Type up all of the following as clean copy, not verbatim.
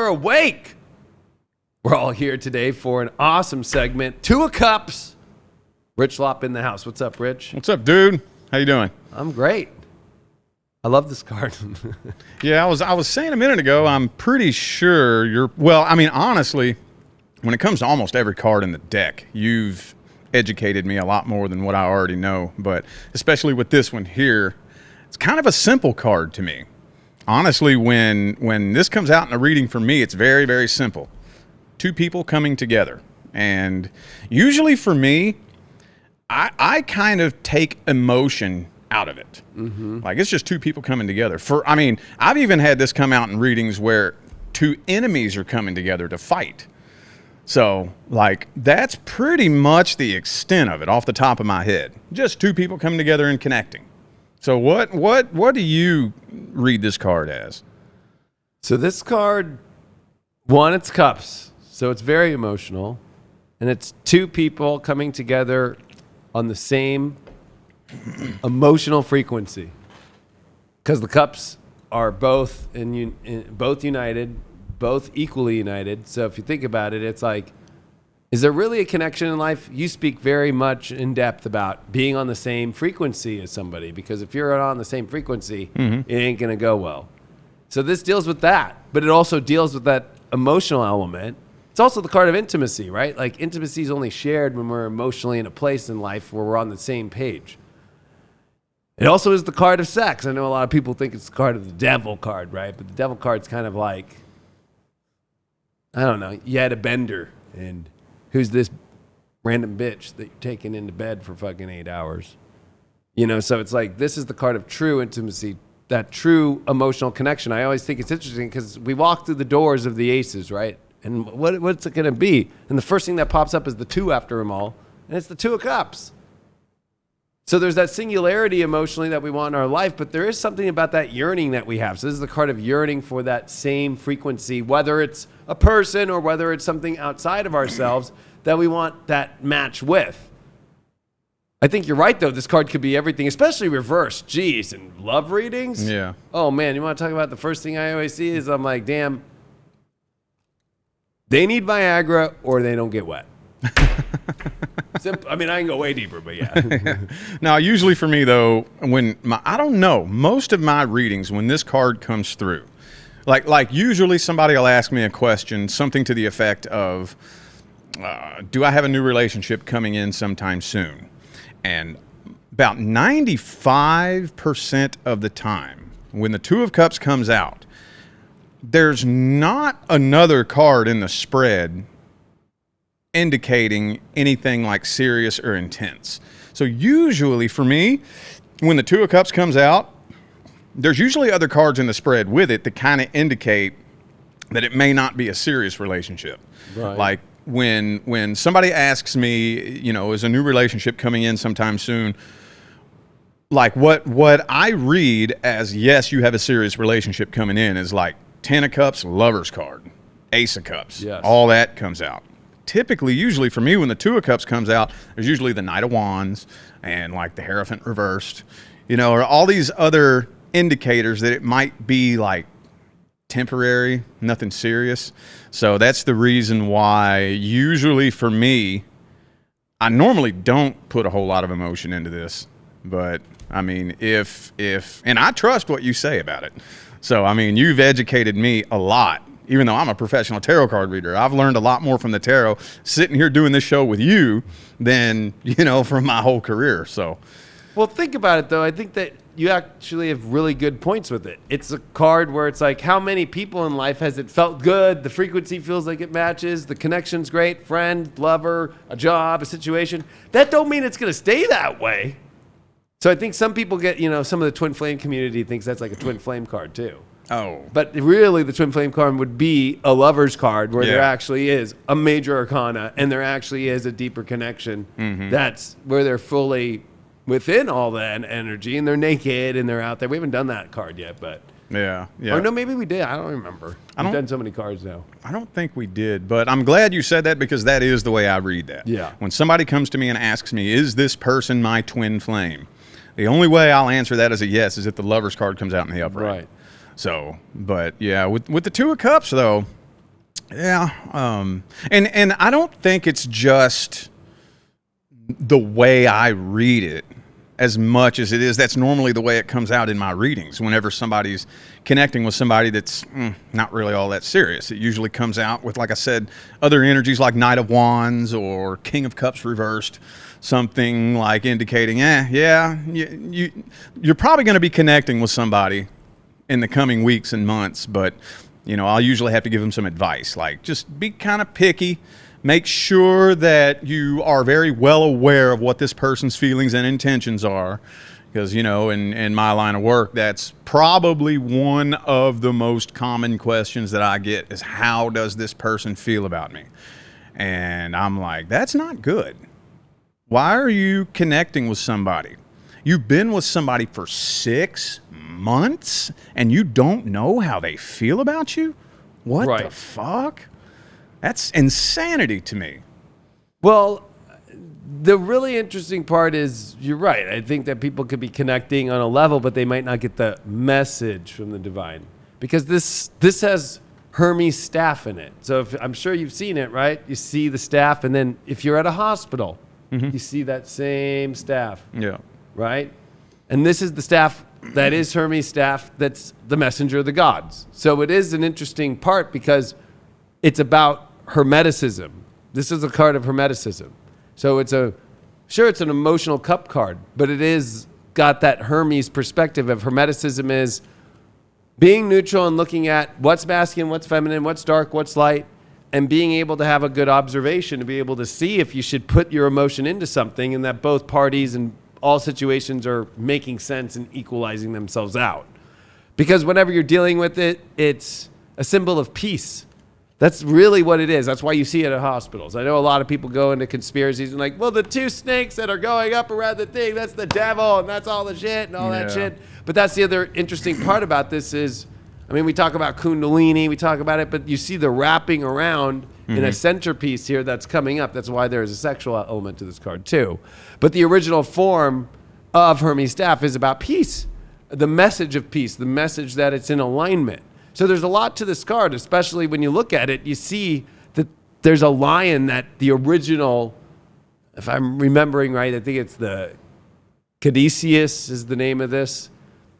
are awake. We're all here today for an awesome segment. Two of Cups. Rich Lopp in the house. What's up, Rich? What's up, dude? How you doing? I'm great. I love this card. Yeah, I was saying a minute ago, I'm pretty sure you're, well, I mean, honestly, when it comes to almost every card in the deck, you've educated me a lot more than what I already know, but especially with this one here, it's kind of a simple card to me. Honestly, when this comes out in a reading for me, it's very, very simple. Two people coming together. And usually for me, I kind of take emotion out of it. Mm-hmm. Like, it's just two people coming together. I mean, I've even had this come out in readings where two enemies are coming together to fight. So, like, that's pretty much the extent of it off the top of my head. Just two people coming together and connecting. So what do you read this card as? So this card, one, it's cups. So it's very emotional. And it's two people coming together on the same emotional frequency. Because the cups are both both united, both equally united. So if you think about it, it's like, is there really a connection in life? You speak very much in depth about being on the same frequency as somebody, because if you're on the same frequency, it ain't going to go well. So this deals with that, but it also deals with that emotional element. It's also the card of intimacy, right? Like, intimacy is only shared when we're emotionally in a place in life where we're on the same page. It also is the card of sex. I know a lot of people think it's the card of the devil card, right? But the devil card's kind of like, I don't know, you had a bender, and who's this random bitch that you're taking into bed for fucking 8 hours? You know, so it's like, this is the card of true intimacy, that true emotional connection. I always think it's interesting because we walk through the doors of the aces, right? And what's it going to be? And the first thing that pops up is the two after them all, and it's the Two of Cups. So there's that singularity emotionally that we want in our life, but there is something about that yearning that we have. So this is the card of yearning for that same frequency, whether it's a person or whether it's something outside of ourselves that we want that match with. I think you're right, though. This card could be everything, especially reversed. Jeez, and love readings? Yeah. Oh, man, you want to talk about the first thing I always see is I'm like, damn, they need Viagra or they don't get wet. Simple. I mean, I can go way deeper, but yeah. Now, usually for me, though, I don't know, most of my readings, when this card comes through, like usually somebody will ask me a question, something to the effect of, do I have a new relationship coming in sometime soon? And about 95% of the time, when the Two of Cups comes out, there's not another card in the spread indicating anything like serious or intense. So usually for me, when the Two of Cups comes out, there's usually other cards in the spread with it that kind of indicate that it may not be a serious relationship. Right. Like when somebody asks me, you know, is a new relationship coming in sometime soon? Like what I read as, yes, you have a serious relationship coming in, is like Ten of Cups, Lover's card, Ace of Cups, yes. All that comes out. Typically, usually for me, when the Two of Cups comes out, there's usually the Knight of Wands and like the Hierophant reversed, you know, or all these other indicators that it might be like temporary, nothing serious. So that's the reason why usually for me, I normally don't put a whole lot of emotion into this, but I mean, and I trust what you say about it. So, I mean, you've educated me a lot. Even though I'm a professional tarot card reader, I've learned a lot more from the tarot sitting here doing this show with you than, you know, from my whole career. So, well, think about it, though. I think that you actually have really good points with it. It's a card where it's like, how many people in life has it felt good? The frequency feels like it matches. The connection's great. Friend, lover, a job, a situation. That don't mean it's going to stay that way. So I think some people get, you know, some of the twin flame community thinks that's like a twin flame card, too. Oh. But really, the twin flame card would be a lover's card where there actually is a major arcana and there actually is a deeper connection. Mm-hmm. That's where they're fully within all that energy and they're naked and they're out there. We haven't done that card yet, but... Yeah. Or no, maybe we did. I don't remember. We've done so many cards now. I don't think we did, but I'm glad you said that because that is the way I read that. Yeah. When somebody comes to me and asks me, is this person my twin flame? The only way I'll answer that as a yes is if the lover's card comes out in the upright. Right. So, but yeah, with the Two of Cups, though, Yeah. And I don't think it's just the way I read it as much as it is. That's normally the way it comes out in my readings. Whenever somebody's connecting with somebody that's not really all that serious, it usually comes out with, like I said, other energies like Knight of Wands or King of Cups reversed. Something like indicating, you're probably going to be connecting with somebody in the coming weeks and months, but I'll usually have to give them some advice, like just be kind of picky, make sure that you are very well aware of what this person's feelings and intentions are, because in my line of work, that's probably one of the most common questions that I get is, how does this person feel about me? And I'm like, that's not good. Why are you connecting with somebody? You've been with somebody for 6 months and you don't know how they feel about you? What the fuck? That's insanity to me. Well, the really interesting part is, you're right. I think that people could be connecting on a level, but they might not get the message from the divine, because this has Hermes staff in it. So I'm sure you've seen it, right? You see the staff, and then if you're at a hospital, you see that same staff. Yeah. Right? And this is the staff that is Hermes' staff, that's the messenger of the gods. So it is an interesting part because it's about Hermeticism. This is a card of Hermeticism. So it's an emotional cup card, but it is got that Hermes perspective of Hermeticism is being neutral and looking at what's masculine, what's feminine, what's dark, what's light, and being able to have a good observation to be able to see if you should put your emotion into something, and that both parties and all situations are making sense and equalizing themselves out. Because whenever you're dealing with it, it's a symbol of peace. That's really what it is. That's why you see it at hospitals. I know a lot of people go into conspiracies and like, well, the 2 snakes that are going up around the thing, that's the devil, and that's all the shit and all that shit. But that's the other interesting part about this is, we talk about Kundalini, we talk about it, but you see the wrapping around in a centerpiece here that's coming up. That's why there is a sexual element to this card too. But the original form of Hermes staff is about peace, the message of peace, the message that it's in alignment. So there's a lot to this card, especially when you look at it, you see that there's a lion that the original, if I'm remembering right, I think it's the Caduceus is the name of this.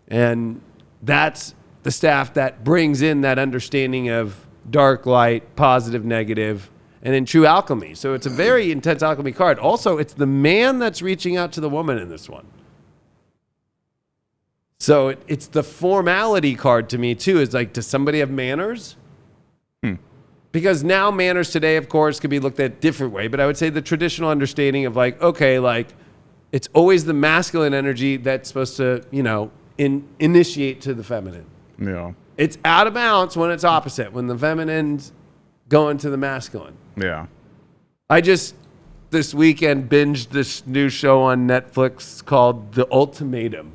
And that's the staff that brings in that understanding of dark, light, positive, negative, and in true alchemy. So it's a very intense alchemy card. Also, it's the man that's reaching out to the woman in this one. So it's the formality card to me too. It's like, does somebody have manners? Because now manners today, of course, could be looked at a different way. But I would say the traditional understanding of like, okay, like it's always the masculine energy that's supposed to, initiate to the feminine. Yeah. It's out of balance when it's opposite, when the feminine's going to the masculine. Yeah. I just, this weekend, binged this new show on Netflix called The Ultimatum.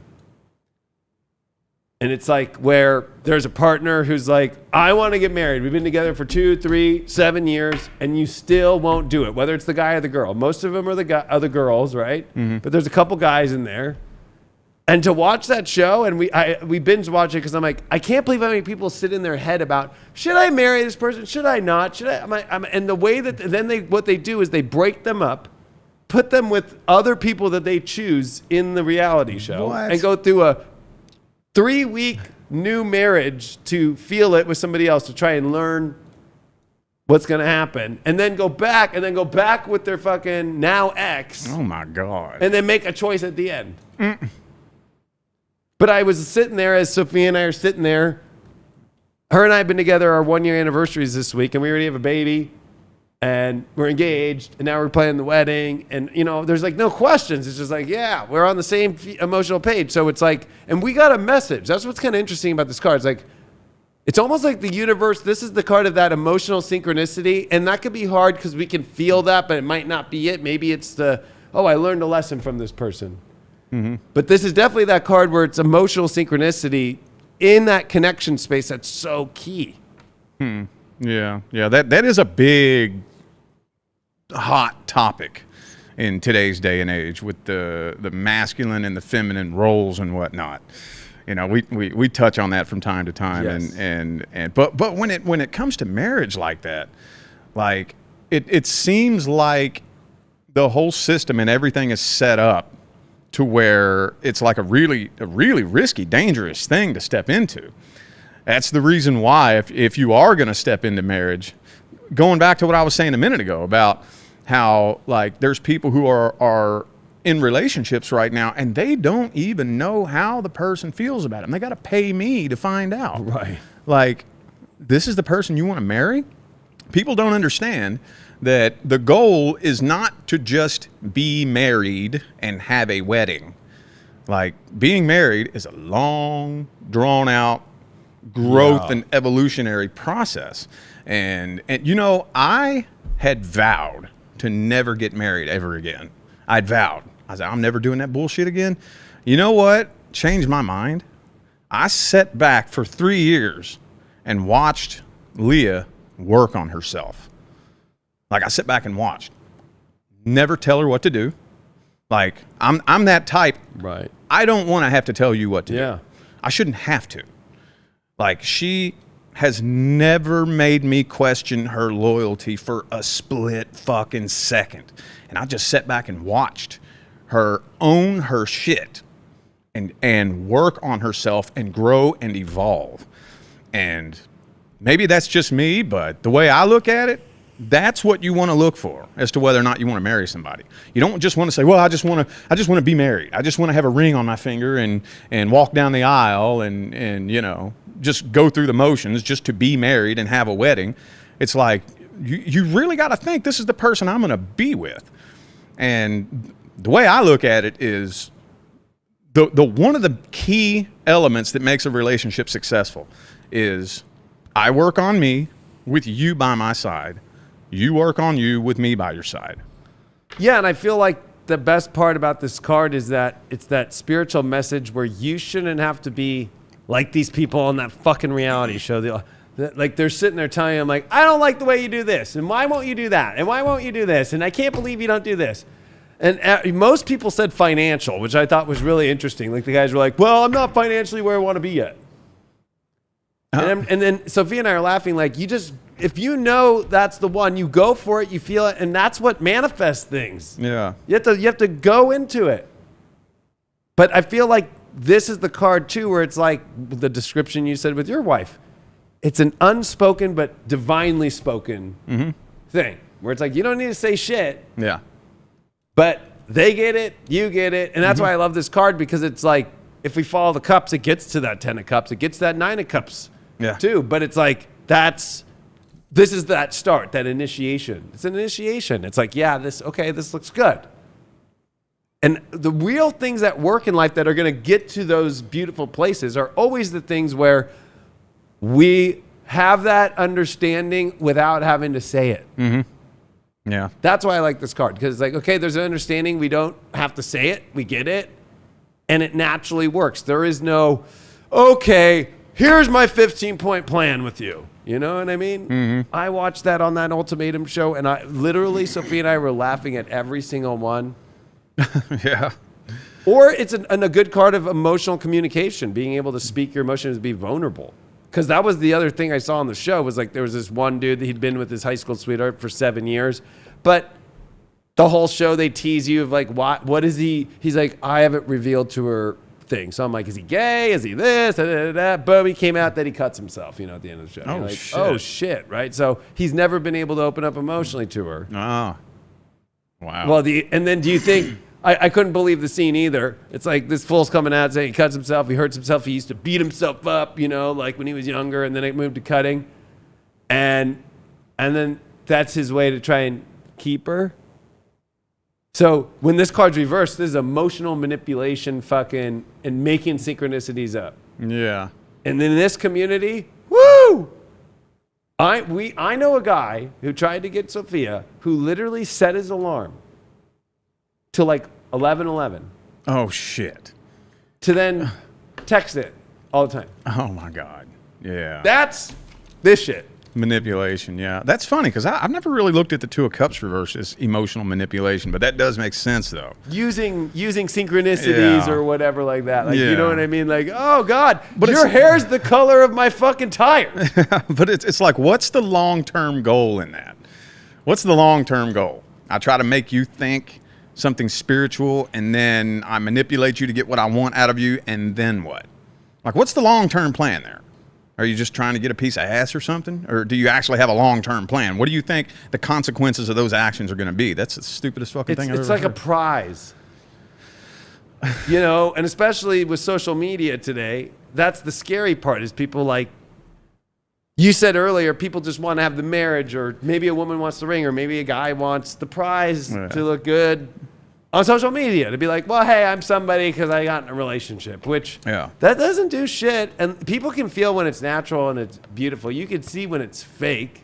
And it's like where there's a partner who's like, I want to get married. We've been together for 2, 3, 7 years, and you still won't do it, whether it's the guy or the girl. Most of them are the girls, right? But there's a couple guys in there. And to watch that show, and we binge watch it because I'm like, I can't believe how many people sit in their head about, should I marry this person? Should I not? Should I? And the way that then what they do is they break them up, put them with other people that they choose in the reality show, and go through a 3-week new marriage to feel it with somebody else to try and learn what's going to happen, and then go back with their fucking now ex. Oh my God. And then make a choice at the end. But I was sitting there, as Sophia and I are sitting there. Her and I have been together, our 1-year anniversaries this week, and we already have a baby, and we're engaged, and now we're planning the wedding, and there's like no questions. It's just like, yeah, we're on the same emotional page. So it's like, and we got a message. That's what's kind of interesting about this card. It's like, it's almost like the universe, this is the card of that emotional synchronicity, and that could be hard because we can feel that, but it might not be it. Maybe it's I learned a lesson from this person. But this is definitely that card where it's emotional synchronicity in that connection space that's so key. Yeah. That is a big, hot topic in today's day and age with the masculine and the feminine roles and whatnot. You know, we touch on that from time to time, Yes. but when it comes to marriage like that, like it seems like the whole system and everything is set up to where it's like a really risky, dangerous thing to step into. That's the reason why if you are going to step into marriage, going back to what I was saying a minute ago about how like there's people who are in relationships right now and they don't even know how the person feels about them. They got to pay me to find out. Right. Like, this is the person you want to marry? People don't understand that the goal is not to just be married and have a wedding. Like, being married is a long, drawn out growth and evolutionary process. And you know, I had vowed to never get married ever again. I'd vowed. I was like, I'm never doing that bullshit again. You know what changed my mind? I sat back for 3 years and watched Leah work on herself. Like, I sit back and watched. Never tell her what to do. Like, I'm that type. Right. I don't want to have to tell you what to Yeah. do. I shouldn't have to. Like, she has never made me question her loyalty for a split fucking second. And I just sat back and watched her own her shit and work on herself and grow and evolve. And maybe that's just me, but the way I look at it, that's what you want to look for as to whether or not you want to marry somebody. You don't just want to say, well, I just want to be married. I just want to have a ring on my finger and walk down the aisle and you know, just go through the motions just to be married and have a wedding. It's like, you really got to think this is the person I'm going to be with. And the way I look at it is the one of the key elements that makes a relationship successful is I work on me with you by my side. You work on you with me by your side. Yeah, and I feel like the best part about this card is that it's that spiritual message where you shouldn't have to be like these people on that fucking reality show. Like they're sitting there telling you, I'm like, I don't like the way you do this, and why won't you do that, and why won't you do this, and I can't believe you don't do this. And most people said financial, which I thought was really interesting. Like the guys were like, well, I'm not financially where I want to be yet. And then Sophia and I are laughing like, if you know that's the one, you go for it, you feel it, and that's what manifests things. Yeah. You have to go into it. But I feel like this is the card too, where it's like the description you said with your wife. It's an unspoken but divinely spoken thing, where it's like you don't need to say shit. Yeah. But they get it, you get it, and that's why I love this card, because it's like if we follow the cups, it gets to that 10 of cups, it gets to that 9 of cups too. But it's like this is that start, that initiation. It's an initiation. It's like, yeah, this looks good. And the real things that work in life that are going to get to those beautiful places are always the things where we have that understanding without having to say it. Mm-hmm. Yeah. That's why I like this card, because it's like, okay, there's an understanding. We don't have to say it. We get it. And it naturally works. There is no, okay, here's my 15-point plan with you. You know what I mean? Mm-hmm. I watched that on that Ultimatum show, and Sophia and I were laughing at every single one. Yeah. Or it's a good card of emotional communication, being able to speak your emotions, be vulnerable. Because that was the other thing I saw on the show, was like there was this one dude that he'd been with his high school sweetheart for 7 years. But the whole show, they tease you of like, what is he? He's like, I haven't revealed to her thing. So I'm like, is he gay? Is he this? Da, da, da, da. Boom, he came out that he cuts himself, at the end of the show. Oh, like, shit. Oh, shit, right? So he's never been able to open up emotionally to her. Oh. Wow. Well, and then do you think... I couldn't believe the scene either. It's like this fool's coming out saying he cuts himself, he hurts himself, he used to beat himself up, like when he was younger, and then it moved to cutting. And then that's his way to try and keep her. So when this card's reversed, this is emotional manipulation and making synchronicities up. Yeah. And then in this community, woo! I know a guy who tried to get Sophia, who literally set his alarm to like 11:11. Oh, shit. To then text it all the time. Oh, my God. Yeah. That's this shit. Manipulation, yeah. That's funny because I've never really looked at the Two of Cups reverse as emotional manipulation, but that does make sense, though. Using synchronicities Yeah. or whatever like that. Like, Yeah. you know what I mean? Like, oh, God, But your it's- hair's the color of my fucking tire. But it's like, what's the long-term goal in that? What's the long-term goal? I try to make you think something spiritual, and then I manipulate you to get what I want out of you, and then what? Like, what's the long-term plan there? Are you just trying to get a piece of ass or something? Or do you actually have a long-term plan? What do you think the consequences of those actions are going to be? That's the stupidest fucking thing I've It's ever like a heard. prize. You know, and especially with social media today, that's the scary part is people like, you said earlier, people just want to have the marriage, or maybe a woman wants the ring, or maybe a guy wants the prize Yeah. to look good on social media, to be like, well, hey, I'm somebody because I got in a relationship, which Yeah. that doesn't do shit. And people can feel when it's natural and it's beautiful. You can see when it's fake.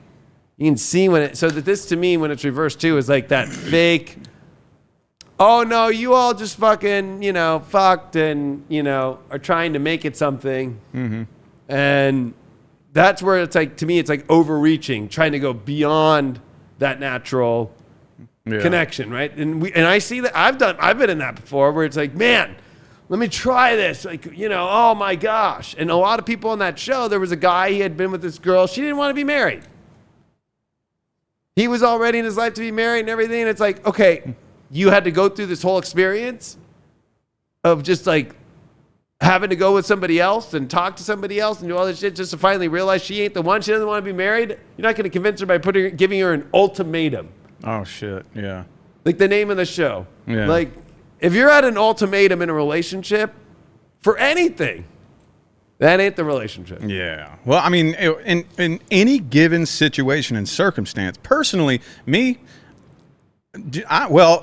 You can see when it, so that this to me, when it's reversed too, is like that fake, oh no, you all just fucking, you know, fucked and, you know, are trying to make it something. Mm-hmm. And that's where it's like, to me, it's like overreaching, trying to go beyond that natural Yeah. connection, right? And I see that I've been in that before, where it's like, man, let me try this. Like, you know, oh my gosh. And a lot of people on that show, there was a guy, he had been with this girl. She didn't want to be married. He was all ready in his life to be married and everything. And it's like, okay, you had to go through this whole experience of just like having to go with somebody else and talk to somebody else and do all this shit just to finally realize she ain't the one. She doesn't want to be married. You're not going to convince her by giving her an ultimatum. Oh, shit. Yeah. Like the name of the show. Yeah. Like, if you're at an ultimatum in a relationship for anything, that ain't the relationship. Yeah. Well, I mean, in any given situation and circumstance, personally,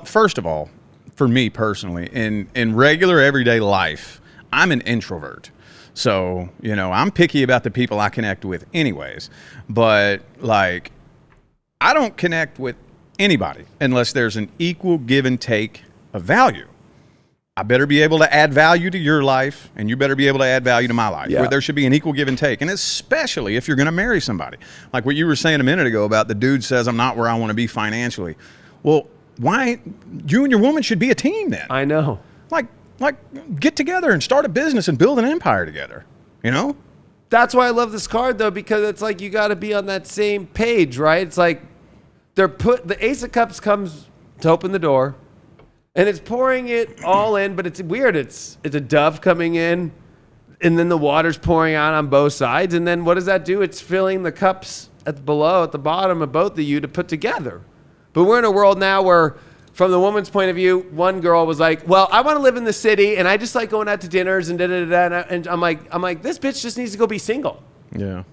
first of all, for me personally, in regular everyday life, I'm an introvert. So, you know, I'm picky about the people I connect with anyways. But, like, I don't connect with anybody unless there's an equal give and take of value. I better be able to add value to your life, and you better be able to add value to my life. Yeah. Where there should be an equal give and take, and especially if you're going to marry somebody. Like what you were saying a minute ago about the dude says, I'm not where I want to be financially. Well, why? You and your woman should be a team then. I know. Like get together and start a business and build an empire together, you know? That's why I love this card, though, because it's like you got to be on that same page, right? It's like the Ace of Cups comes to open the door, and it's pouring it all in, but it's weird. It's a dove coming in, and then the water's pouring out on both sides, and then what does that do? It's filling the cups at the bottom of both of you to put together. But we're in a world now where, from the woman's point of view, one girl was like, well, I want to live in the city, and I just like going out to dinners and da-da-da-da, and I'm like, this bitch just needs to go be single. Yeah.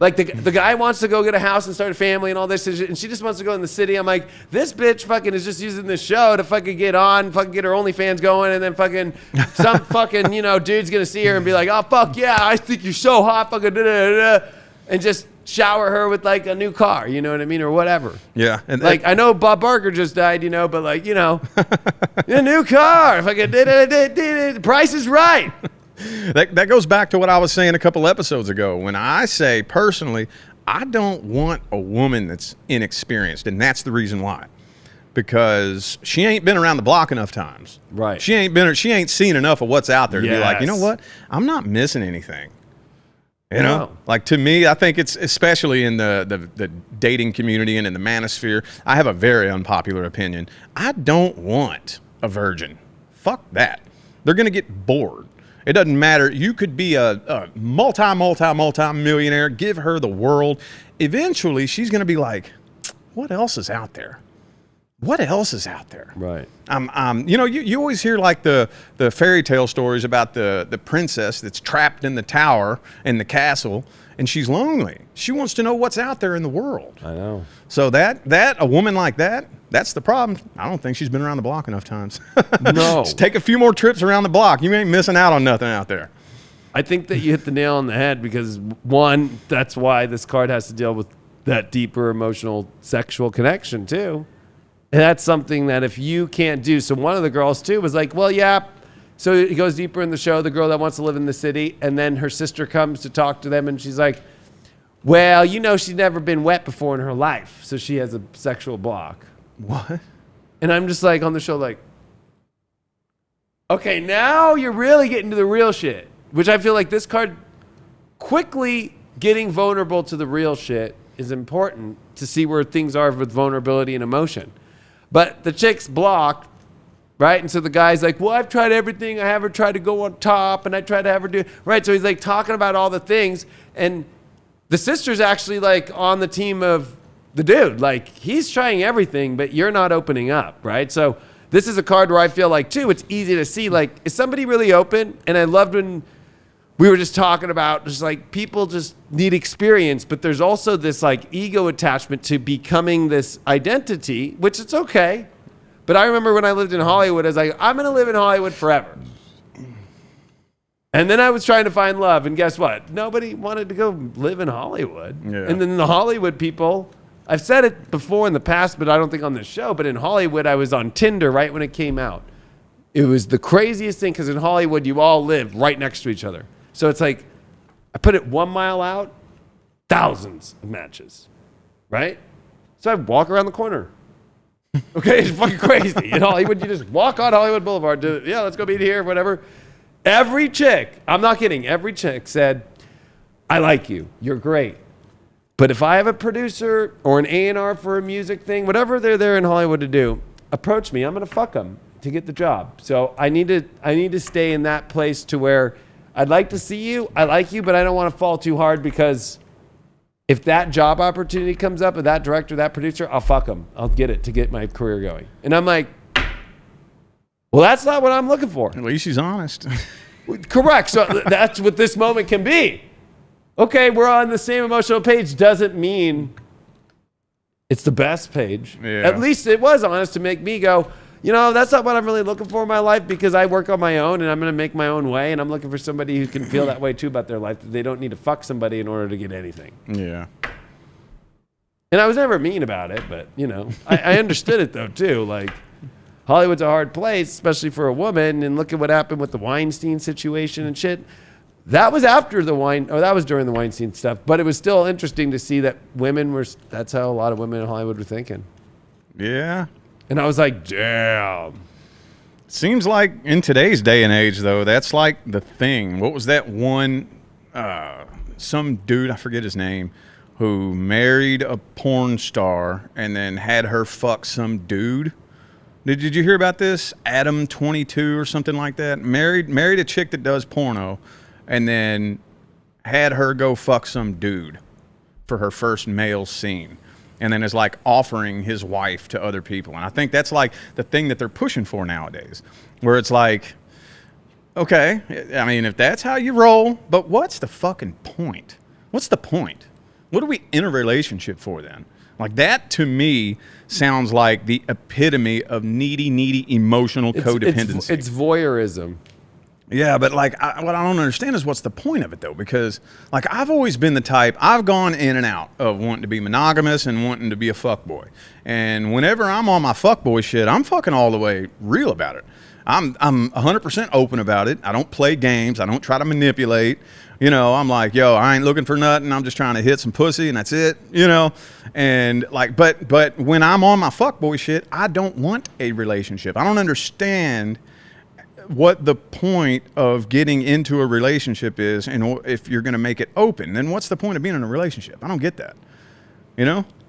Like the guy wants to go get a house and start a family and all this, and she just wants to go in the city. I'm like, this bitch fucking is just using this show to fucking get her OnlyFans going, and then fucking some fucking, you know, dude's gonna see her and be like, oh fuck yeah, I think you're so hot, fucking da-da-da-da, and just shower her with like a new car, you know what I mean, or whatever. Yeah. And Like, I know Bob Barker just died, you know, but like, you know, a new car, fucking the price is right. That goes back to what I was saying a couple episodes ago. When I say personally, I don't want a woman that's inexperienced, and that's the reason why. Because she ain't been around the block enough times. Right. She ain't seen enough of what's out there to be like, you know Yes. what? I'm not missing anything. You know? No. Like, to me, I think it's especially in the dating community and in the manosphere, I have a very unpopular opinion. I don't want a virgin. Fuck that. They're going to get bored. It doesn't matter. You could be a multi-millionaire, give her the world. Eventually, she's going to be like, what else is out there? What else is out there? Right. You know, you always hear like the fairy tale stories about the princess that's trapped in the tower in the castle, and she's lonely. She wants to know what's out there in the world. I know. So that a woman like that's the problem. I don't think she's been around the block enough times. No. Just take a few more trips around the block. You ain't missing out on nothing out there. I think that you hit the nail on the head because, one, that's why this card has to deal with that deeper emotional sexual connection, too. And that's something that if you can't do. So one of the girls, too, was like, well, yeah. So it goes deeper in the show, the girl that wants to live in the city. And then her sister comes to talk to them, and she's like, well, she's never been wet before in her life, so she has a sexual block. What? And I'm just like on the show like, okay, now you're really getting to the real shit, which I feel like this card quickly getting vulnerable to the real shit is important to see where things are with vulnerability and emotion. But the chick's blocked, right? And so the guy's like, well, I've tried everything. I have her try to go on top, and I try to have her do, right? So he's like talking about all the things. And the sister's actually like on the team of the dude. Like he's trying everything, but you're not opening up, right? So this is a card where I feel like too, it's easy to see, like, is somebody really open? And I loved when we were just talking about just like people just need experience, but there's also this like ego attachment to becoming this identity, which it's okay. But I remember when I lived in Hollywood, I was like, I'm going to live in Hollywood forever. And then I was trying to find love, and guess what? Nobody wanted to go live in Hollywood. Yeah. And then the Hollywood people, I've said it before in the past, but I don't think on this show, but in Hollywood, I was on Tinder right when it came out. It was the craziest thing because in Hollywood, you all live right next to each other. So it's like, I put it 1 mile out, thousands of matches, right? So I walk around the corner. Okay, it's fucking crazy. In Hollywood, you just walk on Hollywood Boulevard. Yeah, let's go meet here, whatever. Every chick, I'm not kidding, every chick said, I like you. You're great. But if I have a producer or an A&R for a music thing, whatever they're there in Hollywood to do, approach me. I'm going to fuck them to get the job. So I need to stay in that place to where I'd like to see you, I like you, but I don't want to fall too hard because if that job opportunity comes up with that director, that producer, I'll fuck them. I'll get it to get my career going. And I'm like, well, that's not what I'm looking for. At least she's honest. Correct. So that's what this moment can be. Okay, we're on the same emotional page doesn't mean it's the best page. Yeah. At least it was honest to make me go, that's not what I'm really looking for in my life because I work on my own and I'm going to make my own way. And I'm looking for somebody who can feel that way too about their life, that they don't need to fuck somebody in order to get anything. Yeah. And I was never mean about it, but, I understood it though too. Like, Hollywood's a hard place, especially for a woman. And look at what happened with the Weinstein situation and shit. That was after that was during the Weinstein stuff. But it was still interesting to see that that's how a lot of women in Hollywood were thinking. Yeah. And I was like, damn. Seems like in today's day and age, though, that's like the thing. What was that one, some dude, I forget his name, who married a porn star and then had her fuck some dude? Did you hear about this? Adam 22 or something like that. Married a chick that does porno and then had her go fuck some dude for her first male scene. And then is like offering his wife to other people. And I think that's like the thing that they're pushing for nowadays, where it's like, okay, I mean, if that's how you roll, but what's the fucking point? What's the point? What are we in a relationship for then? Like that to me sounds like the epitome of needy emotional codependency. It's voyeurism. Yeah, but like what I don't understand is what's the point of it though? Because like I've always been the type, I've gone in and out of wanting to be monogamous and wanting to be a fuckboy. And whenever I'm on my fuckboy shit, I'm fucking all the way real about it. I'm 100% open about it. I don't play games. I don't try to manipulate. I'm like, yo, I ain't looking for nothing. I'm just trying to hit some pussy and that's it, And like, but when I'm on my fuckboy shit, I don't want a relationship. I don't understand what the point of getting into a relationship is, and if you're going to make it open, then what's the point of being in a relationship? I don't get that.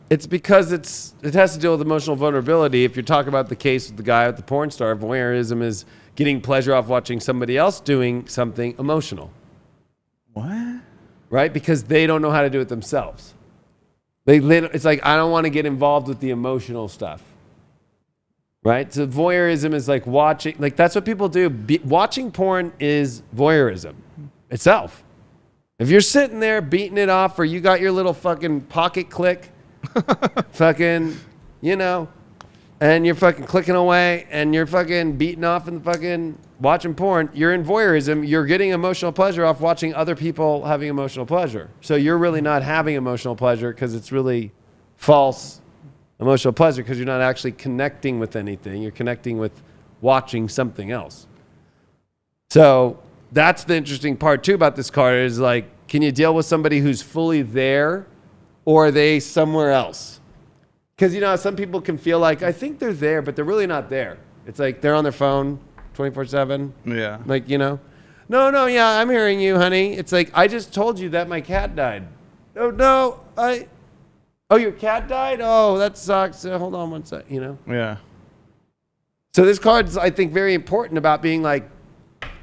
It's because it has to deal with emotional vulnerability. If you're talking about the case with the guy with the porn star, voyeurism is getting pleasure off watching somebody else doing something emotional. What? Right? Because they don't know how to do it themselves. It's like, I don't want to get involved with the emotional stuff. Right? So voyeurism is like watching, like that's what people do. Watching porn is voyeurism itself. If you're sitting there beating it off or you got your little fucking pocket click, fucking, and you're fucking clicking away and you're fucking beating off in the fucking watching porn, you're in voyeurism. You're getting emotional pleasure off watching other people having emotional pleasure. So you're really not having emotional pleasure because it's really false emotional pleasure because you're not actually connecting with anything. You're connecting with watching something else. So that's the interesting part too about this card is like, can you deal with somebody who's fully there, or are they somewhere else? Because, you know, some people can feel like, I think they're there, but they're really not there. It's like they're on their phone 24/7. Yeah. Like, you know, no, yeah, I'm hearing you, honey. It's like, I just told you that my cat died. Oh, your cat died? Oh, that sucks. Hold on one sec, you know? Yeah. So this card's, I think, very important about being like,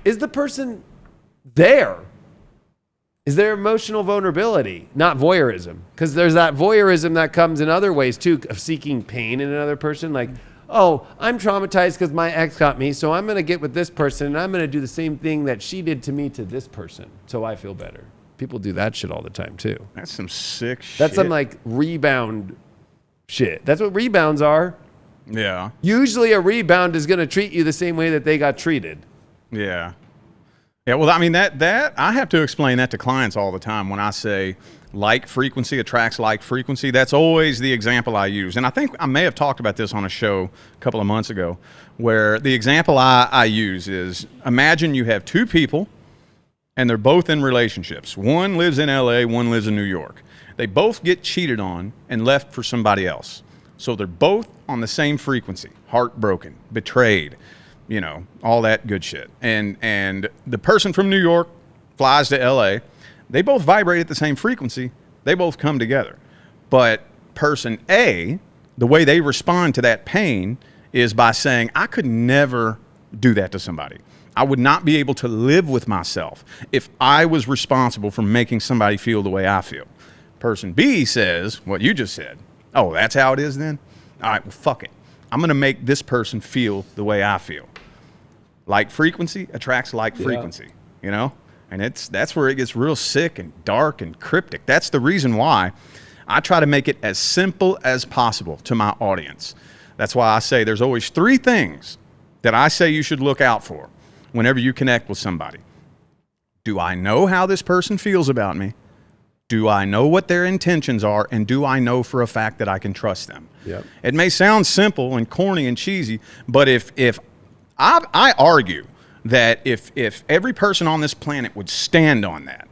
is the person there? Is there emotional vulnerability, not voyeurism? Because there's that voyeurism that comes in other ways too, of seeking pain in another person. Like, oh, I'm traumatized because my ex got me, so I'm going to get with this person and I'm going to do the same thing that she did to me to this person, so I feel better. People do that shit all the time too. That's some sick shit. That's some like rebound shit. That's what rebounds are. Yeah. Usually a rebound is going to treat you the same way that they got treated. Yeah. Yeah, well, I mean, that I have to explain that to clients all the time when I say like frequency attracts like frequency. That's always the example I use. And I think I may have talked about this on a show a couple of months ago, where the example I use is, imagine you have two people and they're both in relationships. One lives in LA, one lives in New York. They both get cheated on and left for somebody else. So they're both on the same frequency, heartbroken, betrayed, you know, all that good shit. And the person from New York flies to LA. They both vibrate at the same frequency. They both come together. But person A, the way they respond to that pain is by saying, I could never do that to somebody. I would not be able to live with myself if I was responsible for making somebody feel the way I feel. Person B says what you just said. Oh, that's how it is then? All right, well, fuck it. I'm going to make this person feel the way I feel. Like frequency attracts like frequency, you know? And that's where it gets real sick and dark and cryptic. That's the reason why I try to make it as simple as possible to my audience. That's why I say there's always three things that I say you should look out for whenever you connect with somebody. Do I know how this person feels about me? Do I know what their intentions are? And do I know for a fact that I can trust them? Yep. It may sound simple and corny and cheesy, but if I argue that if every person on this planet would stand on that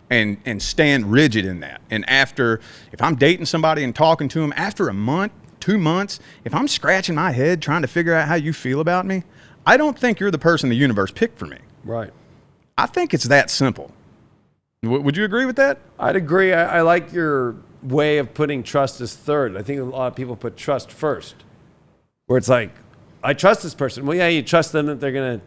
and stand rigid in that, and if I'm dating somebody and talking to them, after a month, 2 months, if I'm scratching my head trying to figure out how you feel about me, I don't think you're the person the universe picked for me. Right. I think it's that simple. Would you agree with that? I'd agree. I like your way of putting trust as third. I think a lot of people put trust first, where it's like, I trust this person. Well, yeah, you trust them that they're going to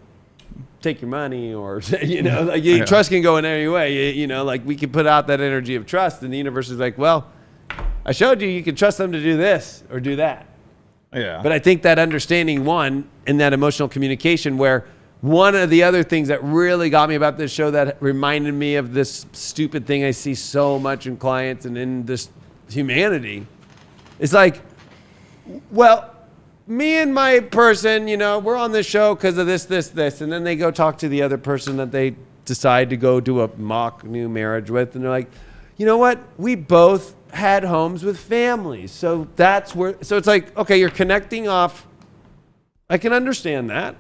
take your money, or, you know, like trust can go in any way. You know, like we can put out that energy of trust, and the universe is like, well, I showed you can trust them to do this or do that. Yeah. But I think that understanding one and that emotional communication, where one of the other things that really got me about this show that reminded me of this stupid thing I see so much in clients and in this humanity, is like, well, me and my person, you know, we're on this show because of this, and then they go talk to the other person that they decide to go do a mock new marriage with, and they're like, you know what? We both had homes with families, so that's where. So it's like, okay, you're connecting off. I can understand that,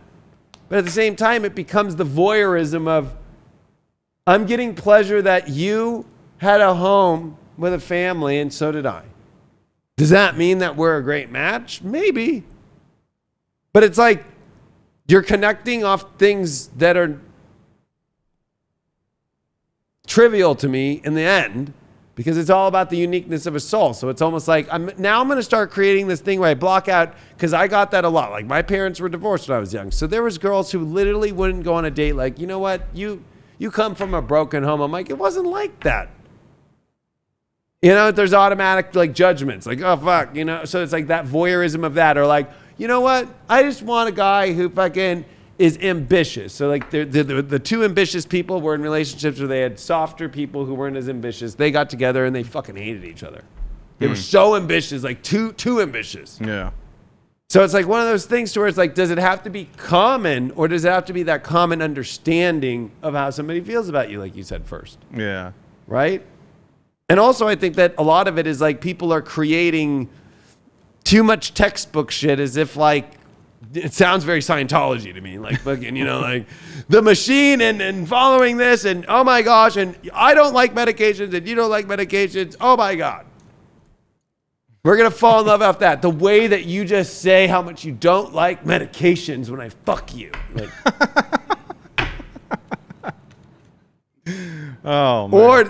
but at the same time, it becomes the voyeurism of, I'm getting pleasure that you had a home with a family, and so did I. Does that mean that we're a great match? Maybe. But it's like you're connecting off things that are trivial to me in the end, because it's all about the uniqueness of a soul. So it's almost like I'm going to start creating this thing where I block out, because I got that a lot. Like, my parents were divorced when I was young. So there was girls who literally wouldn't go on a date. Like, you know what? You come from a broken home. I'm like, it wasn't like that. You know, there's automatic like judgments, like, oh, fuck, you know? So it's like that voyeurism of that, or like, you know what? I just want a guy who fucking is ambitious. So like the two ambitious people were in relationships where they had softer people who weren't as ambitious. They got together and they fucking hated each other. They were so ambitious, like too ambitious. Yeah. So it's like one of those things to where it's like, does it have to be common, or does it have to be that common understanding of how somebody feels about you, like you said first? Yeah. Right? And also, I think that a lot of it is like people are creating too much textbook shit, as if like it sounds very Scientology to me, like fucking, like the machine and following this and oh my gosh, and I don't like medications and you don't like medications. Oh my God. We're going to fall in love after that. The way that you just say how much you don't like medications when I fuck you. Like, oh, man. Or,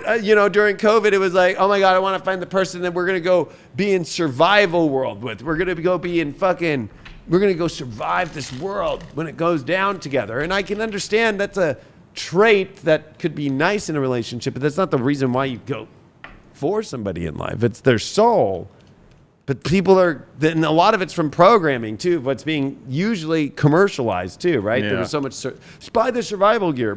during COVID, it was like, oh my God, I want to find the person that we're going to go be in survival world with. We're going to go be in fucking, we're going to go survive this world when it goes down together. And I can understand that's a trait that could be nice in a relationship, but that's not the reason why you go for somebody in life. It's their soul. But people and a lot of it's from programming too, what's being usually commercialized too, right? Yeah. There was so much, buy the survival gear,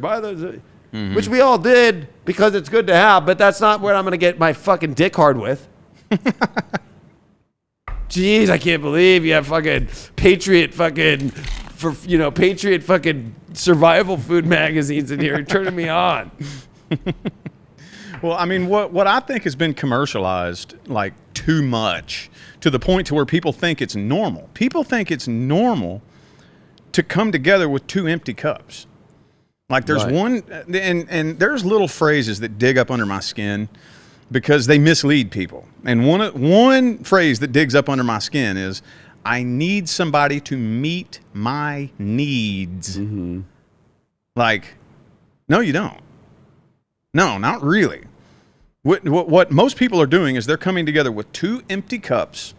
which we all did because it's good to have, but that's not what I'm going to get my fucking dick hard with. Jeez, I can't believe you have fucking Patriot fucking survival food magazines in here turning me on. Well, I mean, what I think has been commercialized like too much to the point to where people think it's normal. People think it's normal to come together with 2 empty cups. Like there's Right. one, and there's little phrases that dig up under my skin because they mislead people. And one phrase that digs up under my skin is, I need somebody to meet my needs. Mm-hmm. Like, no, you don't. No, not really. What most people are doing is they're coming together with 2 empty cups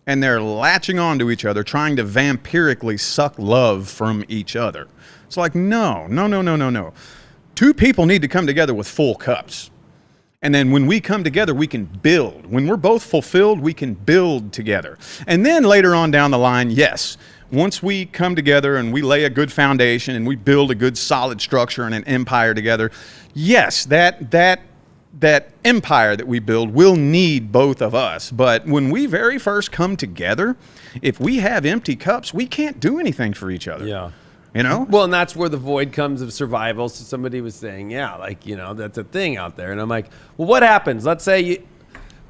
and they're latching on to each other, trying to vampirically suck love from each other. It's like, no. 2 people need to come together with full cups. And then when we come together, we can build. When we're both fulfilled, we can build together. And then later on down the line, yes, once we come together and we lay a good foundation and we build a good solid structure and an empire together, yes, that empire that we build will need both of us. But when we very first come together, if we have empty cups, we can't do anything for each other. Yeah. You know? Well, and that's where the void comes of survival. So somebody was saying, yeah, like, that's a thing out there. And I'm like, well, what happens? Let's say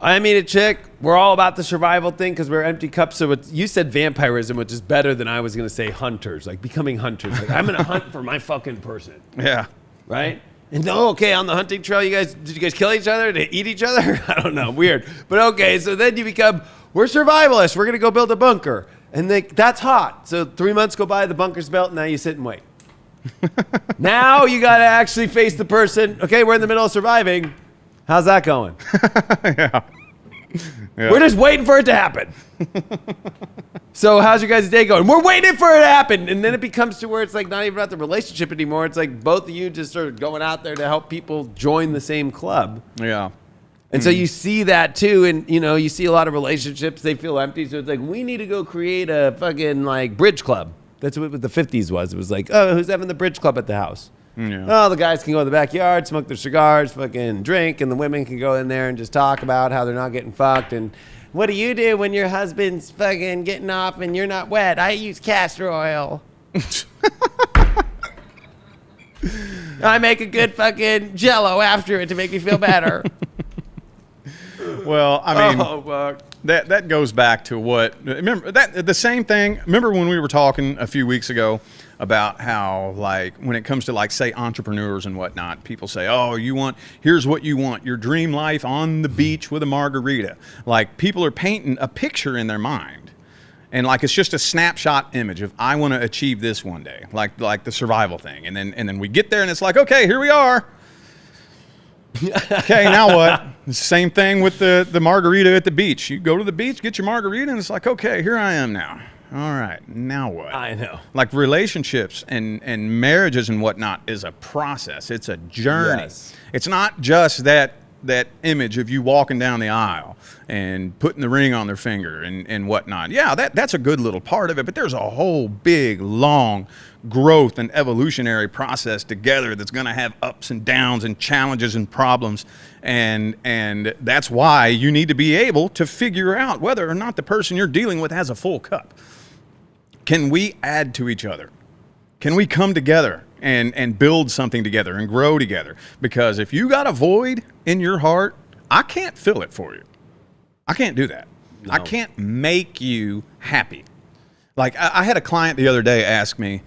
I meet a chick. We're all about the survival thing because we're empty cups. So you said vampirism, which is better than I was going to say hunters, like becoming hunters. Like, I'm going to hunt for my fucking person. Yeah. Right? And okay, on the hunting trail, did you guys kill each other? Did you eat each other? I don't know. Weird. But okay, so then you become, we're survivalists. We're going to go build a bunker. And that's hot. So 3 months go by, the bunker's built, and now you sit and wait. Now you got to actually face the person. Okay, we're in the middle of surviving. How's that going? Yeah. We're just waiting for it to happen. So how's your guys' day going? We're waiting for it to happen. And then it becomes to where it's like not even about the relationship anymore. It's like both of you just sort of going out there to help people join the same club. Yeah. And so you see that too, and you see a lot of relationships, they feel empty, so it's like, we need to go create a fucking like bridge club. That's what the 50s was. It was like, oh, who's having the bridge club at the house? Yeah. Oh, the guys can go in the backyard, smoke their cigars, fucking drink, and the women can go in there and just talk about how they're not getting fucked. And what do you do when your husband's fucking getting off and you're not wet? I use castor oil. I make a good fucking Jell-O after it to make me feel better. Well, I mean, Oh, fuck. that goes back to remember the same thing. Remember when we were talking a few weeks ago about how, like, when it comes to, like, say, entrepreneurs and whatnot, people say, oh, here's what you want, your dream life on the beach with a margarita. Like, people are painting a picture in their mind. And like, it's just a snapshot image of, I want to achieve this one day, like the survival thing. And then we get there and it's like, okay, here we are. Okay, now what? The same thing with the margarita at the beach. You go to the beach, get your margarita, and it's like, okay, here I am now. All right, now what? I know. Like, relationships and marriages and whatnot is a process. It's a journey. Yes. It's not just that image of you walking down the aisle and putting the ring on their finger and whatnot. Yeah, that's a good little part of it, but there's a whole big, long growth and evolutionary process together that's going to have ups and downs and challenges and problems. And that's why you need to be able to figure out whether or not the person you're dealing with has a full cup. Can we add to each other? Can we come together and build something together and grow together? Because if you got a void in your heart, I can't fill it for you. I can't do that. No. I can't make you happy. Like I had a client the other day ask me,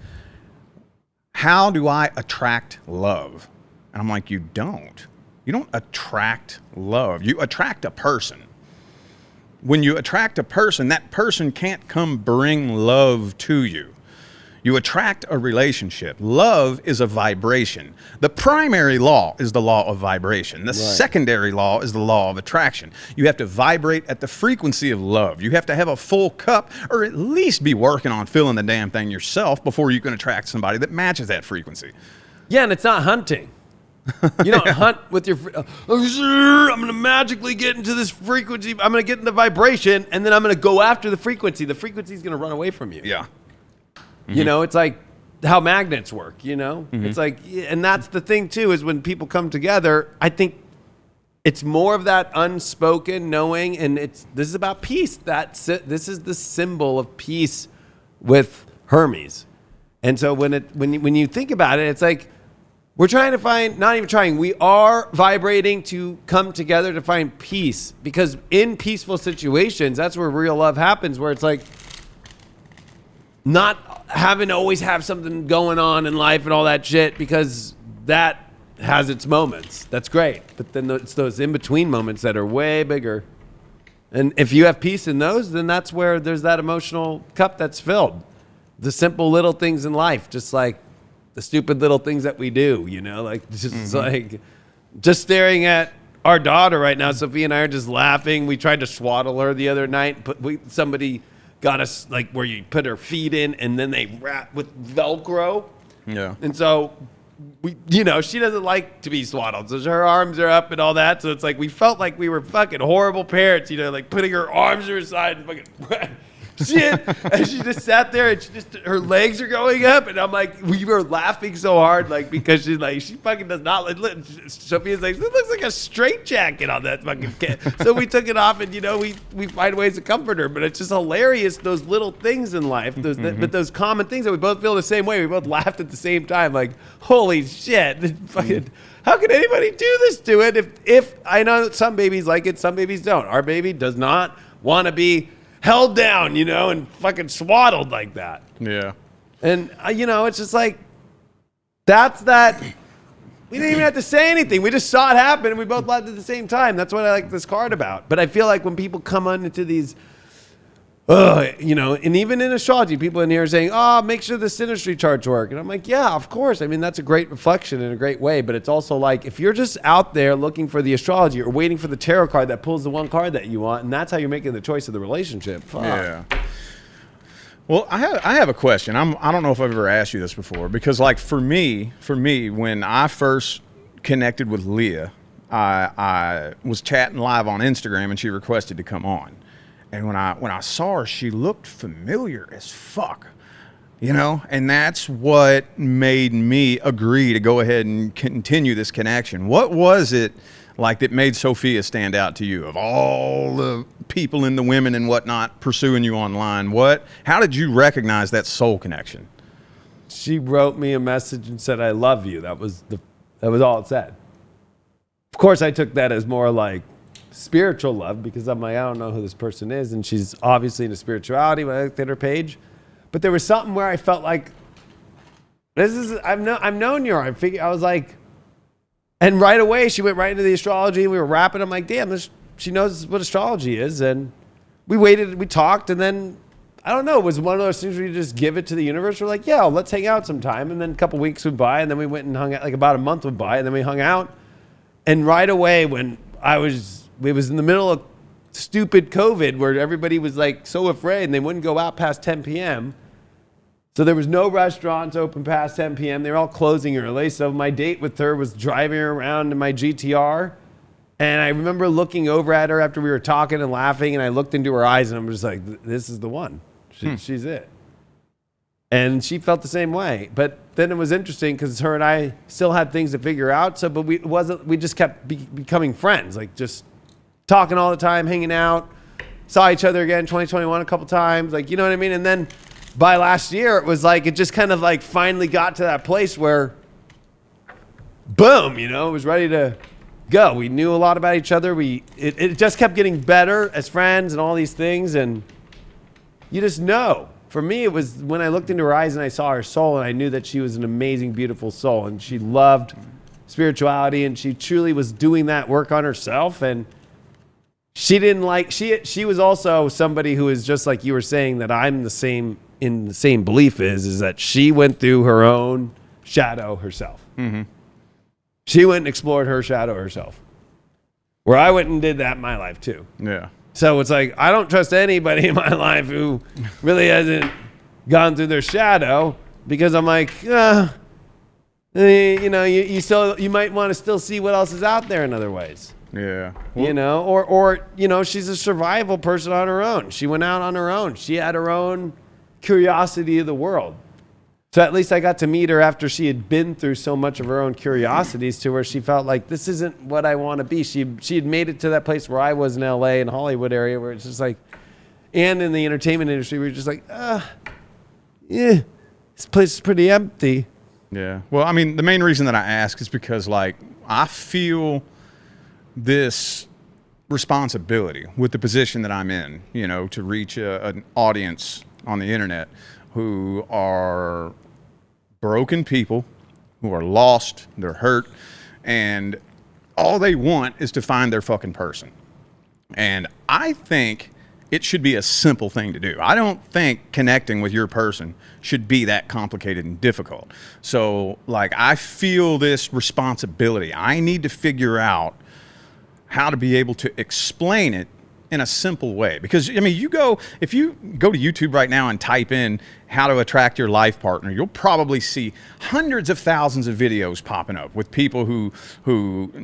how do I attract love? And I'm like, you don't attract love. You attract a person. When you attract a person, that person can't come bring love to you. You attract a relationship. Love is a vibration. The primary law is the law of vibration. The secondary law is the law of attraction. You have to vibrate at the frequency of love. You have to have a full cup, or at least be working on filling the damn thing yourself before you can attract somebody that matches that frequency. Yeah, and it's not hunting. You don't hunt with your, I'm going to magically get into this frequency. I'm going to get in the vibration, and then I'm going to go after the frequency. The frequency is going to run away from you. Yeah. You know, it's like how magnets work, you know? It's like, and that's the thing too, is when people come together, I think it's more of that unspoken knowing, and this is about peace. This is the symbol of peace with Hermes. And so when you think about it, it's like, we're trying to find, not even trying, we are vibrating to come together to find peace, because in peaceful situations, that's where real love happens, where it's like, not having to always have something going on in life and all that shit, because that has its moments. That's great. But then it's those in-between moments that are way bigger. And if you have peace in those, then that's where there's that emotional cup that's filled. The simple little things in life, just like the stupid little things that we do, you know, like just like just staring at our daughter right now. Sophia and I are just laughing. We tried to swaddle her the other night, but somebody got us like where you put her feet in and then they wrap with Velcro. Yeah. And so we, you know, she doesn't like to be swaddled. So her arms are up and all that. So it's like we felt like we were fucking horrible parents, you know, like putting her arms to her side and fucking shit. And she just sat there and her legs are going up. And I'm like, we were laughing so hard, like, because she's like, she fucking does not like, Sophia's like, this looks like a straight jacket on that fucking kid. So we took it off and, you know, we find ways to comfort her. But it's just hilarious, those little things in life, but those common things that we both feel the same way. We both laughed at the same time, like, holy shit. Fucking, how can anybody do this to it? If I know that some babies like it, some babies don't. Our baby does not want to be held down, you know, and fucking swaddled like that. Yeah. And, you know, it's just like, that's that. We didn't even have to say anything. We just saw it happen and we both laughed at the same time. That's what I like this card about. But I feel like when people come on into these, you know, and even in astrology, people in here are saying, oh, make sure the synastry charts work. And I'm like, yeah, of course. I mean, that's a great reflection in a great way. But it's also like, if you're just out there looking for the astrology or waiting for the tarot card that pulls the one card that you want, and that's how you're making the choice of the relationship. Fuck. Yeah. Well, I have a question. I don't know if I've ever asked you this before, because like for me, when I first connected with Leah, I was chatting live on Instagram and she requested to come on. And when I saw her, she looked familiar as fuck, you know? And that's what made me agree to go ahead and continue this connection. What was it like that made Sophia stand out to you? Of all the people and the women and whatnot pursuing you online, how did you recognize that soul connection? She wrote me a message and said, I love you. That was all it said. Of course, I took that as more like spiritual love, because I'm like, I don't know who this person is, and she's obviously into spirituality when I looked at her page. But there was something where I felt like, I've known you. I was like, and right away she went right into the astrology, and we were rapping. I'm like, damn, she knows what astrology is. And we waited, we talked, and then I don't know, it was one of those things where you just give it to the universe. We're like, yeah, let's hang out sometime. And then a couple weeks went by, and then we went and hung out, like about a month went by, and then we hung out. And right away, when it was in the middle of stupid COVID where everybody was like so afraid and they wouldn't go out past 10 p.m. So there was no restaurants open past 10 p.m. They were all closing early. So my date with her was driving her around in my GTR. And I remember looking over at her after we were talking and laughing, and I looked into her eyes and I'm just like, this is the one. She's it. And she felt the same way. But then it was interesting because her and I still had things to figure out. So, but we just kept becoming friends, like just talking all the time, hanging out, saw each other again 2021 a couple times, like, you know what I mean? And then by last year, it was like, it just kind of like finally got to that place where, boom, you know, it was ready to go. We knew a lot about each other. It just kept getting better as friends and all these things. And you just know for me, it was when I looked into her eyes and I saw her soul, and I knew that she was an amazing, beautiful soul, and she loved spirituality, and she truly was doing that work on herself. And she didn't like, she was also somebody who is just like you were saying, that I'm the same in the same belief is that she went through her own shadow herself. Mm-hmm. She went and explored her shadow herself, where I went and did that in my life too. Yeah. So it's like, I don't trust anybody in my life who really hasn't gone through their shadow, because I'm like, you know, you might want to still see what else is out there in other ways. Yeah. Well, you know, or, you know, she's a survival person on her own. She went out on her own. She had her own curiosity of the world. So at least I got to meet her after she had been through so much of her own curiosities, to where she felt like, this isn't what I want to be. She had made it to that place where I was in LA and Hollywood area, where it's just like, and in the entertainment industry, we were just like, yeah, this place is pretty empty. Yeah. Well, I mean, the main reason that I ask is because, like, I feel this responsibility with the position that I'm in, you know, to reach an audience on the internet who are broken people, who are lost, they're hurt, and all they want is to find their fucking person. And I think it should be a simple thing to do. I don't think connecting with your person should be that complicated and difficult. So, like, I feel this responsibility. I need to figure out how to be able to explain it in a simple way. Because, I mean, if you go to YouTube right now and type in how to attract your life partner, you'll probably see hundreds of thousands of videos popping up with people who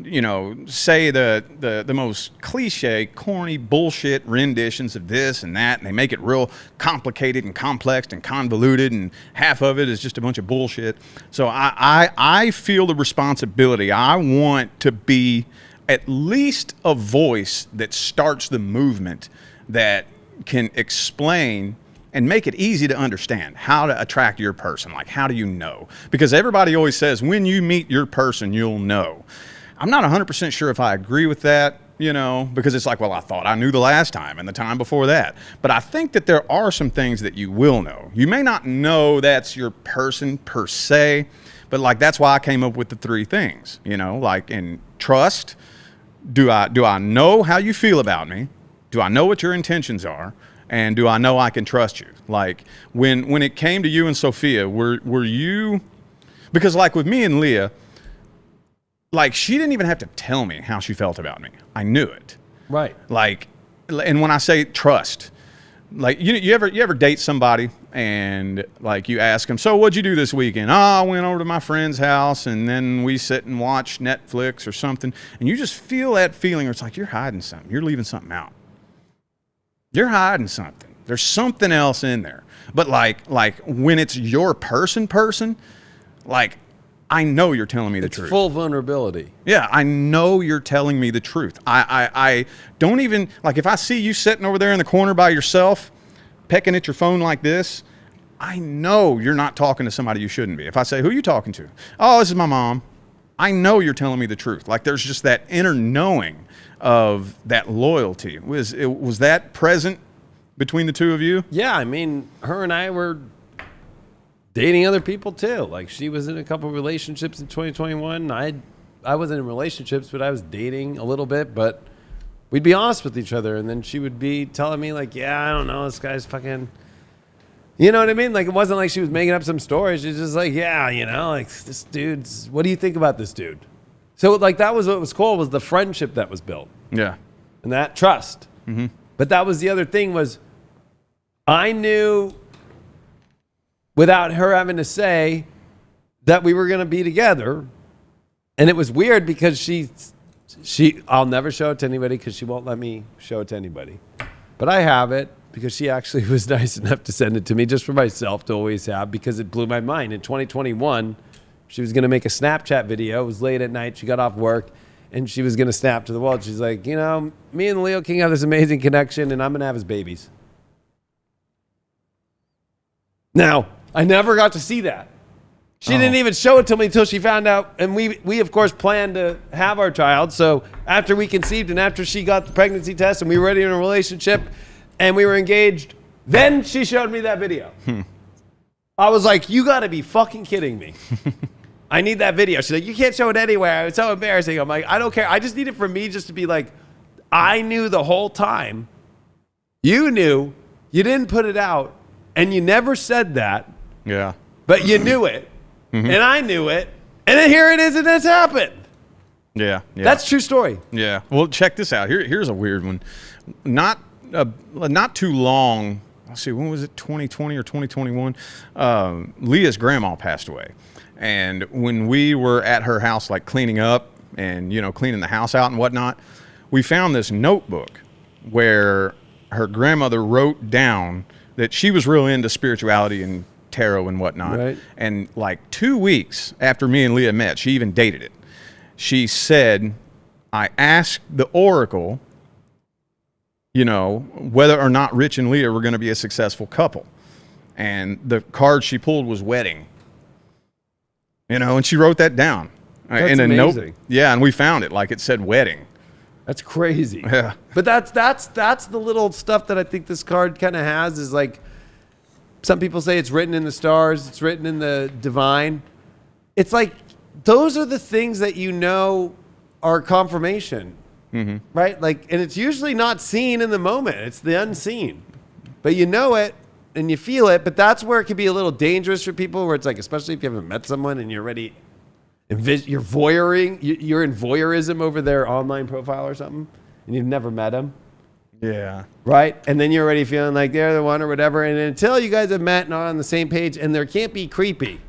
you know, say the most cliche, corny bullshit renditions of this and that, and they make it real complicated and complex and convoluted, and half of it is just a bunch of bullshit. So I feel the responsibility. I want to be at least a voice that starts the movement that can explain and make it easy to understand how to attract your person. Like, how do you know? Because everybody always says, when you meet your person, you'll know. I'm not 100% sure if I agree with that, you know, because it's like, well, I thought I knew the last time and the time before that. But I think that there are some things that you will know. You may not know that's your person per se, but like, that's why I came up with the 3 things, you know, like, in trust. Do I know how you feel about me? Do I know what your intentions are? And do I know I can trust you? Like, when it came to you and Sophia, were you, because like with me and Leah, like, she didn't even have to tell me how she felt about me. I knew it. Right. Like, and when I say trust, like, you ever date somebody and like you ask them, so what'd you do this weekend? Oh, I went over to my friend's house and then we sit and watch Netflix or something. And you just feel that feeling where it's like, you're hiding something. You're leaving something out. You're hiding something. There's something else in there. But like when it's your person, like, I know you're telling me the truth. It's full vulnerability. Yeah, I know you're telling me the truth. I don't even, like, if I see you sitting over there in the corner by yourself, pecking at your phone like this, I know you're not talking to somebody you shouldn't be. If I say, who are you talking to? Oh, this is my mom. I know you're telling me the truth. Like, there's just that inner knowing of that loyalty. Was that present between the two of you? Yeah, I mean, her and I were dating other people too. Like, she was in a couple of relationships in 2021. I wasn't in relationships, but I was dating a little bit. But we'd be honest with each other, and then she would be telling me like, yeah, I don't know, this guy's fucking, you know what I mean? Like, it wasn't like she was making up some story. She's just like, yeah, you know, like, this dude's, what do you think about this dude? So like, that was what was cool, was the friendship that was built. Yeah. And that trust. Mm-hmm. But that was the other thing, was I knew without her having to say that we were going to be together. And it was weird because she I'll never show it to anybody because she won't let me show it to anybody. But I have it because she actually was nice enough to send it to me just for myself to always have, because it blew my mind. In 2021, she was going to make a Snapchat video. It was late at night. She got off work and she was going to snap to the world. She's like, you know, me and Leo King have this amazing connection and I'm going to have his babies. Now, I never got to see that. She didn't even show it to me until she found out. And we of course planned to have our child. So after we conceived and after she got the pregnancy test and we were already in a relationship and we were engaged, Then she showed me that video. I was like, you got to be fucking kidding me. I need that video. She's like, you can't show it anywhere. It's so embarrassing. I'm like, I don't care. I just need it for me just to be like, I knew the whole time. You knew. You didn't put it out. And you never said that. Yeah. But you knew it. And I knew it. And then here it is and it's happened. Yeah. That's a true story. Yeah. Well, check this out. Here's a weird one. Not too long. Let's see. When was it? 2020 or 2021? Leah's grandma passed away. And when we were at her house, like cleaning up and, cleaning the house out and whatnot, we found this notebook where her grandmother wrote down that she was real into spirituality and tarot and whatnot. Right. And like 2 weeks after me and Leah met, she even dated it. She said, I asked the oracle, whether or not Rich and Leah were going to be a successful couple. And the card she pulled was wedding. And she wrote that down. That's in a amazing. note. Yeah, and we found it. Like it said wedding. That's crazy. Yeah. But that's the little stuff that I think this card kind of has is like, some people say it's written in the stars, it's written in the divine. It's like, those are the things that are confirmation, right? Like, and it's usually not seen in the moment. It's the unseen. But you know it and you feel it, but that's where it can be a little dangerous for people where it's like, especially if you haven't met someone and you're already, you're voyeuring, you're in voyeurism over their online profile or something, and you've never met them. Yeah. Right? And then you're already feeling like they're the one or whatever. And until you guys have met and are on the same page, and there can't be creepy.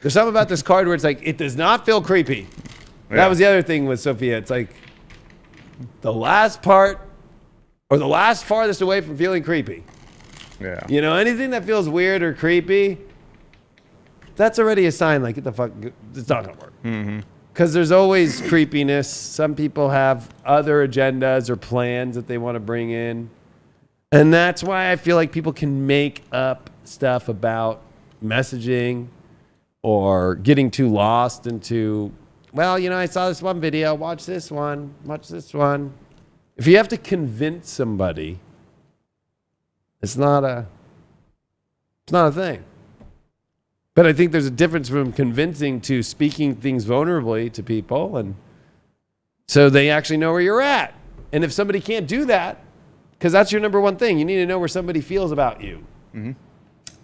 There's something about this card where it's like, it does not feel creepy. Yeah. That was the other thing with Sophia. It's like the last part or the last farthest away from feeling creepy. Yeah. Anything that feels weird or creepy, that's already a sign like, get the fuck, it's not going to work. Because there's always creepiness. Some people have other agendas or plans that they want to bring in. And that's why I feel like people can make up stuff about messaging or getting too lost into, well, I saw this one video, watch this one. If you have to convince somebody, it's not a thing. But I think there's a difference from convincing to speaking things vulnerably to people, and so they actually know where you're at. And if somebody can't do that, because that's your number one thing, you need to know where somebody feels about you.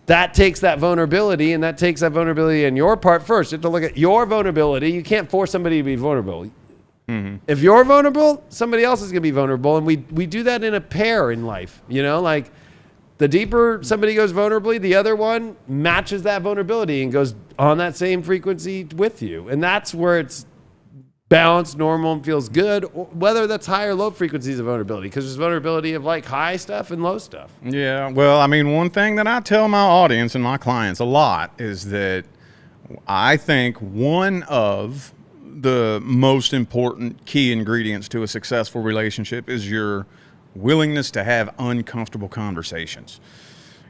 That takes that vulnerability, and that takes that vulnerability on your part first. You have to look at your vulnerability. You can't force somebody to be vulnerable. If you're vulnerable, somebody else is going to be vulnerable, and we do that in a pair in life. Like, the deeper somebody goes vulnerably, the other one matches that vulnerability and goes on that same frequency with you. And that's where it's balanced, normal, and feels good, whether that's high or low frequencies of vulnerability, because there's vulnerability of like high stuff and low stuff. Yeah. Well, one thing that I tell my audience and my clients a lot is that I think one of the most important key ingredients to a successful relationship is your willingness to have uncomfortable conversations.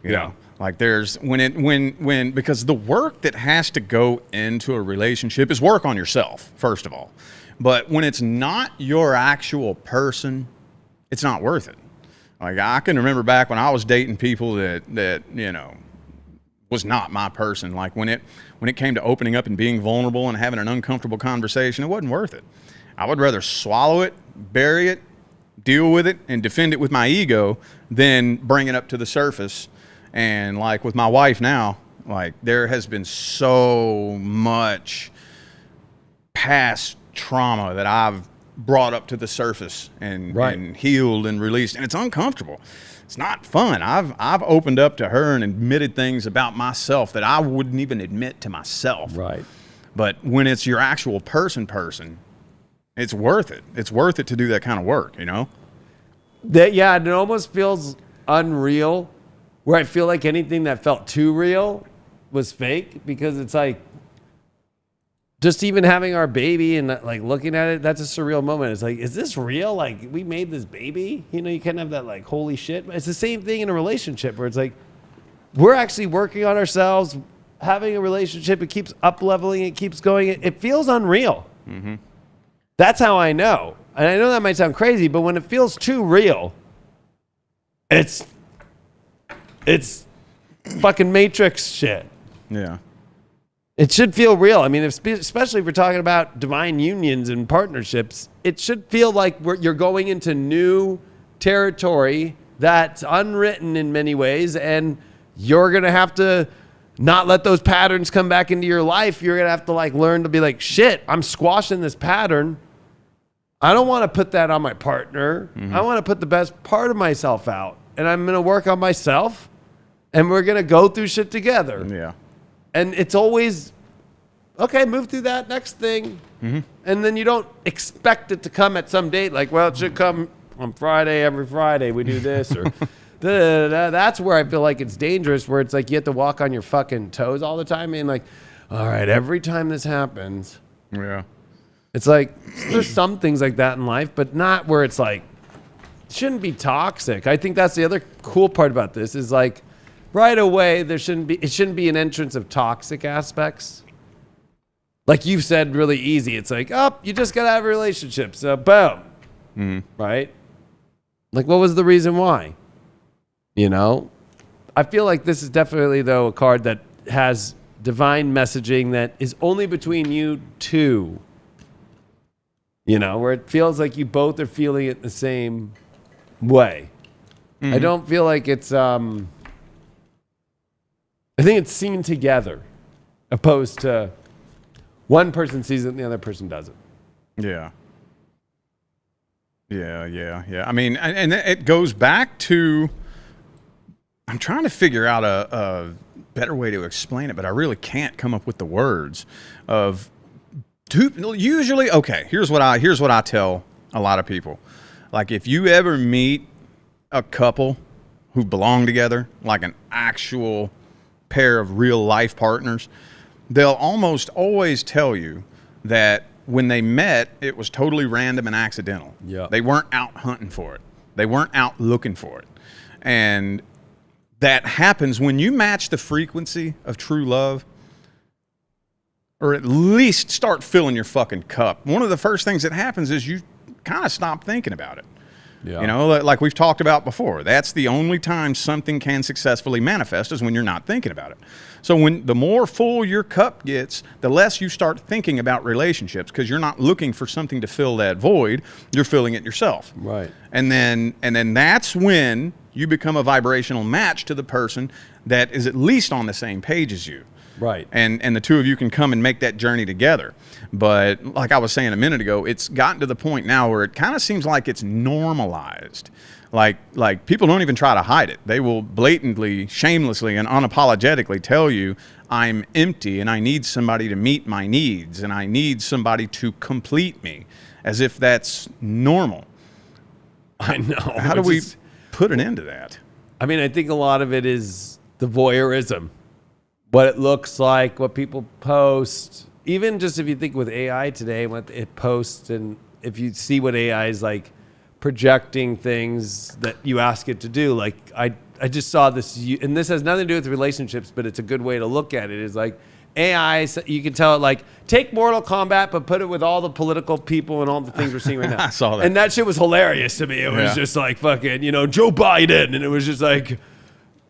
You know, like there's because the work that has to go into a relationship is work on yourself, first of all. But when it's not your actual person, it's not worth it. Like I can remember back when I was dating people that was not my person. Like when it came to opening up and being vulnerable and having an uncomfortable conversation, it wasn't worth it. I would rather swallow it, bury it, deal with it, and defend it with my ego than bring it up to the surface. And like with my wife now, like there has been so much past trauma that I've brought up to the surface and healed and released, and it's uncomfortable. It's not fun. I've opened up to her and admitted things about myself that I wouldn't even admit to myself. Right. But when it's your actual person, it's worth it. It's worth it to do that kind of work, It almost feels unreal, where I feel like anything that felt too real was fake, because it's like just even having our baby and like looking at it, that's a surreal moment. It's like, is this real? Like we made this baby? You kind of have that like, holy shit. It's the same thing in a relationship where it's like, we're actually working on ourselves, having a relationship. It keeps up leveling. It keeps going. It feels unreal. That's how I know. And I know that might sound crazy, but when it feels too real, it's It's fucking Matrix shit. Yeah. It should feel real. I mean, especially if we're talking about divine unions and partnerships, it should feel like you're going into new territory that's unwritten in many ways, and you're going to have to not let those patterns come back into your life. You're going to have to like learn to be like, shit, I'm squashing this pattern. I don't want to put that on my partner. I want to put the best part of myself out, and I'm going to work on myself, and we're going to go through shit together. Yeah. And it's always, okay, move through that next thing. And then you don't expect it to come at some date. Like, well, it should come on Friday, every Friday we do this. Or that's where I feel like it's dangerous, where it's like you have to walk on your fucking toes all the time. And like, all right, every time this happens. Yeah. It's like, there's some things like that in life, but not where it's like, it shouldn't be toxic. I think that's the other cool part about this is like, right away, it shouldn't be an entrance of toxic aspects. Like you've said, really easy. It's like, oh, you just got to have a relationship. So boom. Right? Like, what was the reason why? You know? I feel like this is definitely, though, a card that has divine messaging that is only between you two. You know, where it feels like you both are feeling it the same way. I don't feel like it's, I think it's seen together, opposed to one person sees it and the other person doesn't. Yeah. Yeah. I mean, and it goes back to, I'm trying to figure out a better way to explain it, but I really can't come up with the words of usually, okay, here's what I tell a lot of people. Like, if you ever meet a couple who belong together, like an actual pair of real life partners, they'll almost always tell you that when they met, it was totally random and accidental. Yeah. They weren't out hunting for it. They weren't out looking for it. And that happens when you match the frequency of true love, or at least start filling your fucking cup. One of the first things that happens is you kind of stop thinking about it. Yeah. You know, like we've talked about before, that's the only time something can successfully manifest is when you're not thinking about it. So when the more full your cup gets, the less you start thinking about relationships, because you're not looking for something to fill that void, you're filling it yourself. Right. And then that's when you become a vibrational match to the person that is at least on the same page as you. Right. And the two of you can come and make that journey together. But like I was saying a minute ago, it's gotten to the point now where it kind of seems like it's normalized. Like people don't even try to hide it. They will blatantly, shamelessly, and unapologetically tell you, I'm empty and I need somebody to meet my needs and I need somebody to complete me, as if that's normal. I know. How do we put an end to that? I mean, I think a lot of it is the voyeurism. What it looks like, what people post. Even just if you think with AI today, what it posts, and if you see what AI is like projecting things that you ask it to do. Like I just saw this, and this has nothing to do with relationships, but it's a good way to look at it, is like AI, you can tell it like, take Mortal Kombat, but put it with all the political people and all the things we're seeing right now. I saw that. And that shit was hilarious to me. It was just like fucking, Joe Biden. And it was just like,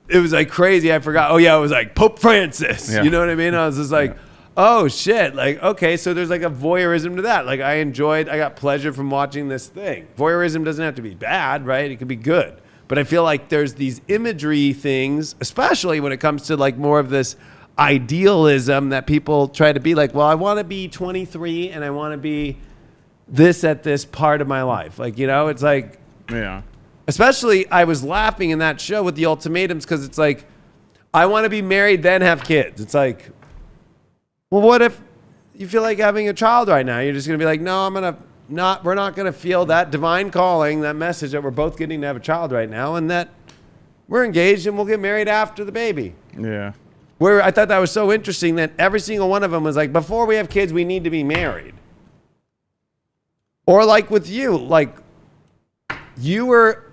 it was like crazy. I forgot. Oh yeah, it was like Pope Francis. Yeah. You know what I mean? I was just like, oh shit. Like, okay, so there's like a voyeurism to that. Like I got pleasure from watching this thing. Voyeurism doesn't have to be bad, right? It could be good. But I feel like there's these imagery things, especially when it comes to like more of this idealism that people try to be like, well, I want to be 23 and I want to be this at this part of my life. Like, it's like, yeah. Especially, I was laughing in that show with the ultimatums because it's like, I want to be married, then have kids. It's like, well, what if you feel like having a child right now? You're just going to be like, no, we're not going to feel that divine calling, that message that we're both getting to have a child right now, and that we're engaged and we'll get married after the baby. Yeah. Where I thought that was so interesting that every single one of them was like, before we have kids, we need to be married. Or like with you, like you were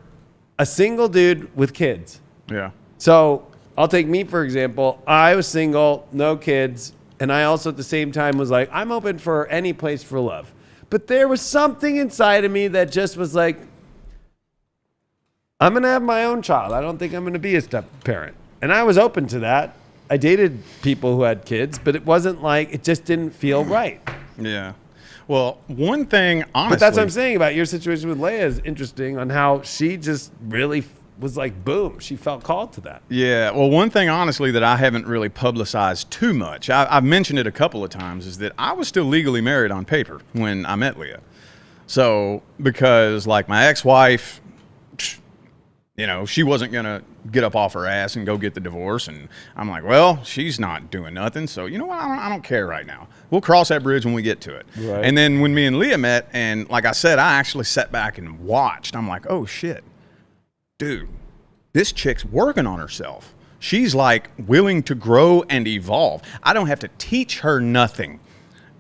a single dude with kids. Yeah. So I'll take me, for example. I was single, no kids. And I also at the same time was like, I'm open for any place for love. But there was something inside of me that just was like, I'm going to have my own child. I don't think I'm going to be a step parent. And I was open to that. I dated people who had kids, but it wasn't like, it just didn't feel right. Yeah. Well, one thing, honestly. But that's what I'm saying about your situation with Leia is interesting on how she just really was like, boom, she felt called to that. Yeah. Well, one thing, honestly, that I haven't really publicized too much, I've mentioned it a couple of times, is that I was still legally married on paper when I met Leah. So, because like my ex-wife, you know, she wasn't going to get up off her ass and go get the divorce. And I'm like, well, she's not doing nothing. So, you know what? I don't care right now. We'll cross that bridge when we get to it. Right. And then when me and Leah met, and like I said, I actually sat back and watched. I'm like, oh, shit. Dude, this chick's working on herself. She's like willing to grow and evolve. I don't have to teach her nothing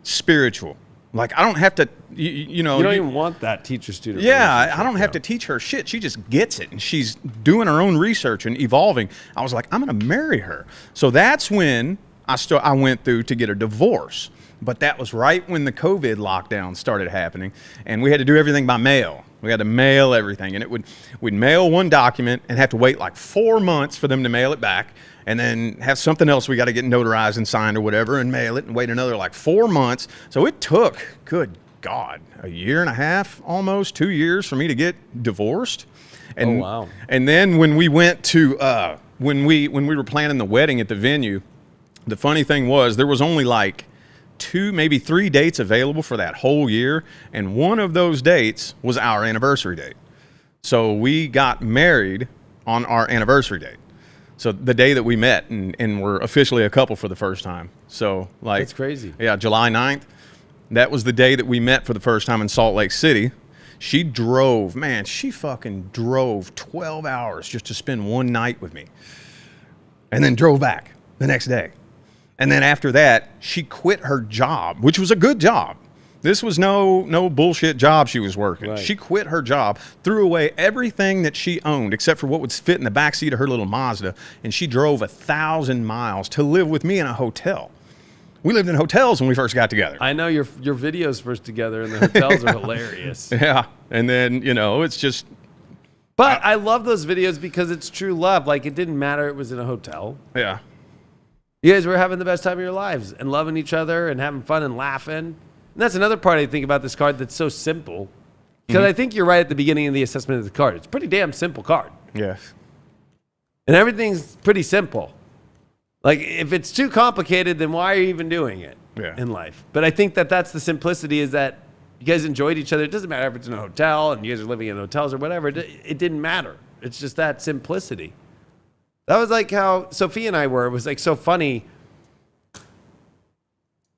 spiritual. Like, I don't have to, you know. You don't even want that teacher-student. Yeah, I don't have to teach her shit. She just gets it, and she's doing her own research and evolving. I was like, I'm going to marry her. So that's when I went through to get a divorce. But that was right when the COVID lockdown started happening, and we had to do everything by mail. We had to mail everything, and we'd mail one document and have to wait like 4 months for them to mail it back, and then have something else we got to get notarized and signed or whatever and mail it and wait another like 4 months. So it took, good God, a year and a half, almost 2 years for me to get divorced. And, oh, wow. And then when we went to, when we were planning the wedding at the venue, the funny thing was there was only like 2, maybe 3 dates available for that whole year. And one of those dates was our anniversary date. So we got married on our anniversary date. So the day that we met and were officially a couple for the first time. So like, that's crazy. Yeah, July 9th. That was the day that we met for the first time in Salt Lake City. She drove, man, she fucking drove 12 hours just to spend one night with me. And then drove back the next day. And then after that, she quit her job, which was a good job. This was no bullshit job she was working. Right. She quit her job, threw away everything that she owned except for what would fit in the backseat of her little Mazda, and she drove 1,000 miles to live with me in a hotel. We lived in hotels when we first got together. I know your videos first together in the hotels are hilarious. Yeah, and then, you know, it's just... But I love those videos because it's true love. Like, it didn't matter it was in a hotel. Yeah. You guys were having the best time of your lives and loving each other and having fun and laughing. And that's another part I think about this card that's so simple. Because I think you're right at the beginning of the assessment of the card. It's a pretty damn simple card. Yes. And everything's pretty simple. Like, if it's too complicated, then why are you even doing it in life? But I think that that's the simplicity, is that you guys enjoyed each other. It doesn't matter if it's in a hotel and you guys are living in hotels or whatever. It didn't matter. It's just that simplicity. That was like how Sophia and I were. It was like so funny.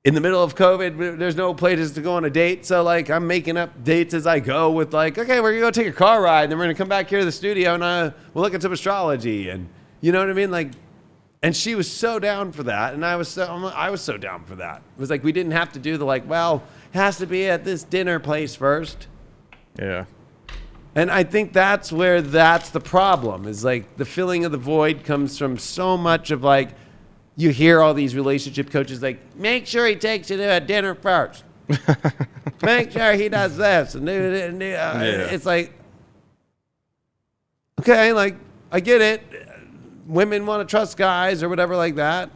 In the middle of COVID, there's no places to go on a date. So like, I'm making up dates as I go with like, okay, we're gonna go take a car ride, and then we're gonna come back here to the studio and we'll look at some astrology, and you know what I mean? Like, and she was so down for that, and I was so down for that. It was like, we didn't have to do the like, well, it has to be at this dinner place first. Yeah. And I think that's where that's the problem, is like the filling of the void comes from so much of like, you hear all these relationship coaches like, make sure he takes you to a dinner first. Make sure he does this. And it's like, okay, like, I get it. Women want to trust guys or whatever like that.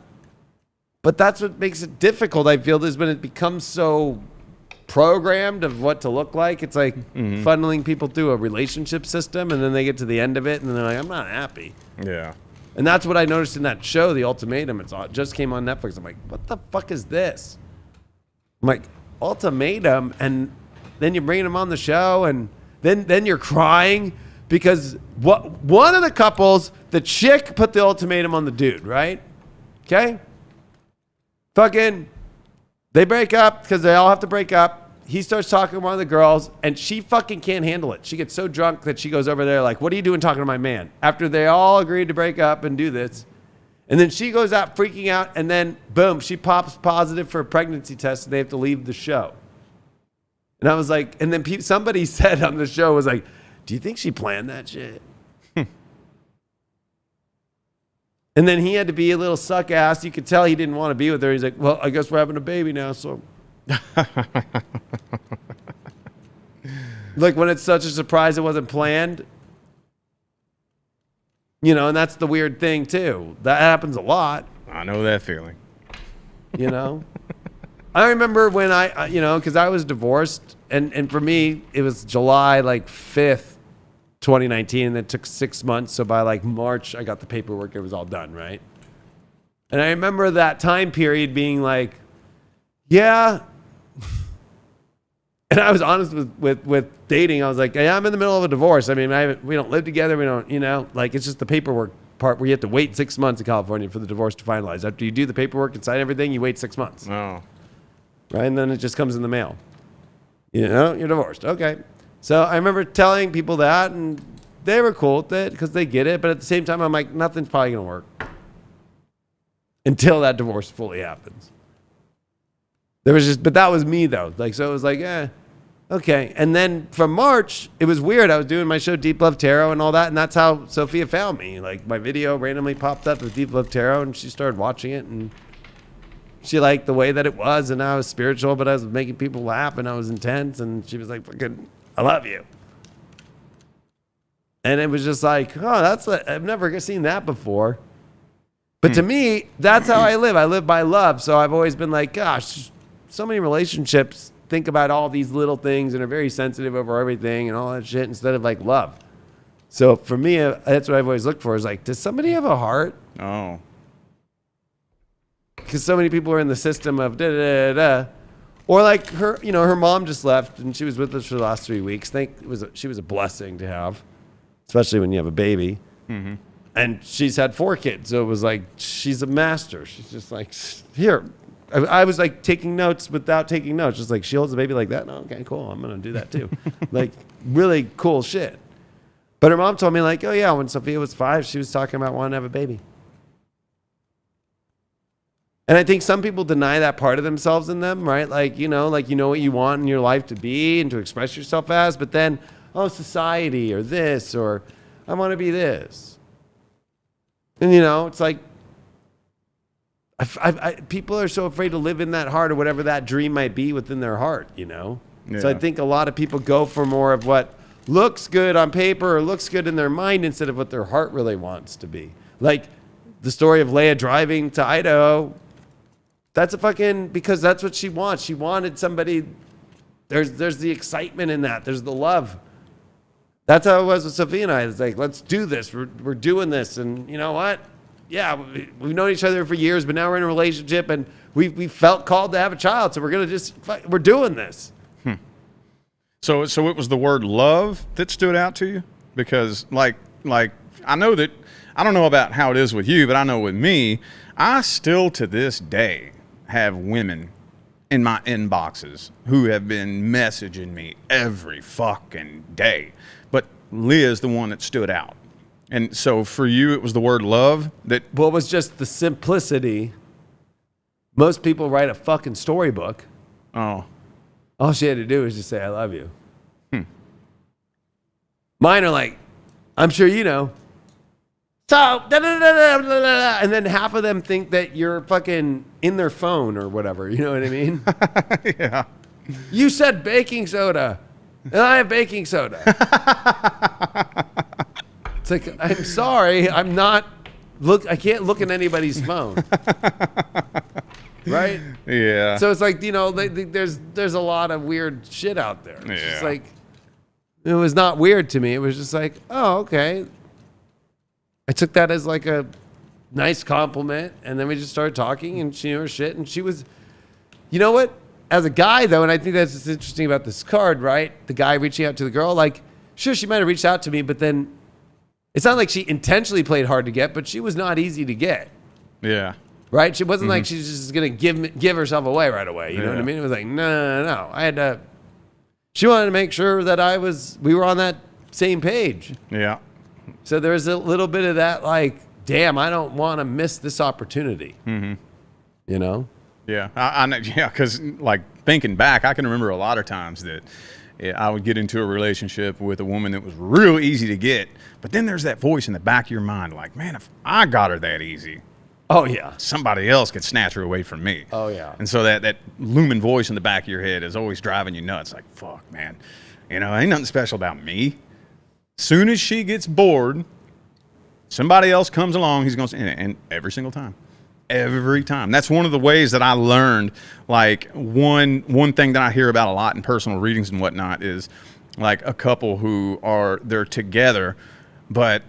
But that's what makes it difficult, I feel, is when it becomes so programmed of what to look like. It's like funneling people through a relationship system, and then they get to the end of it, and they're like, I'm not happy. Yeah. And that's what I noticed in that show, The Ultimatum. It just came on Netflix. I'm like, what the fuck is this? I'm like, Ultimatum? And then you're bringing them on the show, and then you're crying because one of the couples, the chick put the ultimatum on the dude, right? Okay? Fucking, they break up because they all have to break up. He starts talking to one of the girls, and she fucking can't handle it. She gets so drunk that she goes over there like, what are you doing talking to my man? After they all agreed to break up and do this. And then she goes out freaking out, and then, boom, she pops positive for a pregnancy test, and they have to leave the show. And I was like, and then somebody said on the show, was like, do you think she planned that shit? And then he had to be a little suck ass. You could tell he didn't want to be with her. He's like, well, I guess we're having a baby now, so... Like when it's such a surprise it wasn't planned. You know, and that's the weird thing too. That happens a lot, I know that feeling. you know. I remember when because I was divorced, and for me, it was July like 5th, 2019, and it took 6 months. So by like March, I got the paperwork. It was all done, right? And I remember that time period being like, yeah. And I was honest with dating. I was like, yeah, I'm in the middle of a divorce. I mean, we don't live together. We don't, like it's just the paperwork part where you have to wait 6 months in California for the divorce to finalize. After you do the paperwork and sign everything, you wait 6 months. Oh. Right? And then it just comes in the mail. You're divorced. Okay. So I remember telling people that, and they were cool with it because they get it. But at the same time, I'm like, nothing's probably going to work until that divorce fully happens. But that was me though. Like, so it was like, okay. And then from March, it was weird. I was doing my show Deep Love Tarot and all that. And that's how Sophia found me. Like my video randomly popped up with Deep Love Tarot, and she started watching it, and she liked the way that it was, and I was spiritual, but I was making people laugh, and I was intense, and she was like, fucking, I love you. And it was just like, I've never seen that before. But to me, that's how I live. I live by love. So I've always been like, gosh, so many relationships think about all these little things and are very sensitive over everything and all that shit instead of like love. So for me, that's what I've always looked for is like, does somebody have a heart? Oh. Because so many people are in the system of da-da-da-da. Or like her mom just left, and she was with us for the last 3 weeks. She was a blessing to have, especially when you have a baby. Mm-hmm. And she's had 4 kids, so it was like, she's a master. She's just like, here. I was like taking notes without taking notes. Just like, she holds the baby like that. No, okay, cool. I'm going to do that too. Like, really cool shit. But her mom told me like, oh yeah, when Sophia was 5, she was talking about wanting to have a baby. And I think some people deny that part of themselves in them, right? Like, you know what you want in your life to be and to express yourself as, but then, society or this, or I want to be this. And, it's like, people are so afraid to live in that heart or whatever that dream might be within their heart, Yeah. So I think a lot of people go for more of what looks good on paper or looks good in their mind instead of what their heart really wants to be. Like the story of Leia driving to Idaho. That's because that's what she wants. She wanted somebody. There's the excitement in that. There's the love. That's how it was with Sophia and I. It's like, let's do this. We're doing this. And you know what? Yeah, we've known each other for years, but now we're in a relationship, and we felt called to have a child. So we're doing this. So it was the word love that stood out to you? Because like I know that, I don't know about how it is with you, but I know with me, I still to this day have women in my inboxes who have been messaging me every fucking day. But Leah's the one that stood out. And so for you, it was the word love that... Well, it was just the simplicity. Most people write a fucking storybook. Oh. All she had to do was just say, I love you. Mine are like, I'm sure you know. So, and then half of them think that you're fucking in their phone or whatever. You know what I mean? Yeah. You said baking soda, and I have baking soda. It's like, I'm sorry, I'm not. I can't look at anybody's phone. Right? Yeah. So it's like, there's a lot of weird shit out there. It's just like, it was not weird to me. It was just like, oh, okay. I took that as like a nice compliment, and then we just started talking, and she knew her shit, and she was, you know what? As a guy, though, and I think that's what's interesting about this card, right? The guy reaching out to the girl, like, sure, she might have reached out to me, but then it's not like she intentionally played hard to get, but she was not easy to get. Yeah. Right? She wasn't like she's just going to give herself away right away. You know what I mean? It was like, no. She wanted to make sure that we were on that same page. Yeah. So there was a little bit of that, like, damn, I don't want to miss this opportunity. Mm-hmm. You know? Yeah. I know. Yeah. Because, like, thinking back, I can remember a lot of times that I would get into a relationship with a woman that was real easy to get, but then there's that voice in the back of your mind, like, man, if I got her that easy, oh yeah, somebody else could snatch her away from me. Oh yeah. And so that looming voice in the back of your head is always driving you nuts. Like, fuck, man, ain't nothing special about me. Soon as she gets bored, Somebody else comes along, he's going to, and every single time. Every time. That's one of the ways that I learned, like, one thing that I hear about a lot in personal readings and whatnot is, like, a couple who they're together, but,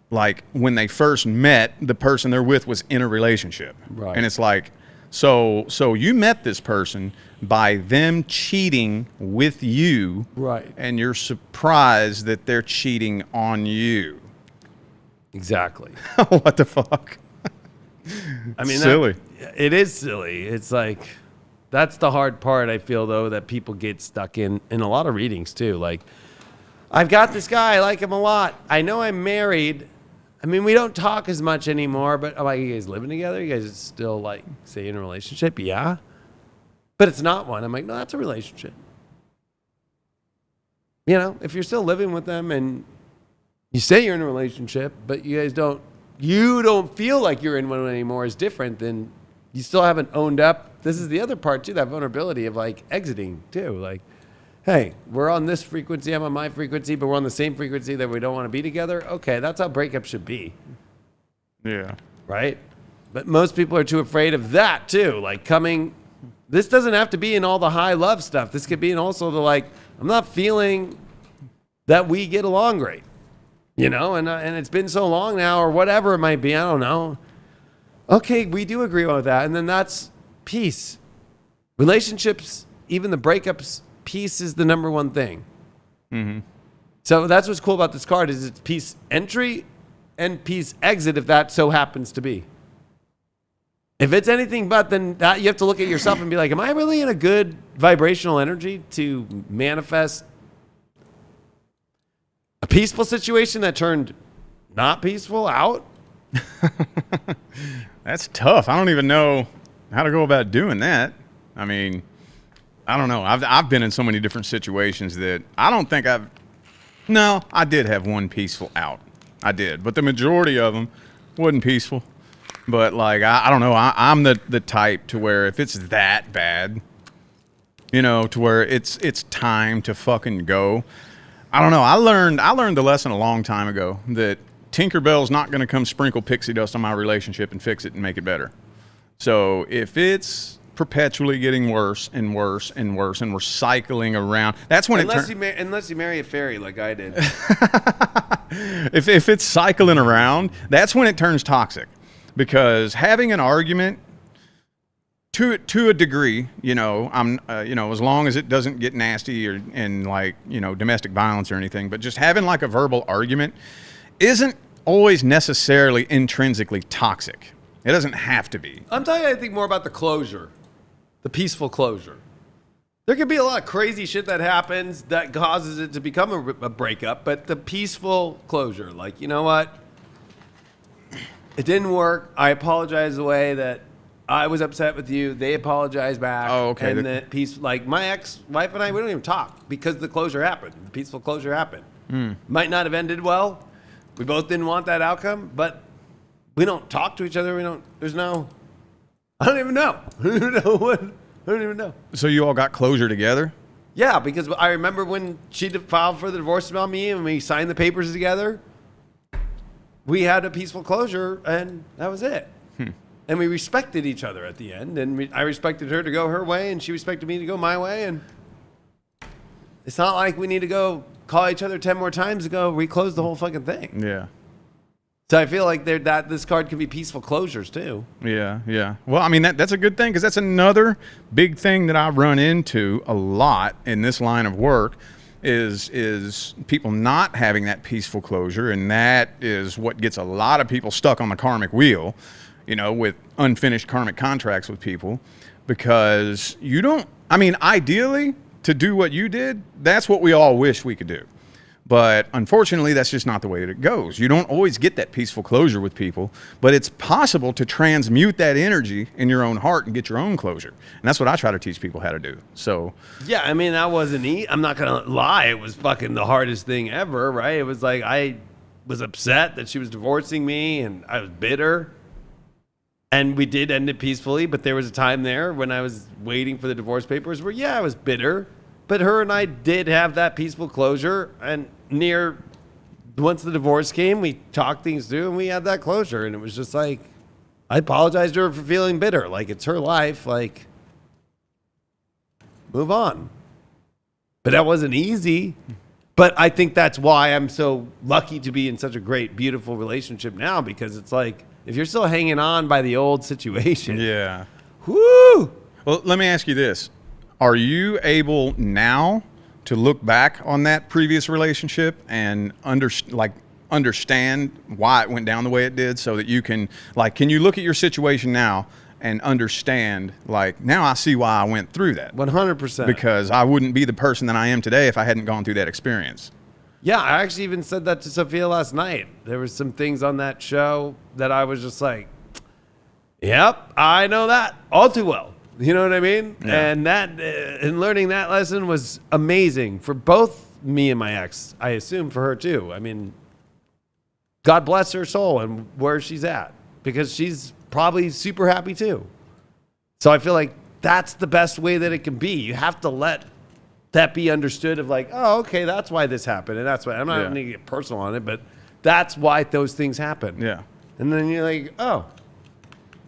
like, when they first met, the person they're with was in a relationship. Right. And it's like, so you met this person by them cheating with you. Right. And you're surprised that they're cheating on you. Exactly. What the fuck? I mean, silly. It is silly. It's like, that's the hard part, I feel, though, that people get stuck in a lot of readings, too. Like, I've got this guy. I like him a lot. I know I'm married. I mean, we don't talk as much anymore, but I'm like, you guys living together? You guys still, like, say in a relationship? Yeah. But it's not one. I'm like, no, that's a relationship. You know, if you're still living with them and you say you're in a relationship, but you guys don't feel like you're in one anymore is different than you still haven't owned up. This is the other part, too, that vulnerability of, like, exiting, too. Like, hey, we're on this frequency, I'm on my frequency, but we're on the same frequency that we don't want to be together. Okay, that's how breakups should be. Yeah. Right? But most people are too afraid of that, too. Like, this doesn't have to be in all the high love stuff. This could be in also the, like, I'm not feeling that we get along great. You know, and it's been so long now, or whatever it might be. I don't know. Okay, we do agree with that. And then that's peace. Relationships, even the breakups, peace is the number one thing. Mm-hmm. So that's what's cool about this card is it's peace entry and peace exit if that so happens to be. If it's anything but, then that you have to look at yourself and be like, am I really in a good vibrational energy to manifest a peaceful situation that turned not peaceful out? That's tough. I don't even know how to go about doing that. I mean, I don't know. I've been in so many different situations that I don't think I did have one peaceful out. I did. But the majority of them wasn't peaceful. But, like, I don't know. I'm the type to where if it's that bad, you know, to where it's time to fucking go. I don't know. I learned the lesson a long time ago that Tinkerbell's not going to come sprinkle pixie dust on my relationship and fix it and make it better. So if it's perpetually getting worse and worse and worse and we're cycling around, that's when unless you marry a fairy like I did. if it's cycling around, that's when it turns toxic. Because having an argument to a degree, you know, as long as it doesn't get nasty and like, you know, domestic violence or anything, but just having like a verbal argument isn't always necessarily intrinsically toxic. It doesn't have to be. I'm talking, I think, more about the closure, the peaceful closure. There could be a lot of crazy shit that happens that causes it to become a breakup, but the peaceful closure, like, you know what? It didn't work. I apologize the way that I was upset with you. They apologized back. Oh, okay. And the peace, like my ex-wife and I, we don't even talk because the closure happened. The peaceful closure happened. Might not have ended well. We both didn't want that outcome, but we don't talk to each other. I don't even know. I don't even know. So you all got closure together? Yeah, because I remember when she filed for the divorce about me and we signed the papers together, we had a peaceful closure and that was it. And we respected each other at the end, and I respected her to go her way, and she respected me to go my way. And it's not like we need to go call each other 10 more times to go reclose the whole fucking thing. Yeah. So I feel like this card can be peaceful closures too. Yeah, yeah. Well, I mean, that's a good thing because that's another big thing that I run into a lot in this line of work is people not having that peaceful closure, and that is what gets a lot of people stuck on the karmic wheel. You know, with unfinished karmic contracts with people, because ideally, to do what you did, that's what we all wish we could do. But unfortunately, that's just not the way that it goes. You don't always get that peaceful closure with people, but it's possible to transmute that energy in your own heart and get your own closure. And that's what I try to teach people how to do. So, yeah, I mean, that wasn't easy. I'm not going to lie. It was fucking the hardest thing ever, right? It was like I was upset that she was divorcing me, and I was bitter. And we did end it peacefully, but there was a time there when I was waiting for the divorce papers where, yeah, I was bitter. But her and I did have that peaceful closure and near once the divorce came, we talked things through and we had that closure. And it was just like, I apologized to her for feeling bitter. Like, it's her life. Like, move on. But that wasn't easy. But I think that's why I'm so lucky to be in such a great, beautiful relationship now, because it's like, if you're still hanging on by the old situation. Yeah. Whoo! Well, let me ask you this. Are you able now to look back on that previous relationship and understand why it went down the way it did, so that you can, like, can you look at your situation now and understand, like, now I see why I went through that? 100%. Because I wouldn't be the person that I am today if I hadn't gone through that experience. Yeah, I actually even said that to Sophia last night. There were some things on that show that I was just like, yep, I know that all too well. You know what I mean? Yeah. And that, and learning that lesson was amazing for both me and my ex. I assume for her too. I mean, God bless her soul and where she's at, because she's probably super happy too. So I feel like that's the best way that it can be. You have to let that be understood of like, oh, okay, that's why this happened. And that's why I'm not going to get personal on it, but that's why those things happen. Yeah. And then you're like, oh.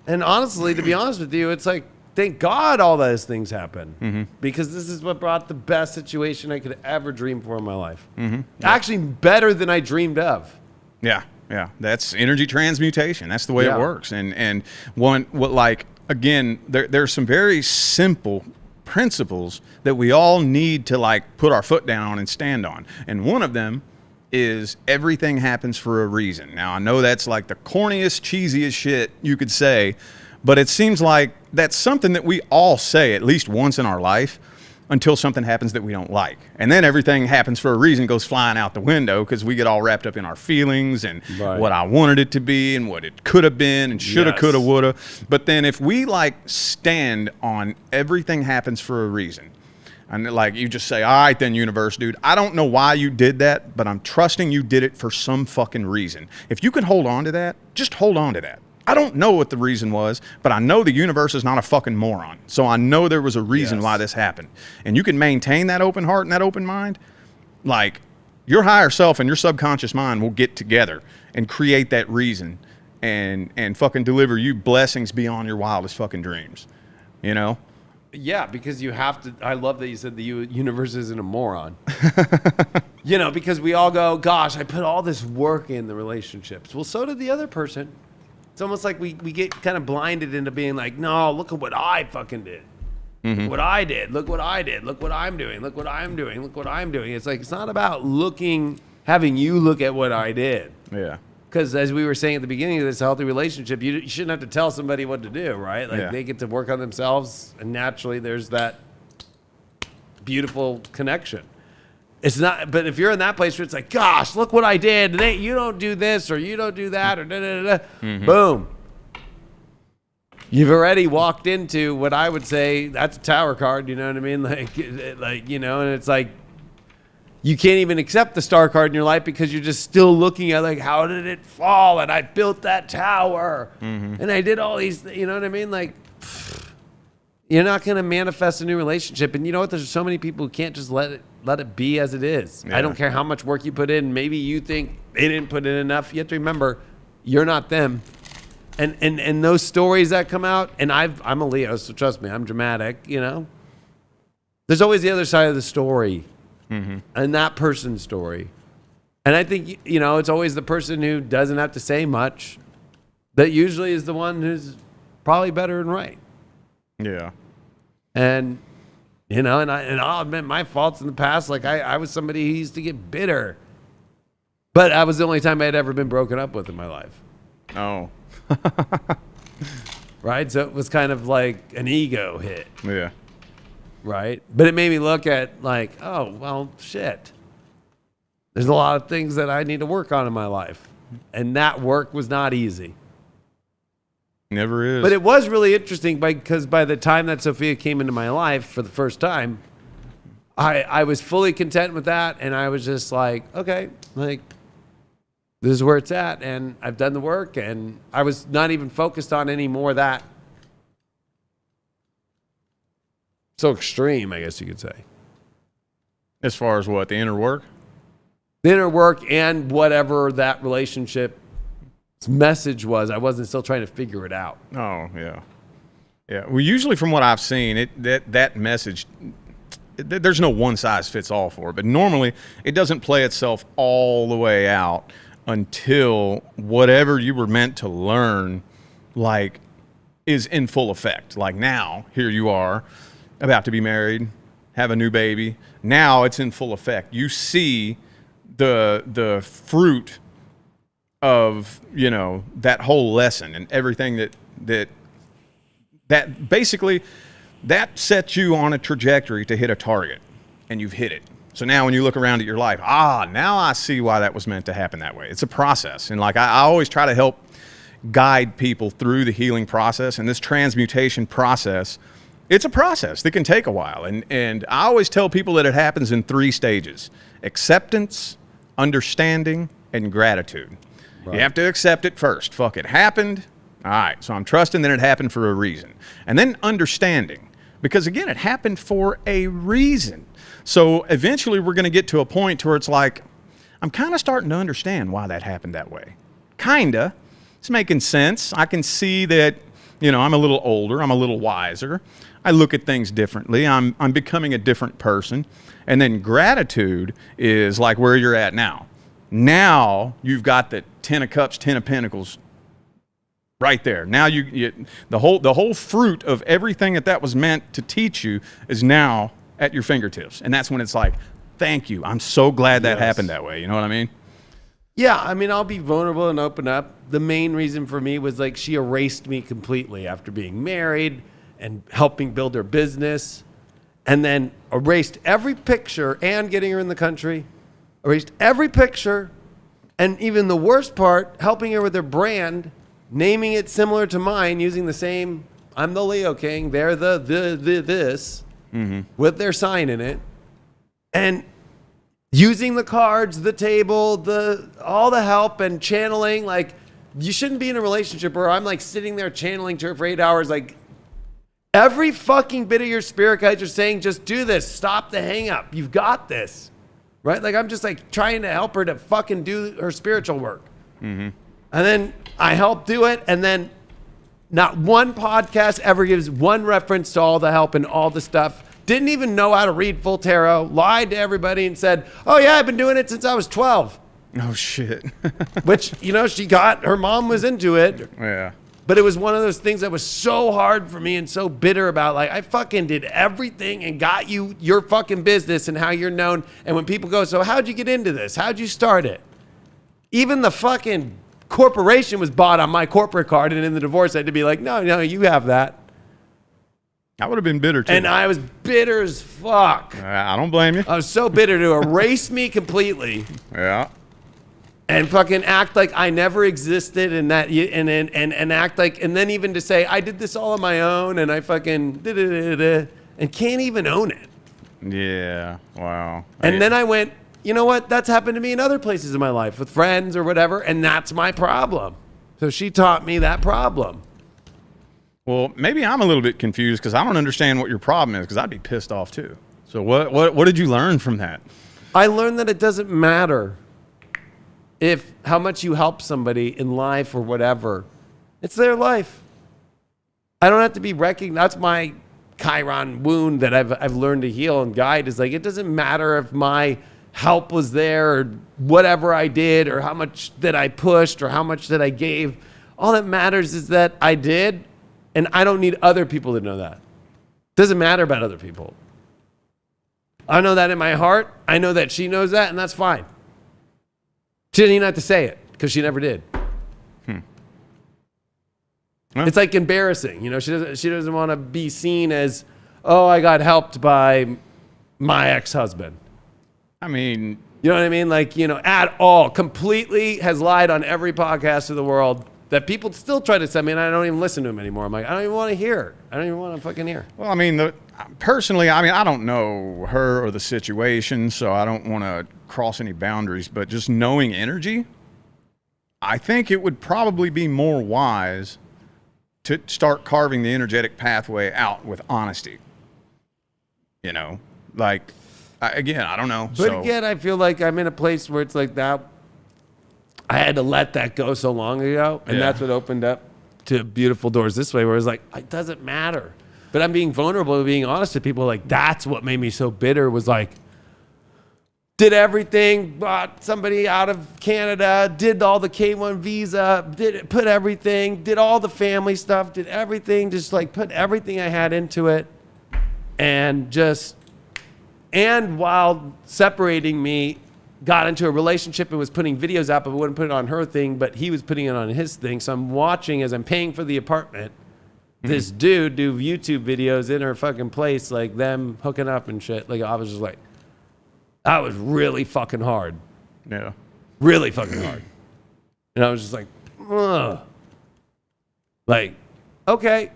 And honestly, to be honest with you, it's like, thank God all those things happen, because this is what brought the best situation I could ever dream for in my life. Yeah. Actually, better than I dreamed of. Yeah, yeah. That's energy transmutation. That's the way it works. And again, there's some very simple principles that we all need to, like, put our foot down on and stand on. And one of them is everything happens for a reason. Now, I know that's like the corniest, cheesiest shit you could say, but it seems like that's something that we all say at least once in our life, until something happens that we don't like. And then everything happens for a reason, goes flying out the window, because we get all wrapped up in our feelings and what I wanted it to be and what it could have been and shoulda, coulda, woulda. But then if we, like, stand on everything happens for a reason, and, like, you just say, all right then, universe, dude, I don't know why you did that, but I'm trusting you did it for some fucking reason. If you can hold on to that, just hold on to that. I don't know what the reason was, but I know the universe is not a fucking moron. So I know there was a reason why this happened. And you can maintain that open heart and that open mind. Like, your higher self and your subconscious mind will get together and create that reason and fucking deliver you blessings beyond your wildest fucking dreams. You know? Yeah, because you have to. I love that you said the universe isn't a moron. You know, because we all go, gosh, I put all this work in the relationships. Well, so did the other person. It's almost like we get kind of blinded into being like, no, look at what I fucking did. Look what I did. Look what I did. Look what I'm doing. Look what I'm doing. Look what I'm doing. It's like, it's not about having you look at what I did. Yeah. Because as we were saying at the beginning of this healthy relationship, you shouldn't have to tell somebody what to do, right? Like, they get to work on themselves, and naturally there's that beautiful connection. It's not, but if you're in that place where it's like, gosh, look what I did, and you don't do this or you don't do that or da da da da, boom. You've already walked into what I would say that's a tower card. You know what I mean? Like, you know, and it's like you can't even accept the star card in your life because you're just still looking at, like, how did it fall? And I built that tower, and I did all these. You know what I mean? Like, you're not going to manifest a new relationship. And you know what? There's so many people who can't just let it be as it is. I don't care how much work you put in. Maybe you think they didn't put in enough. You have to remember, you're not them. And those stories that come out, and I'm a Leo, so trust me, I'm dramatic, you know. There's always the other side of the story, and that person's story. And I think, you know, it's always the person who doesn't have to say much that usually is the one who's probably better and right. Yeah. And, you know, and I'll admit my faults in the past. Like, I was somebody who used to get bitter. But that was the only time I had ever been broken up with in my life. Oh. Right? So it was kind of like an ego hit. Yeah. Right? But it made me look at, like, oh, well, shit. There's a lot of things that I need to work on in my life. And that work was not easy. Never is. But it was really interesting because by the time that Sophia came into my life for the first time, I was fully content with that. And I was just like, okay, like, this is where it's at. And I've done the work. And I was not even focused on any more of that. So extreme, I guess you could say. As far as what, the inner work? the inner work and whatever that relationship's message was. I wasn't still trying to figure it out. Oh, yeah. Yeah. Well, usually from what I've seen, that message, there's no one size fits all for it, but normally it doesn't play itself all the way out until whatever you were meant to learn, like, is in full effect. Like now, here you are, about to be married, have a new baby. Now it's in full effect. You see the fruit of, you know, that whole lesson and everything that basically that sets you on a trajectory to hit a target, and you've hit it. So now when you look around at your life, now I see why that was meant to happen that way. It's a process. And like I always try to help guide people through the healing process, and this transmutation process, it's a process that can take a while. And I always tell people that it happens in 3 stages: acceptance, understanding, and gratitude. Right. You have to accept it first. Fuck, it happened. All right, so I'm trusting that it happened for a reason. And then understanding, because again, it happened for a reason. So eventually we're going to get to a point where it's like, I'm kind of starting to understand why that happened that way. Kinda. It's making sense. I can see that, you know, I'm a little older. I'm a little wiser. I look at things differently. I'm becoming a different person. And then gratitude is like where you're at now. Now you've got the 10 of cups, 10 of pentacles right there. Now the whole fruit of everything that was meant to teach you is now at your fingertips. And that's when it's like, thank you. I'm so glad that happened that way. You know what I mean? Yeah, I mean, I'll be vulnerable and open up. The main reason for me was like she erased me completely after being married and helping build her business, and then erased every picture and getting her in the country, erased every picture, and even the worst part, helping her with her brand, naming it similar to mine, using the same, I'm the Leo King, they're the this, with their sign in it, and using the cards, the table, all the help and channeling. Like, you shouldn't be in a relationship where I'm like sitting there channeling to her for 8 hours. Like, every fucking bit of your spirit guides are saying, just do this. Stop the hang up. You've got this. Right? Like, I'm just like trying to help her to fucking do her spiritual work. And then I help do it. And then not one podcast ever gives one reference to all the help and all the stuff. Didn't even know how to read full tarot, lied to everybody and said, oh yeah, I've been doing it since I was 12. Oh shit. Which, you know, her mom was into it. Yeah. But it was one of those things that was so hard for me and so bitter about. Like, I fucking did everything and got you your fucking business and how you're known. And when people go, so how'd you get into this? How'd you start it? Even the fucking corporation was bought on my corporate card, and in the divorce I had to be like, no, you have that. I would have been bitter too. And I was bitter as fuck. I don't blame you. I was so bitter to erase me completely. Yeah. And fucking act like I never existed, and that, and act like, and then even to say I did this all on my own, and I fucking and can't even own it. Yeah. Wow. And then I went, you know what? That's happened to me in other places in my life with friends or whatever, and that's my problem. So she taught me that problem. Well, maybe I'm a little bit confused because I don't understand what your problem is, because I'd be pissed off too. So what did you learn from that? I learned that it doesn't matter if how much you help somebody in life or whatever. It's their life. I don't have to be recognized. That's my Chiron wound that I've learned to heal and guide, is like, it doesn't matter if my help was there or whatever I did or how much that I pushed or how much that I gave. All that matters is that I did. And I don't need other people to know that. It doesn't matter about other people. I know that in my heart. I know that she knows that, and that's fine. She didn't even have to say it, because she never did. Well, it's like embarrassing. You know, she doesn't want to be seen as, oh, I got helped by my ex-husband. I mean, you know what I mean? Like, you know, at all. Completely has lied on every podcast in the world that people still try to send me, and I don't even listen to them anymore. I'm like, I don't even want to hear. I don't even want to fucking hear. Well, I mean, personally, I don't know her or the situation, so I don't want to cross any boundaries, but just knowing energy, I think it would probably be more wise to start carving the energetic pathway out with honesty. You know, like, Again, I don't know. But again, I feel like I'm in a place where it's like that. I had to let that go so long ago, and that's what opened up to beautiful doors this way, where it's like, it doesn't matter. But I'm being vulnerable and being honest to people. Like, that's what made me so bitter, was like, did everything, brought somebody out of Canada, did all the K1 visa, put everything, did all the family stuff, did everything, just like put everything I had into it. And while separating me, got into a relationship and was putting videos out, but wouldn't put it on her thing, but he was putting it on his thing. So I'm watching, as I'm paying for the apartment, this dude do YouTube videos in her fucking place, like them hooking up and shit. Like, I was just like, that was really fucking hard. Yeah. Really fucking hard. And I was just like, ugh. Like, okay.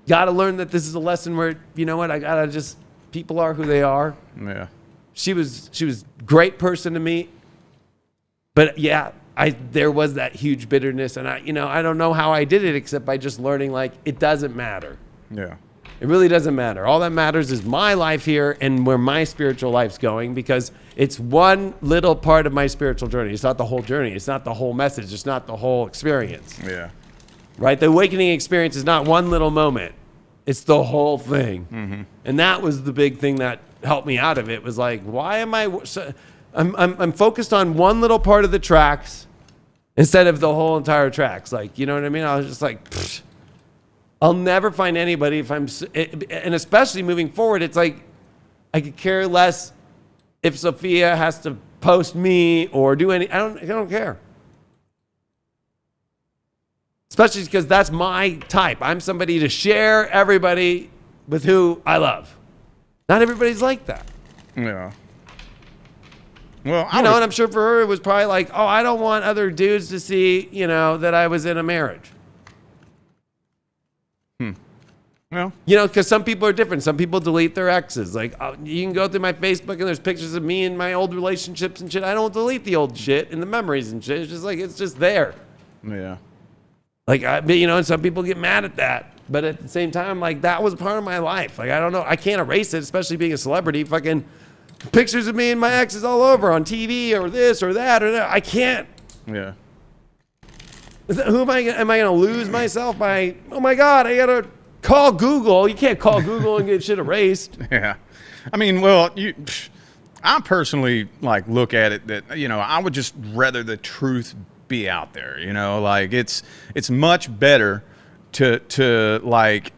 Gotta learn that this is a lesson where, you know what, I gotta just, people are who they are. Yeah. She was great person to meet. But yeah, there was that huge bitterness, and I don't know how I did it except by just learning, like, it doesn't matter. Yeah. It really doesn't matter. All that matters is my life here and where my spiritual life's going, because it's one little part of my spiritual journey. It's not the whole journey. It's not the whole message. It's not the whole experience. Yeah. Right? The awakening experience is not one little moment. It's the whole thing. Mm-hmm. And that was the big thing that helped me out of it, was like, why am I'm focused on one little part of the tracks instead of the whole entire tracks. Like, you know what I mean? I was just like, pfft. I'll never find anybody and especially moving forward, it's like, I could care less if Sophia has to post me or do I don't care. Especially because that's my type. I'm somebody to share everybody with who I love. Not everybody's like that. Yeah. Well, and I'm sure for her it was probably like, oh, I don't want other dudes to see, that I was in a marriage. Well, because some people are different. Some people delete their exes. Like, you can go through my Facebook and there's pictures of me and my old relationships and shit. I don't delete the old shit and the memories and shit. It's just like, it's just there. Yeah. Like, and some people get mad at that. But at the same time, like, that was part of my life. Like, I don't know. I can't erase it, especially being a celebrity. Fucking pictures of me and my exes all over on TV or this or that or that. I can't. Yeah. Who am I going to lose myself by, oh my God, I got to call Google. You can't call Google and get shit erased. Yeah. I mean, well, I personally look at it that, I would just rather the truth be out there, like it's much better to like,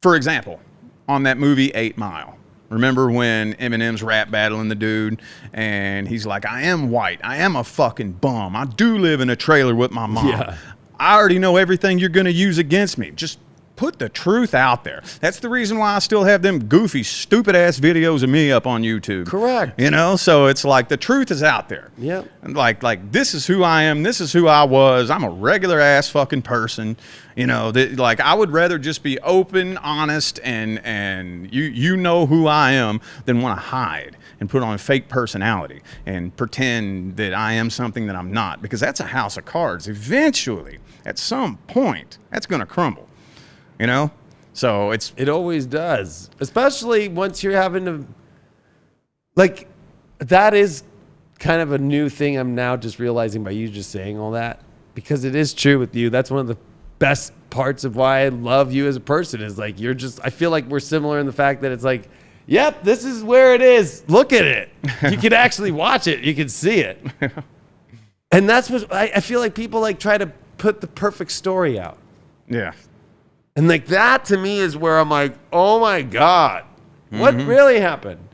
for example, on that movie 8 Mile. Remember when Eminem's rap battling the dude and he's like, I am white. I am a fucking bum. I do live in a trailer with my mom. Yeah. I already know everything you're going to use against me. Just put the truth out there. That's the reason why I still have them goofy, stupid ass videos of me up on YouTube. Correct. So it's like the truth is out there. Yep. And like this is who I am. This is who I was. I'm a regular ass fucking person. I would rather just be open, honest, and you know who I am than want to hide and put on a fake personality and pretend that I am something that I'm not, because that's a house of cards. Eventually, at some point, that's going to crumble. So it always does, especially once you're having to, that is kind of a new thing I'm now just realizing by you just saying all that, because it is true with you. That's one of the best parts of why I love you as a person, is like, I feel like we're similar in the fact that it's like, yep, this is where it is. Look at it. You can actually watch it. You can see it. And that's what I feel like people try to put the perfect story out. Yeah. And that to me is where I'm like, oh my God, what really happened?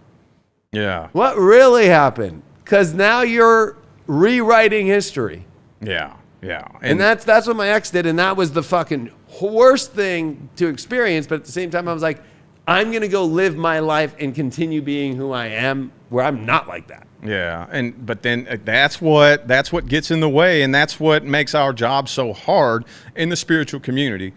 Yeah. What really happened? Because now you're rewriting history. Yeah. Yeah. And that's what my ex did. And that was the fucking worst thing to experience. But at the same time, I was like, I'm going to go live my life and continue being who I am, where I'm not like that. Yeah. But then that's what gets in the way. And that's what makes our job so hard in the spiritual community.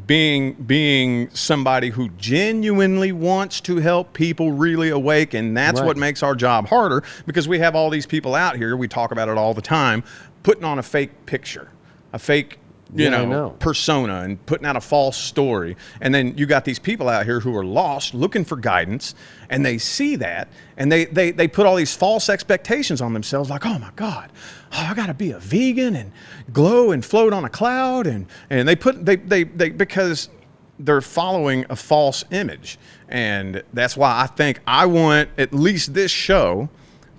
Being somebody who genuinely wants to help people really awaken, that's what makes our job harder, because we have all these people out here, we talk about it all the time, putting on a fake picture, a fake you Yeah, I know, know. persona and putting out a false story. And then you got these people out here who are lost, looking for guidance, and they see that, and they put all these false expectations on themselves, like, oh my God, I got to be a vegan and glow and float on a cloud, and they because they're following a false image. And that's why I think I want at least this show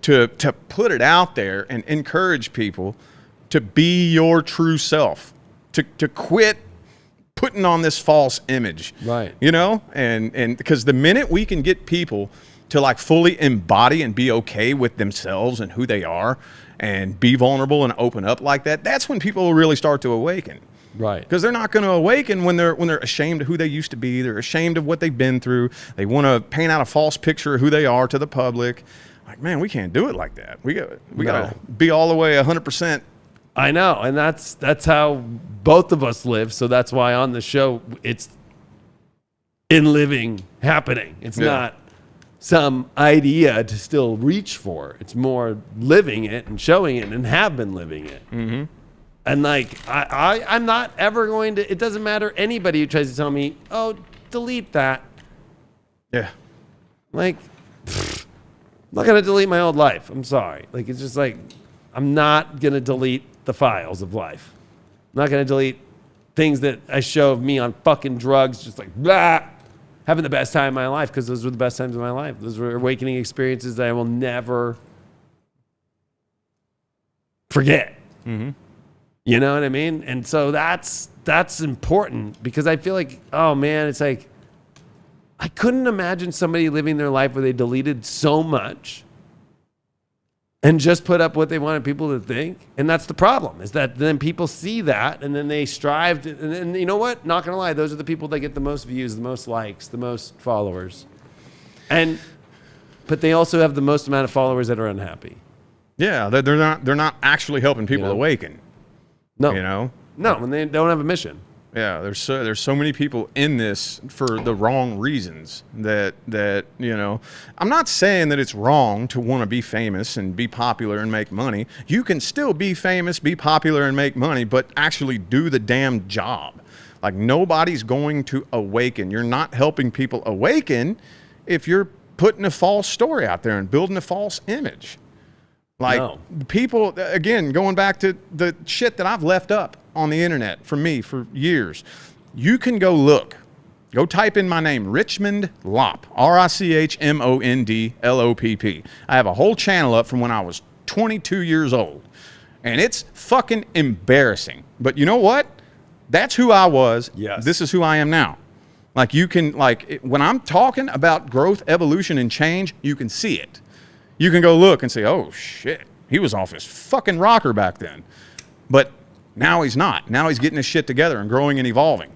to put it out there and encourage people to be your true self, to quit putting on this false image, Right? you know, and because the minute we can get people to like fully embody and be okay with themselves and who they are, and be vulnerable and open up like that, that's when people will really start to awaken. Right. Because they're not going to awaken when they're ashamed of who they used to be. They're ashamed of what they've been through. They want to paint out a false picture of who they are to the public. Like, man, we can't do it like that. We got to be all the way 100%. I know, and that's how both of us live. So that's why on the show it's in living happening. It's not some idea to still reach for. It's more living it and showing it, and have been living it. Mm-hmm. And like I'm not ever going to. It doesn't matter anybody who tries to tell me, "Oh, delete that." Yeah. Like, I'm not gonna delete my old life. I'm sorry. Like, it's just like I'm not gonna delete the files of life. I'm not gonna delete things that I show of me on fucking drugs, just like blah, having the best time of my life, because those were the best times of my life. Those were awakening experiences that I will never forget. Mm-hmm. You know what I mean? And so that's important, because I feel like, oh man, it's like I couldn't imagine somebody living their life where they deleted so much and just put up what they wanted people to think. And that's the problem, is that then people see that and then they strive to, and then, you know what? Not gonna lie, those are the people that get the most views, the most likes, the most followers. But they also have the most amount of followers that are unhappy. Yeah, they're not actually helping people awaken. No. You know? No, when they don't have a mission. Yeah, there's so many people in this for the wrong reasons that you know. I'm not saying that it's wrong to want to be famous and be popular and make money. You can still be famous, be popular, and make money, but actually do the damn job. Like, nobody's going to awaken. You're not helping people awaken if you're putting a false story out there and building a false image. Like, people, again, going back to the shit that I've left up on the internet for me for years. You can go look. Go type in my name, Richmond Lopp, RICHMOND LOPP. I have a whole channel up from when I was 22 years old. And it's fucking embarrassing. But you know what? That's who I was. Yes. This is who I am now. Like, you can, like, when I'm talking about growth, evolution, and change, you can see it. You can go look and say, oh, shit, he was off his fucking rocker back then. But now he's not. Now he's getting his shit together and growing and evolving.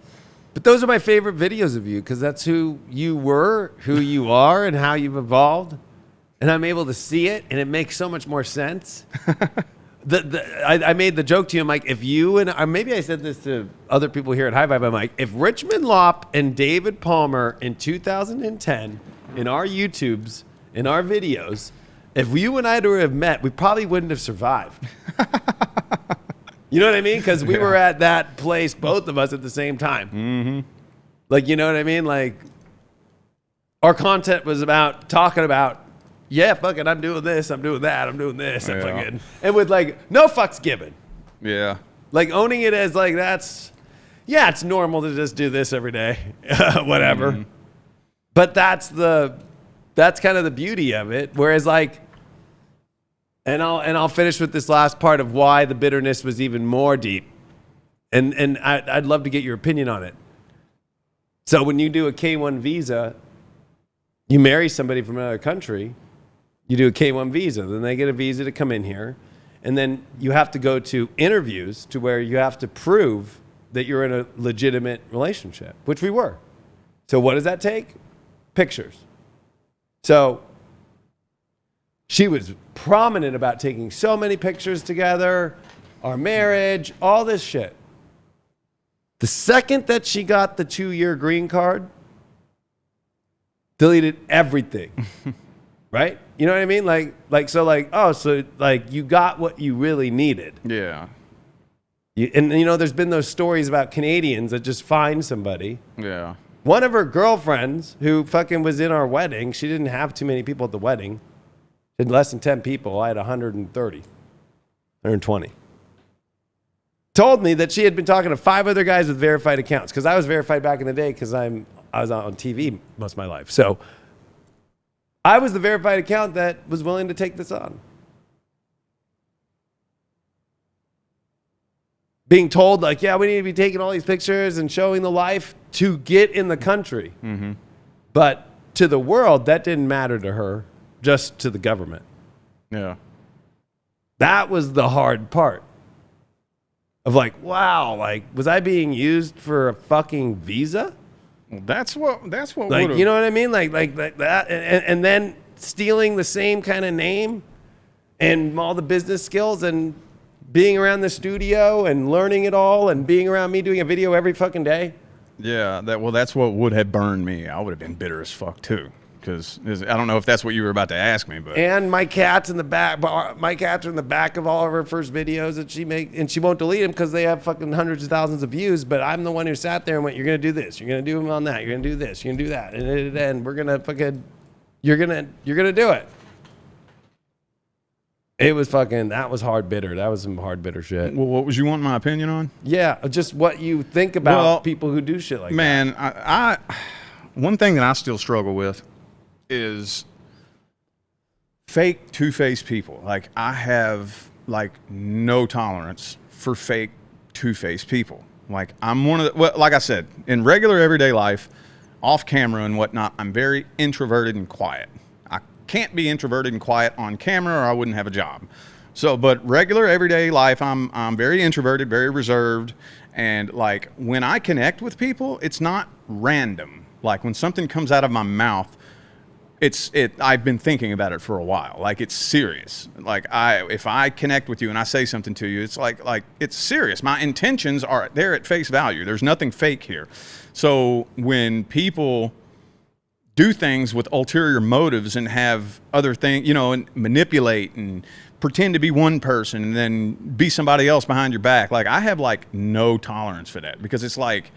But those are my favorite videos of you, because that's who you were, who you are, and how you've evolved. And I'm able to see it, and it makes so much more sense. I made the joke to you, I'm like, if you and, or maybe I said this to other people here at High Vibe, I'm like, if Richmond Lopp and David Palmer in 2010, in our YouTubes, in our videos, if you and I were to have met, we probably wouldn't have survived. You know what I mean? Because we were at that place, both of us at the same time. Mm-hmm. Like, you know what I mean? Like, our content was about talking about, yeah, fuck it, I'm doing this, I'm doing that, I'm doing this, I'm fucking, and with like no fucks given. Yeah. Like, owning it as like, that's, yeah, it's normal to just do this every day, whatever. Mm-hmm. But that's kind of the beauty of it. Whereas like, and I'll finish with this last part of why the bitterness was even more deep. And I'd love to get your opinion on it. So when you do a K-1 visa, you marry somebody from another country, you do a K-1 visa, then they get a visa to come in here, and then you have to go to interviews to where you have to prove that you're in a legitimate relationship, which we were. So what does that take? Pictures. So she was prominent about taking so many pictures together, our marriage, all this shit. The second that she got the 2-year green card, deleted everything. Right? You know what I mean? Like, so like, oh, so like you got what you really needed. Yeah. And you know, there's been those stories about Canadians that just find somebody. Yeah. One of her girlfriends who fucking was in our wedding, she didn't have too many people at the wedding. She had less than 10 people. I had 130, 120. Told me that she had been talking to 5 other guys with verified accounts, because I was verified back in the day because I was on TV most of my life. So I was the verified account that was willing to take this on. Being told, like, yeah, we need to be taking all these pictures and showing the life to get in the country. Mm-hmm. But to the world, that didn't matter to her, just to the government. Yeah. That was the hard part. Of like, wow, like, was I being used for a fucking visa? Well, that's what Like, you know what I mean? Like that. And then stealing the same kind of name and all the business skills and being around the studio and learning it all and being around me doing a video every fucking day. Yeah, that's what would have burned me. I would have been bitter as fuck too, because I don't know if that's what you were about to ask me, but And my cat's in the back. My cats are in the back of all of her first videos that she make, and she won't delete them because they have fucking hundreds of thousands of views. But I'm the one who sat there and went, "You're gonna do this. You're gonna do them on that. You're gonna do this. You're gonna do that, and we're gonna fucking, you're gonna do it." It was fucking, that was hard bitter. That was some hard bitter shit. Well, what was you wanting my opinion on? Yeah, just what you think about people who do shit like that. Man, I one thing that I still struggle with is fake two-faced people. Like, I have like no tolerance for fake two-faced people. Like, I'm one of the, well, like I said, in regular everyday life, off camera and whatnot, I'm very introverted and quiet. I can't be introverted and quiet on camera or I wouldn't have a job. So, but regular everyday life, I'm very introverted, very reserved. And like, when I connect with people, it's not random. Like, when something comes out of my mouth, I've been thinking about it for a while. Like, it's serious. Like, if I connect with you and I say something to you, it's like it's serious. My intentions are there at face value. There's nothing fake here. So when people do things with ulterior motives and have other things, you know, and manipulate and pretend to be one person and then be somebody else behind your back, like, I have like no tolerance for that, because it's like,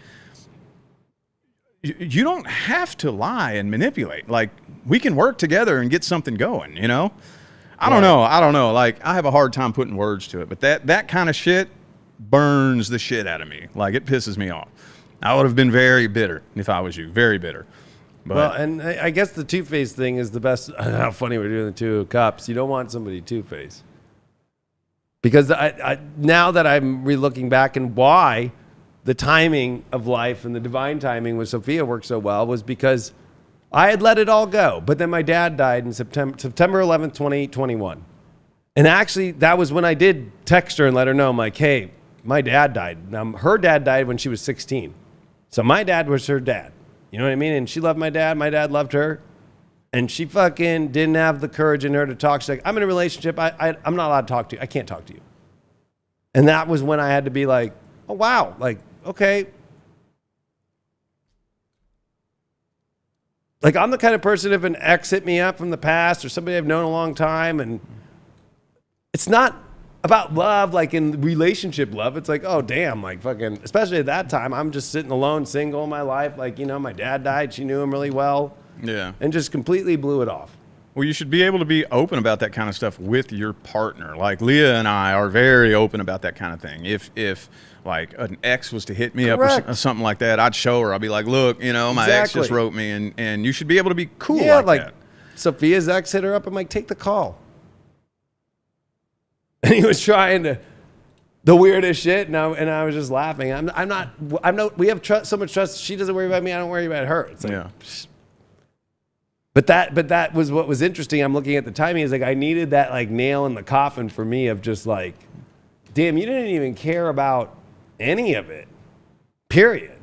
you don't have to lie and manipulate. Like, we can work together and get something going, you know? I don't know. Like, I have a hard time putting words to it, but that kind of shit burns the shit out of me. Like, it pisses me off. I would have been very bitter if I was you, very bitter. But, well, and I guess the two-faced thing is the best. How funny we're doing the two cups. You don't want somebody two-faced. Because I now that I'm re-looking back, and why the timing of life and the divine timing with Sophia worked so well was because I had let it all go. But then my dad died in September 11th, 2021. And actually, that was when I did text her and let her know, I'm like, hey, my dad died. Now, her dad died when she was 16. So my dad was her dad. You know what I mean? And she loved my dad. My dad loved her. And she fucking didn't have the courage in her to talk. She's like, I'm in a relationship. I'm not allowed to talk to you. I can't talk to you. And that was when I had to be like, oh, wow. Like, okay. Like, I'm the kind of person, if an ex hit me up from the past or somebody I've known a long time, and it's not about love, like in relationship love. It's like, oh, damn, like fucking, especially at that time, I'm just sitting alone, single in my life. Like, you know, my dad died. She knew him really well. yeah. And just completely blew it off. Well, you should be able to be open about that kind of stuff with your partner. Like, Leah and I are very open about that kind of thing. If like an ex was to hit me Correct. up or something like that, I'd show her. I'd be like, look, you know, my ex just wrote me, and you should be able to be cool like that. Sophia's ex hit her up. I'm like, take the call. And he was trying to, the weirdest shit, and I was just laughing. We have so much trust. She doesn't worry about me. I don't worry about her. It's like, Yeah. psh. But that was what was interesting. I'm looking at the timing. Is like, I needed that like nail in the coffin for me of just like, damn, you didn't even care about any of it. Period.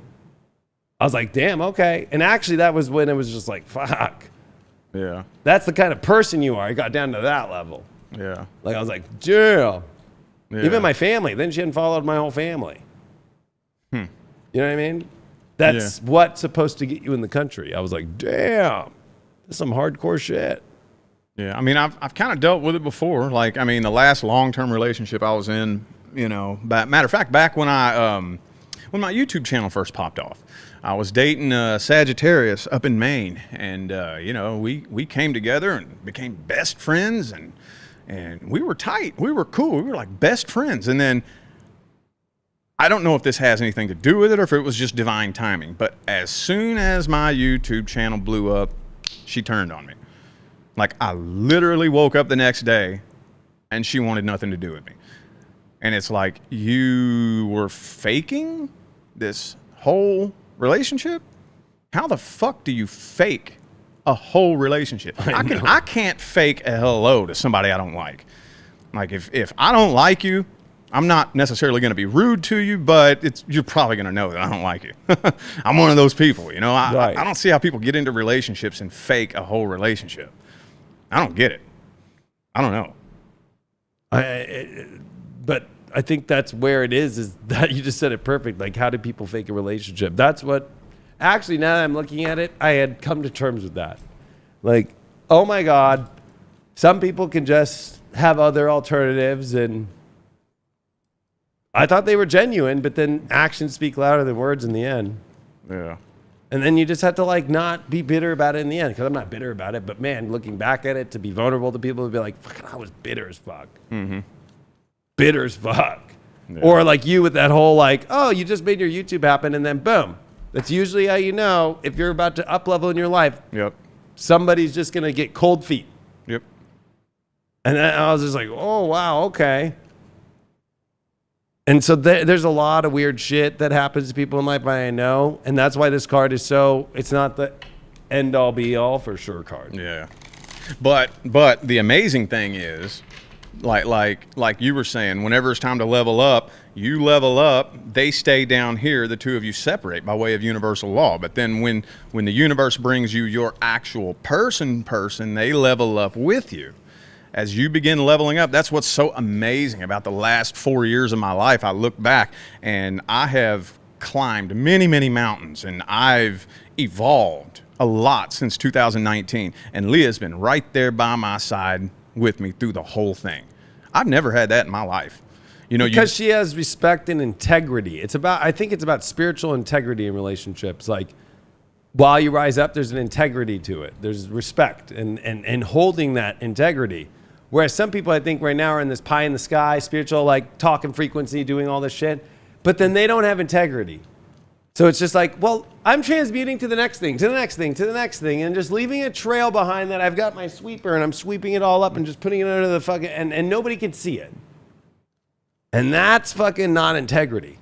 I was like, damn, okay. And actually, that was when it was just like, fuck. Yeah. That's the kind of person you are. It got down to that level. Yeah. Like, I was like, yeah. Yeah. Even my family. Then she hadn't followed my whole family. You know what I mean? That's what's supposed to get you in the country. I was like, damn, that's some hardcore shit. Yeah. I mean, I've kind of dealt with it before. Like, I mean, the last long-term relationship I was in, you know. Matter of fact, back when when my YouTube channel first popped off, I was dating a Sagittarius up in Maine, and you know, we came together and became best friends, and we were tight, we were cool, we were like best friends. And then I don't know if this has anything to do with it or if it was just divine timing, but as soon as my YouTube channel blew up, she turned on me. Like, I literally woke up the next day and she wanted nothing to do with me. And it's like, you were faking this whole relationship? How the fuck do you fake a whole relationship? I can't fake a hello to somebody I don't like. Like, if I don't like you, I'm not necessarily going to be rude to you, but you're probably going to know that I don't like you. I'm one of those people, you know. I don't see how people get into relationships and fake a whole relationship. I don't get it. I don't know. But I think that's where it is that you just said it perfect. Like, how do people fake a relationship? That's what, actually, now that I'm looking at it, I had come to terms with that. Like, oh my God, some people can just have other alternatives, and I thought they were genuine, but then actions speak louder than words in the end. Yeah. And then you just have to, like, not be bitter about it in the end, because I'm not bitter about it. But, man, looking back at it, to be vulnerable to people, to be like, fuck, I was bitter as fuck. Mm-hmm. Bitter as fuck. Yeah. Or like you with that whole, like, oh, you just made your YouTube happen, and then boom. That's usually how you know if you're about to up level in your life. Yep. Somebody's just going to get cold feet. Yep. And then I was just like, oh, wow, okay. And so there's a lot of weird shit that happens to people in life, I know. And that's why this card is so, it's not the end all be all for sure card. Yeah. But the amazing thing is, like you were saying, whenever it's time to level up, you level up, they stay down here, the two of you separate by way of universal law. But then when the universe brings you your actual person, they level up with you. As you begin leveling up, that's what's so amazing about the last 4 years of my life. I look back and I have climbed many, many mountains, and I've evolved a lot since 2019. And Leah's been right there by my side with me through the whole thing. I've never had that in my life. You know, because she has respect and integrity. I think it's about spiritual integrity in relationships. Like, while you rise up, there's an integrity to it. There's respect and holding that integrity. Whereas some people, I think, right now are in this pie in the sky, spiritual, like talking frequency, doing all this shit, but then they don't have integrity. So it's just like, well, I'm transmuting to the next thing, to the next thing, to the next thing, and just leaving a trail behind that. I've got my sweeper and I'm sweeping it all up and just putting it under the fucking, and nobody can see it. And that's fucking not integrity.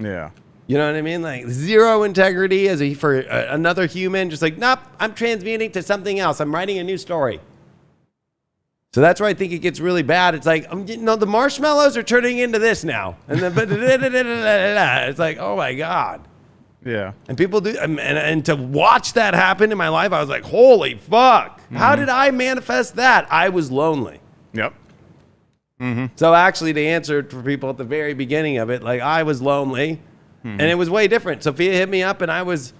Yeah. You know what I mean? Like, zero integrity for another human, just like, nope, I'm transmuting to something else. I'm writing a new story. So that's where I think it gets really bad. It's like, the marshmallows are turning into this now. And then, it's like, oh my God. Yeah. And people do, and to watch that happen in my life, I was like, holy fuck. Mm-hmm. How did I manifest that? I was lonely. Yep. Mm-hmm. So actually, to answer for people at the very beginning of it, like, I was lonely, and it was way different. Sophia hit me up, and I was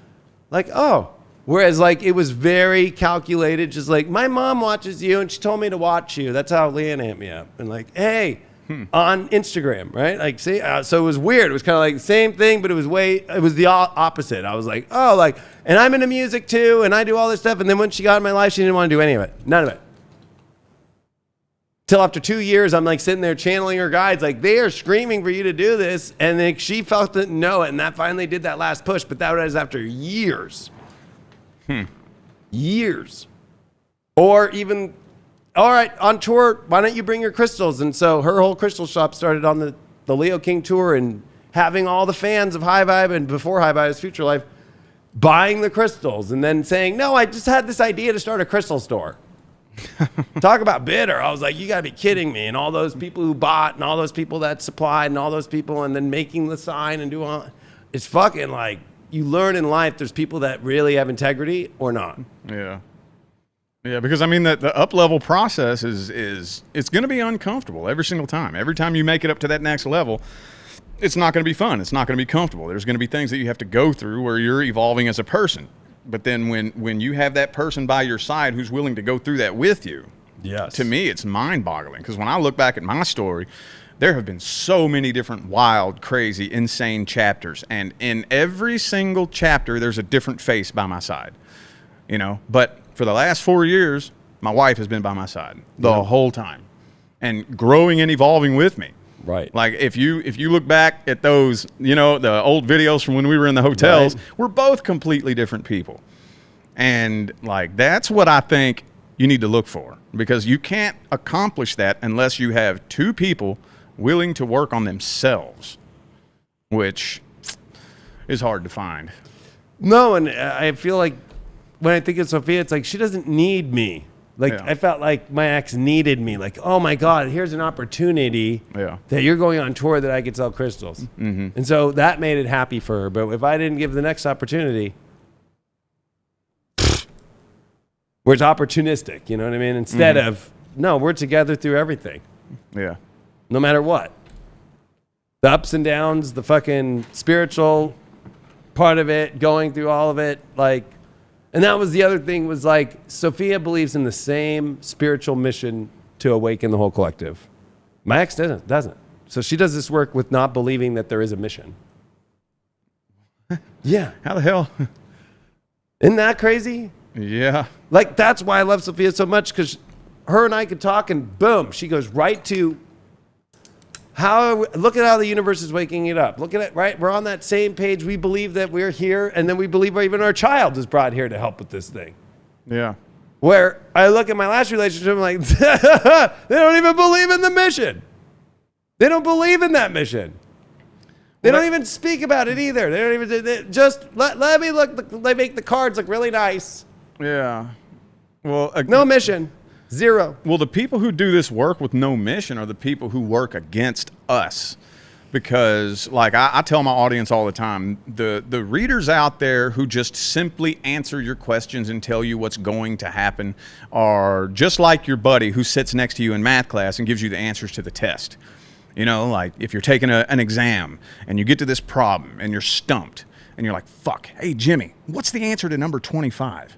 like, oh. Whereas, like, it was very calculated, just like, my mom watches you, and she told me to watch you. That's how Leanna hit me up. And like, hey, on Instagram, right? Like, see, so it was weird. It was kind of like the same thing, but it was the opposite. I was like, oh, like, and I'm into music too, and I do all this stuff. And then when she got in my life, she didn't want to do any of it. None of it. Till after 2 years, I'm like sitting there channeling her guides, like, they are screaming for you to do this. And then she felt it and know it. And that finally did that last push. But that was after years. Years. Or even, all right, on tour, why don't you bring your crystals? And so her whole crystal shop started on the Leo King tour, and having all the fans of High Vibe and before High Vibe's Future Life buying the crystals, and then saying, no, I just had this idea to start a crystal store. Talk about bitter. I was like, you gotta be kidding me. And all those people who bought, and all those people that supplied, and all those people, and then making the sign and doing all, it's fucking like, you learn in life there's people that really have integrity or not. Yeah. Yeah, because I mean the up level process is it's going to be uncomfortable every single time. Every time you make it up to that next level, it's not going to be fun. It's not going to be comfortable. There's going to be things that you have to go through where you're evolving as a person. But then when you have that person by your side who's willing to go through that with you, yes. To me it's mind-boggling, because when I look back at my story, there have been so many different wild, crazy, insane chapters. And in every single chapter, there's a different face by my side, you know. But for the last 4 years, my wife has been by my side the whole time and growing and evolving with me. Right. Like if you look back at those, you know, the old videos from when we were in the hotels, we're both completely different people. And like, that's what I think you need to look for, because you can't accomplish that unless you have two people willing to work on themselves, which is hard to find. No, and I feel like when I think of Sophia, it's like she doesn't need me. Like I felt like my ex needed me. Like, oh my God, here's an opportunity that you're going on tour that I could sell crystals. Mm-hmm. And so that made it happy for her. But if I didn't give the next opportunity, where it's opportunistic, you know what I mean? Instead of, no, we're together through everything. Yeah. No matter what. The ups and downs, the fucking spiritual part of it, going through all of it, like. And that was the other thing, was like, Sophia believes in the same spiritual mission to awaken the whole collective. My ex doesn't. So she does this work with not believing that there is a mission. Yeah. How the hell? Isn't that crazy? Yeah. Like, that's why I love Sophia so much, because her and I could talk and boom, she goes right to look at how the universe is waking it up. Look at it, right? We're on that same page. We believe that we're here, and then we believe even our child is brought here to help with this thing. Yeah. Where I look at my last relationship, I'm like, they don't even believe in the mission. They don't believe in that mission. They don't even speak about it either. They don't even, just let me look, they make the cards look really nice. Yeah. Well, no mission. Zero. Well, the people who do this work with no mission are the people who work against us. Because, like, I tell my audience all the time, the readers out there who just simply answer your questions and tell you what's going to happen are just like your buddy who sits next to you in math class and gives you the answers to the test. You know, like if you're taking an exam and you get to this problem and you're stumped and you're like, fuck, hey, Jimmy, what's the answer to number 25?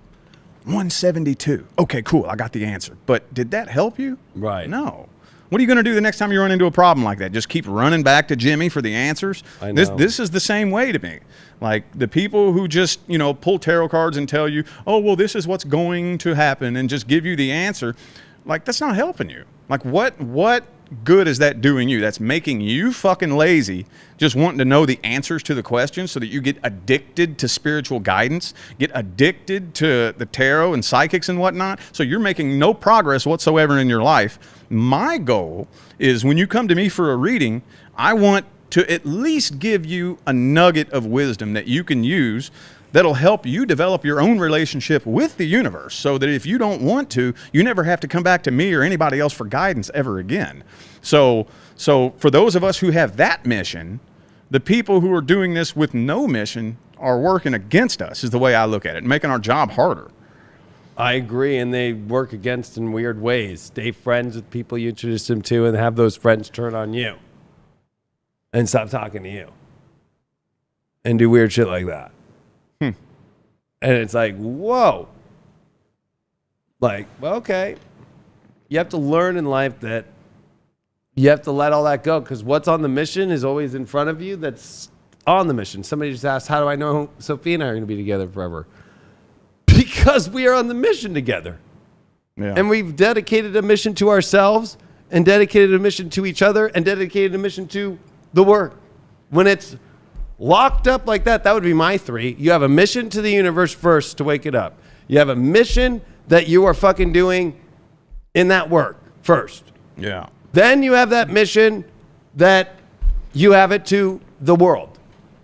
172. Okay, cool. I got the answer. But did that help you? Right. No. What are you going to do the next time you run into a problem like that? Just keep running back to Jimmy for the answers? I know. This is the same way to me. Like the people who just, you know, pull tarot cards and tell you, oh, well, this is what's going to happen, and just give you the answer. Like, that's not helping you. Like, what good is that doing you? That's making you fucking lazy, just wanting to know the answers to the questions so that you get addicted to spiritual guidance, get addicted to the tarot and psychics and whatnot. So you're making no progress whatsoever in your life. My goal is when you come to me for a reading, I want to at least give you a nugget of wisdom that you can use that'll help you develop your own relationship with the universe, so that if you don't want to, you never have to come back to me or anybody else for guidance ever again. So for those of us who have that mission, the people who are doing this with no mission are working against us, is the way I look at it, making our job harder. I agree, and they work against in weird ways. Stay friends with people you introduce them to, and have those friends turn on you and stop talking to you and do weird shit like that. And it's like, whoa. Like, well, okay. You have to learn in life that you have to let all that go, because what's on the mission is always in front of you that's on the mission. Somebody just asked, how do I know Sophia and I are going to be together forever? Because we are on the mission together. Yeah. And we've dedicated a mission to ourselves, and dedicated a mission to each other, and dedicated a mission to the work. When it's locked up like that, that would be my 3. You have a mission to the universe first to wake it up. You have a mission that you are fucking doing in that work first. Yeah. Then you have that mission that you have it to the world.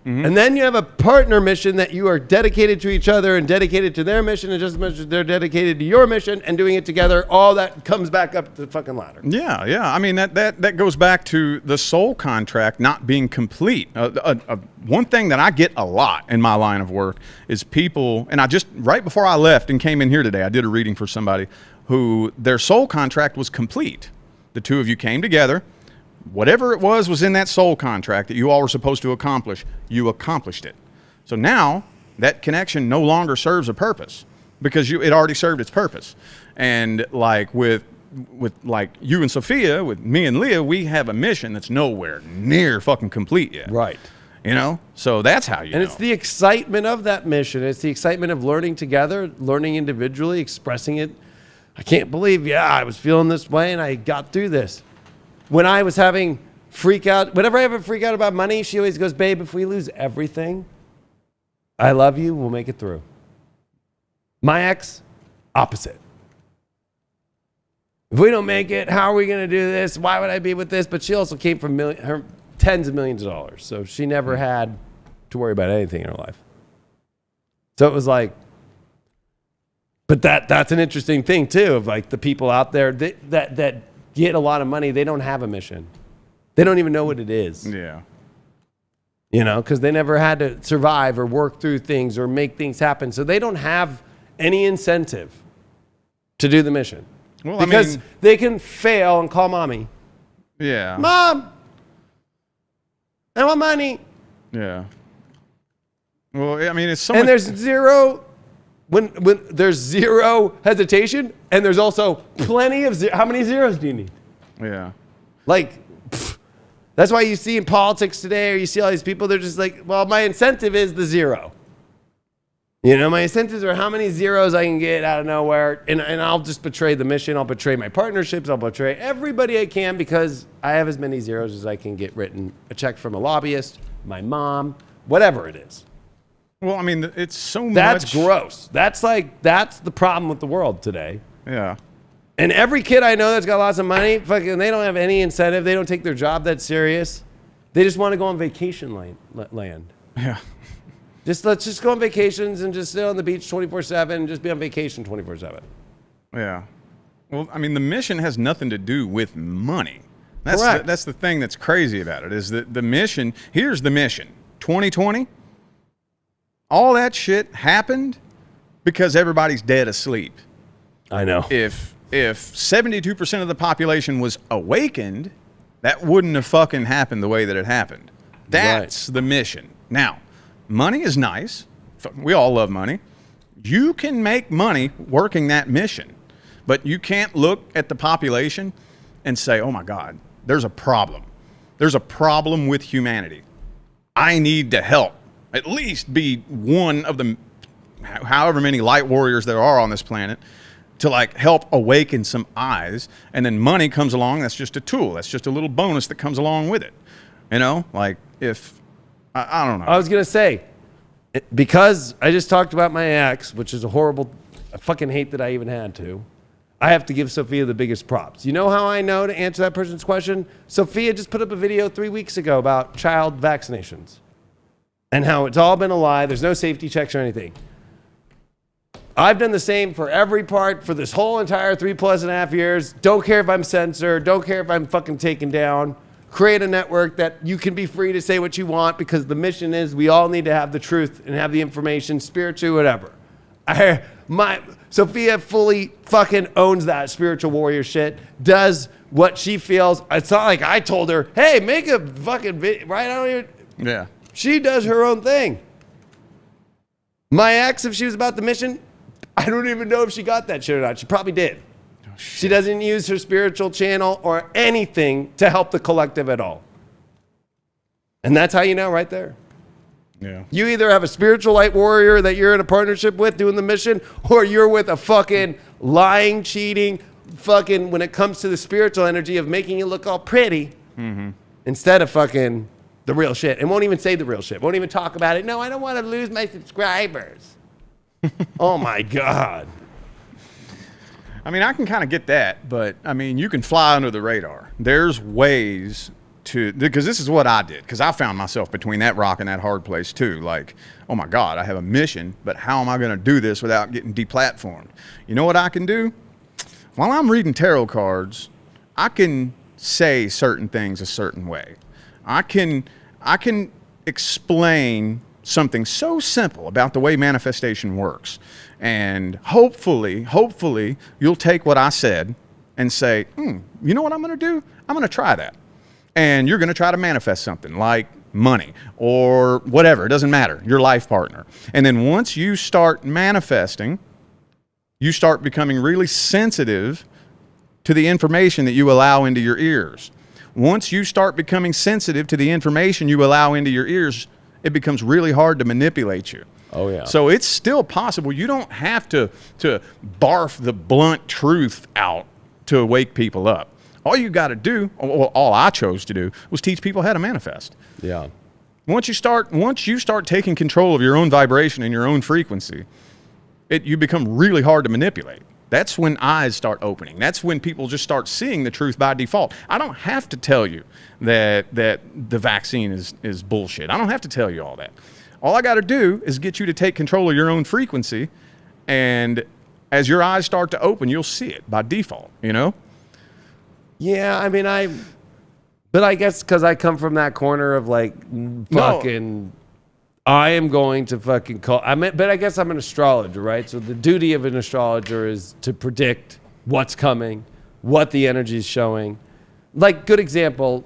Mm-hmm. And then you have a partner mission that you are dedicated to each other and dedicated to their mission, and just as much as they're dedicated to your mission and doing it together, all that comes back up the fucking ladder. Yeah, yeah. I mean, that goes back to the soul contract not being complete. One thing that I get a lot in my line of work is people, and I just, right before I left and came in here today, I did a reading for somebody who their soul contract was complete. The two of you came together. Whatever it was in that soul contract that you all were supposed to accomplish, you accomplished it. So now that connection no longer serves a purpose, because it already served its purpose. And like with like you and Sophia, with me and Leah, we have a mission that's nowhere near fucking complete yet. Right. You know? So that's how you know. And it's the excitement of that mission. It's the excitement of learning together, learning individually, expressing it. I can't believe, I was feeling this way and I got through this. When I was having freak out, whenever I have a freak out about money, she always goes, babe, if we lose everything, I love you, we'll make it through. My ex, opposite. If we don't make it, how are we going to do this? Why would I be with this? But she also came from her tens of millions of dollars. So she never had to worry about anything in her life. So it was like, but that's an interesting thing too, of like the people out there that get a lot of money, they don't have a mission. They don't even know what it is. Yeah. You know, because they never had to survive or work through things or make things happen. So they don't have any incentive to do the mission. Well, because they can fail and call mommy. Yeah. Mom, I want money. Yeah. Well, I mean, it's so and there's zero, when there's zero hesitation, and there's also plenty of how many zeros do you need? Yeah. Like, that's why you see in politics today, or you see all these people, they're just like, well, my incentive is the zero. You know, my incentives are how many zeros I can get out of nowhere, and I'll just betray the mission. I'll betray my partnerships. I'll betray everybody I can because I have as many zeros as I can get written a check from a lobbyist, my mom, whatever it is. Well, I mean, it's so much. That's gross. That's the problem with the world today. Yeah. And every kid I know that's got lots of money, fucking, they don't have any incentive. They don't take their job that serious. They just want to go on vacation land. Yeah. Let's just go on vacations and just sit on the beach 24/7 and just be on vacation 24/7. Yeah. Well, I mean, the mission has nothing to do with money. Correct. That's the thing that's crazy about it, is that the mission, here's the mission. 2020, all that shit happened because everybody's dead asleep. I know. If 72% of the population was awakened, that wouldn't have fucking happened the way that it happened. That's the mission. Now, money is nice. We all love money. You can make money working that mission, but you can't look at the population and say, oh my God, there's a problem. There's a problem with humanity. I need to help at least be one of the however many light warriors there are on this planet to like help awaken some eyes. And then money comes along. That's just a tool. That's just a little bonus that comes along with it. You know, like if, I don't know. I was going to say, because I just talked about my ex, which is a horrible, I fucking hate that I even had to. I have to give Sophia the biggest props. You know how I know to answer that person's question? Sophia just put up a video 3 weeks ago about child vaccinations and how it's all been a lie. There's no safety checks or anything. I've done the same for every part for this whole entire 3+ years. Don't care if I'm censored. Don't care if I'm fucking taken down. Create a network that you can be free to say what you want because the mission is we all need to have the truth and have the information, spiritual, whatever. Sophia fully fucking owns that spiritual warrior shit, does what she feels. It's not like I told her, hey, make a fucking video, right? I don't even. Yeah. She does her own thing. My ex, if she was about the mission, I don't even know if she got that shit or not. She probably did. Oh, she doesn't use her spiritual channel or anything to help the collective at all. And that's how you know right there. Yeah. You either have a spiritual light warrior that you're in a partnership with doing the mission, or you're with a fucking lying, cheating, fucking, when it comes to the spiritual energy of making it look all pretty, instead of fucking the real shit. And won't even say the real shit. Won't even talk about it. No, I don't want to lose my subscribers. Oh my God. I mean, I can kind of get that, but I mean, you can fly under the radar. There's ways to, because this is what I did, because I found myself between that rock and that hard place too. Like, oh my God, I have a mission, but how am I going to do this without getting deplatformed? You know what I can do? While I'm reading tarot cards, I can say certain things a certain way. I can explain something so simple about the way manifestation works. And hopefully you'll take what I said and say, you know what I'm going to do? I'm going to try that. And you're going to try to manifest something like money or whatever. It doesn't matter. Your life partner. And then once you start manifesting, you start becoming really sensitive to the information that you allow into your ears. Once you start becoming sensitive to the information you allow into your ears, it becomes really hard to manipulate you. Oh, yeah. So it's still possible. You don't have to barf the blunt truth out to wake people up. All you got to do, well, all I chose to do, was teach people how to manifest. Yeah. Once you start taking control of your own vibration and your own frequency, you become really hard to manipulate. That's when eyes start opening. That's when people just start seeing the truth by default. I don't have to tell you that the vaccine is bullshit. I don't have to tell you all that. All I got to do is get you to take control of your own frequency, and as your eyes start to open, you'll see it by default, you know? Yeah, I mean, but I guess because I come from that corner of like fucking, I am going to fucking call. But I guess I'm an astrologer, right? So the duty of an astrologer is to predict what's coming, what the energy is showing. Like, good example,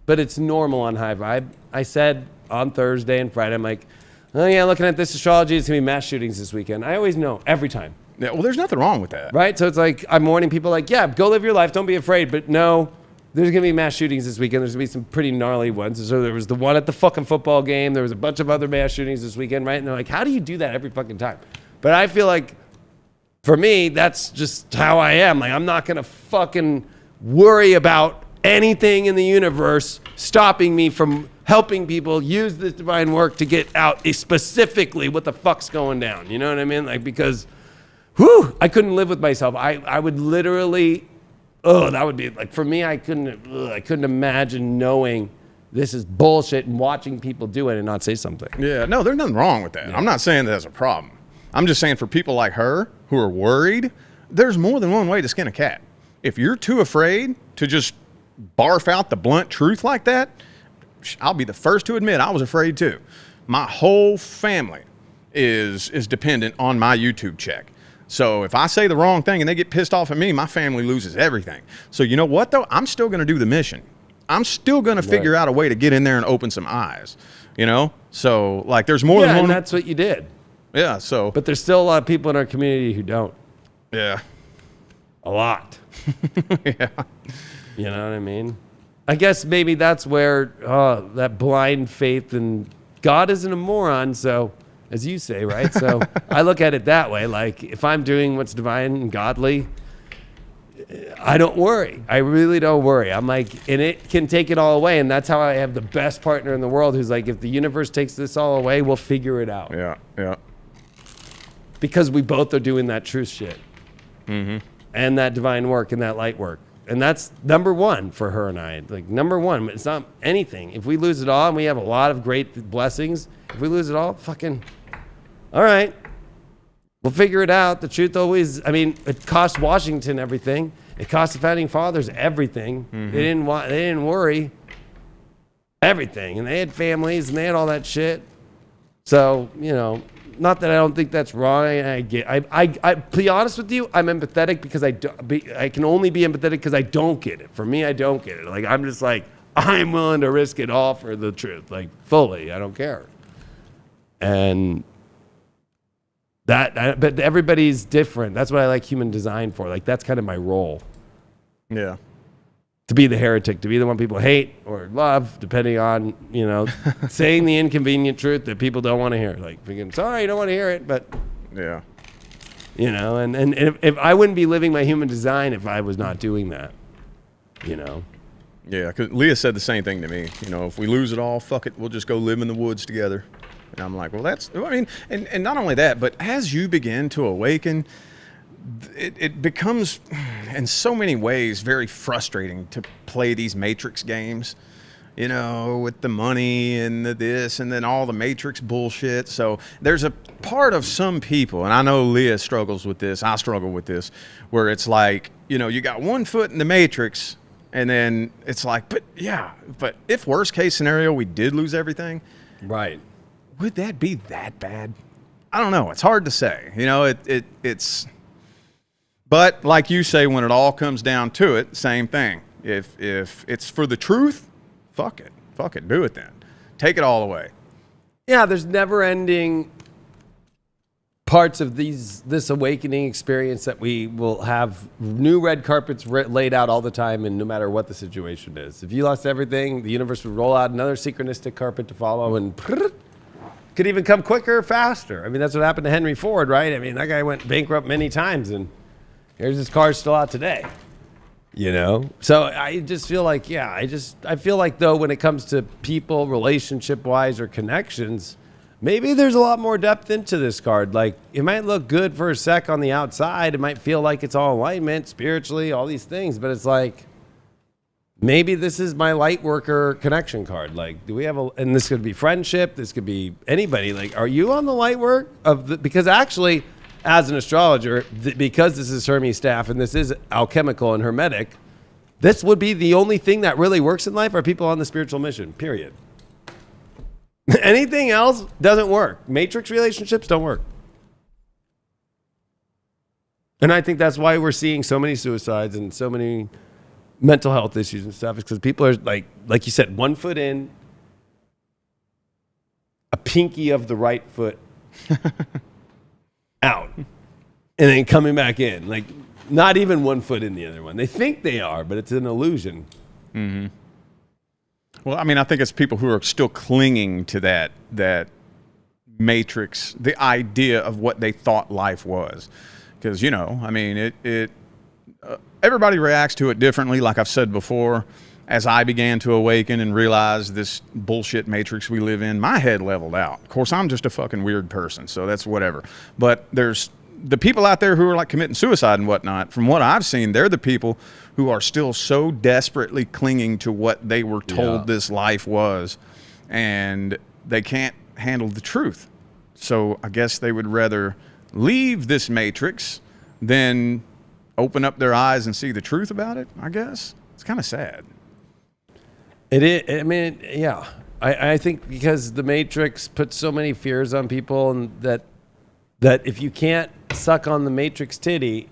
but it's normal on High Vibe. I said on Thursday and Friday, I'm like, oh yeah, looking at this astrology, it's gonna be mass shootings this weekend. I always know every time. Yeah, well, there's nothing wrong with that. Right? So it's like, I'm warning people like, yeah, go live your life. Don't be afraid. But no, there's going to be mass shootings this weekend. There's going to be some pretty gnarly ones. So there was the one at the fucking football game. There was a bunch of other mass shootings this weekend, right? And they're like, how do you do that every fucking time? But I feel like, for me, that's just how I am. Like, I'm not going to fucking worry about anything in the universe stopping me from helping people use this divine work to get out specifically what the fuck's going down. You know what I mean? Like, because... whew, I couldn't live with myself. I would literally, that would be like, for me, I couldn't imagine knowing this is bullshit and watching people do it and not say something. Yeah, no, there's nothing wrong with that. Yeah. I'm not saying that's a problem. I'm just saying for people like her who are worried, there's more than one way to skin a cat. If you're too afraid to just barf out the blunt truth like that, I'll be the first to admit I was afraid too. My whole family is dependent on my YouTube check. So if I say the wrong thing and they get pissed off at me, my family loses everything. So you know what, though? I'm still going to do the mission. I'm still going to figure out a way to get in there and open some eyes, you know? So, like, there's more than one. Yeah, and that's what you did. Yeah, so. But there's still a lot of people in our community who don't. Yeah. A lot. Yeah. You know what I mean? I guess maybe that's where that blind faith in God isn't a moron, so... as you say, right? So I look at it that way. Like, if I'm doing what's divine and godly, I don't worry. I really don't worry. I'm like, and it can take it all away. And that's how I have the best partner in the world who's like, if the universe takes this all away, we'll figure it out. Yeah, yeah. Because we both are doing that truth shit. Mm-hmm. And that divine work and that light work. And that's number one for her and I. Like, number one, it's not anything. If we lose it all, and we have a lot of great blessings, if we lose it all, fucking... all right, we'll figure it out. The truth always, I mean, it cost Washington everything. It cost the founding fathers everything. Mm-hmm. They didn't worry. Everything. And they had families and they had all that shit. So, you know, not that I don't think that's wrong. I to be honest with you, I'm empathetic because I can only be empathetic because I don't get it. For me, I don't get it. Like, I'm just like, I'm willing to risk it all for the truth. Like, fully. I don't care. And... but everybody's different. That's what I like human design for. Like, that's kind of my role. Yeah. To be the heretic, to be the one people hate or love, depending on, you know, saying the inconvenient truth that people don't want to hear. Like, thinking, sorry, you don't want to hear it, but... yeah. You know, and if I wouldn't be living my human design if I was not doing that, you know. Yeah, because Leah said the same thing to me. You know, if we lose it all, fuck it, we'll just go live in the woods together. And I'm like, well, that's, I mean, and not only that, but as you begin to awaken, it becomes, in so many ways, very frustrating to play these Matrix games, you know, with the money and the this and then all the Matrix bullshit. So there's a part of some people, and I know Leah struggles with this, I struggle with this, where it's like, you know, you got one foot in the Matrix, and then it's like, but if worst case scenario, we did lose everything. Right. Would that be that bad? I don't know. It's hard to say. You know, it's... But like you say, when it all comes down to it, same thing. If it's for the truth, fuck it. Fuck it. Do it then. Take it all away. Yeah, there's never-ending parts of this awakening experience that we will have new red carpets laid out all the time, and no matter what the situation is. If you lost everything, the universe would roll out another synchronistic carpet to follow, and could even come quicker, faster. I mean, that's what happened to Henry Ford, right? I mean, that guy went bankrupt many times, and here's his car still out today. You know? So I just feel like, I feel like, though, when it comes to people, relationship-wise or connections, maybe there's a lot more depth into this card. Like, it might look good for a sec on the outside. It might feel like it's all alignment, spiritually, all these things. But it's like, maybe this is my light worker connection card. Like, do we have and this could be friendship. This could be anybody. Like, are you on the light work because actually, as an astrologer, because this is Hermes staff and this is alchemical and hermetic, this would be the only thing that really works in life are people on the spiritual mission, period. Anything else doesn't work. Matrix relationships don't work. And I think that's why we're seeing so many suicides and so many mental health issues and stuff, is because people are like you said, 1 foot in, a pinky of the right foot out, and then coming back in. Like, not even 1 foot in the other one. They think they are, but it's an illusion. Mm-hmm. Well, I mean, I think it's people who are still clinging to that matrix, the idea of what they thought life was. Because, you know, I mean, everybody reacts to it differently. Like I've said before, as I began to awaken and realize this bullshit matrix we live in, my head leveled out. Of course, I'm just a fucking weird person, so that's whatever. But there's the people out there who are like committing suicide and whatnot. From what I've seen, they're the people who are still so desperately clinging to what they were told this life was, and they can't handle the truth. So I guess they would rather leave this matrix than open up their eyes and see the truth about it, I guess. It's kind of sad. It is. I mean, yeah. I think because the matrix puts so many fears on people, and that if you can't suck on the matrix titty,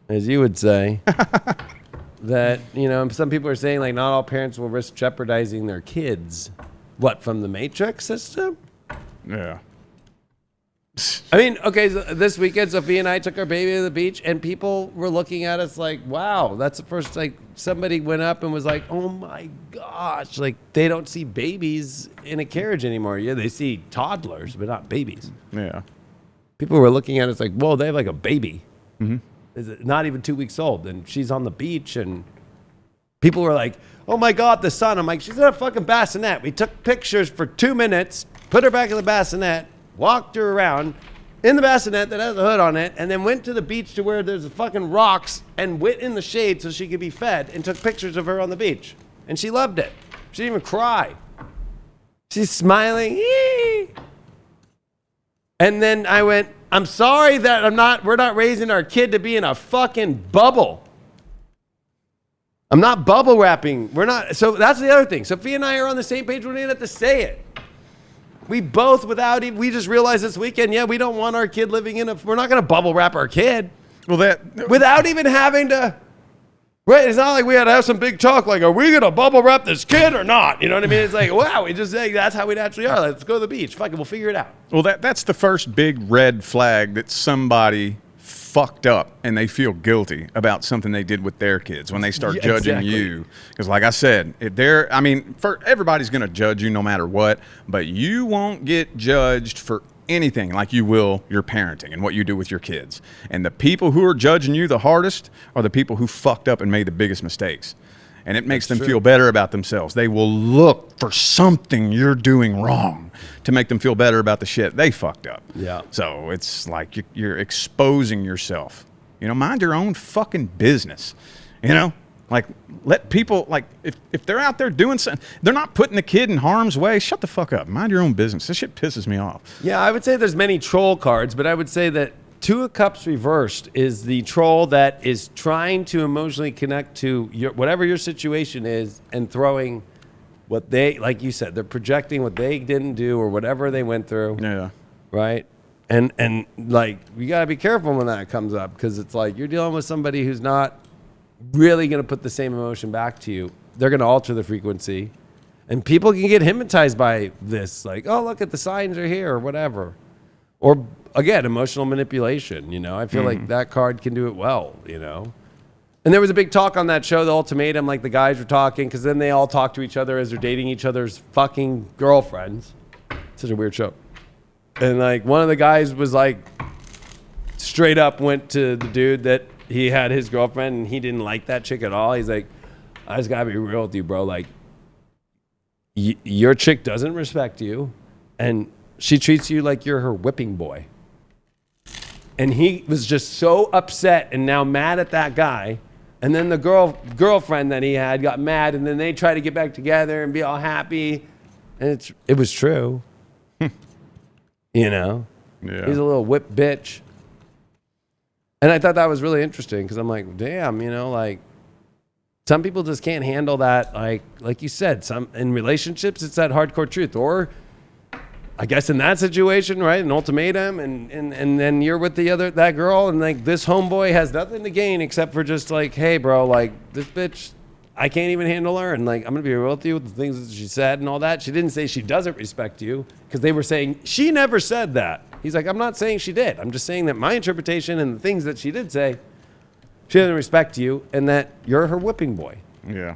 as you would say, that, you know, some people are saying, like, not all parents will risk jeopardizing their kids. What, from the matrix system? Yeah. I mean, okay, so this weekend, Sophia and I took our baby to the beach, and people were looking at us like, wow, that's the first, like, somebody went up and was like, oh my gosh, like, they don't see babies in a carriage anymore. Yeah, they see toddlers, but not babies. Yeah. People were looking at us like, whoa, they have like a baby. Mm-hmm. Is it not even 2 weeks old, and she's on the beach, and people were like, oh my God, the sun. I'm like, she's in a fucking bassinet. We took pictures for 2 minutes, put her back in the bassinet, walked her around in the bassinet that has a hood on it, and then went to the beach to where there's fucking rocks and went in the shade so she could be fed, and took pictures of her on the beach. And she loved it. She didn't even cry. She's smiling. Yee! And then I went, I'm sorry that we're not raising our kid to be in a fucking bubble. I'm not bubble wrapping. We're not. So that's the other thing. Sophia and I are on the same page. We don't even have to say it. We both, we just realized this weekend, we don't want our kid living we're not going to bubble wrap our kid. Well, without even having to, right? It's not like we had to have some big talk, like, are we going to bubble wrap this kid or not? You know what I mean? It's like, wow, we just say that's how we naturally are. Let's go to the beach. Fuck it, we'll figure it out. Well, that's the first big red flag that somebody fucked up and they feel guilty about something they did with their kids when they start judging you. Because like I said, everybody's going to judge you no matter what, but you won't get judged for anything like you will your parenting and what you do with your kids. And the people who are judging you the hardest are the people who fucked up and made the biggest mistakes. And it makes them feel better about themselves. They will look for something you're doing wrong to make them feel better about the shit they fucked up. Yeah. So it's like you're exposing yourself. You know, mind your own fucking business. You know, like, let people, like, if they're out there doing something, they're not putting the kid in harm's way, shut the fuck up. Mind your own business. This shit pisses me off. Yeah, I would say there's many troll cards, but I would say that Two of Cups reversed is the troll that is trying to emotionally connect to whatever your situation is, and throwing what they, like you said, they're projecting what they didn't do or whatever they went through. Yeah. Right? And like, you got to be careful when that comes up, because it's like you're dealing with somebody who's not really going to put the same emotion back to you. They're going to alter the frequency. And people can get hypnotized by this. Like, oh, look at the signs are here or whatever. Or again, emotional manipulation, you know. I feel like that card can do it well, you know. And there was a big talk on that show, The Ultimatum, like the guys were talking, because then they all talk to each other as they're dating each other's fucking girlfriends. Such a weird show. And like one of the guys was like, straight up went to the dude that he had his girlfriend and he didn't like that chick at all. He's like, I just gotta be real with you, bro. Like, your chick doesn't respect you and she treats you like you're her whipping boy. And he was just so upset and now mad at that guy. And then the girlfriend that he had got mad, and then they tried to get back together and be all happy. And it was true. You know? Yeah. He's a little whip bitch. And I thought that was really interesting because I'm like, damn, you know, like some people just can't handle that. Like you said, some in relationships, it's that hardcore truth. Or I guess in that situation, right, an ultimatum, and then you're with that girl, and like this homeboy has nothing to gain except for just like, hey, bro, like this bitch, I can't even handle her, and like I'm gonna be real with you with the things that she said and all that. She didn't say she doesn't respect you because they were saying she never said that. He's like, I'm not saying she did. I'm just saying that my interpretation and the things that she did say, she doesn't respect you, and that you're her whipping boy. Yeah.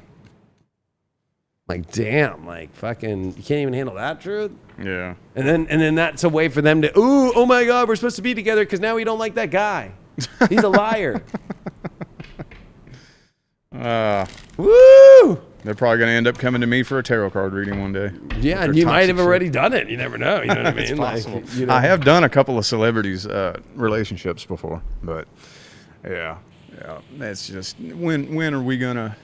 Like, damn, like fucking, you can't even handle that truth. Yeah. And then that's a way for them to, oh my God, we're supposed to be together because now we don't like that guy. He's a liar. Woo! They're probably going to end up coming to me for a tarot card reading one day. Yeah, and you might have already done it. You never know. You know what I mean? It's possible. Like, you know. I have done a couple of celebrities' relationships before, but yeah, it's just when are we going to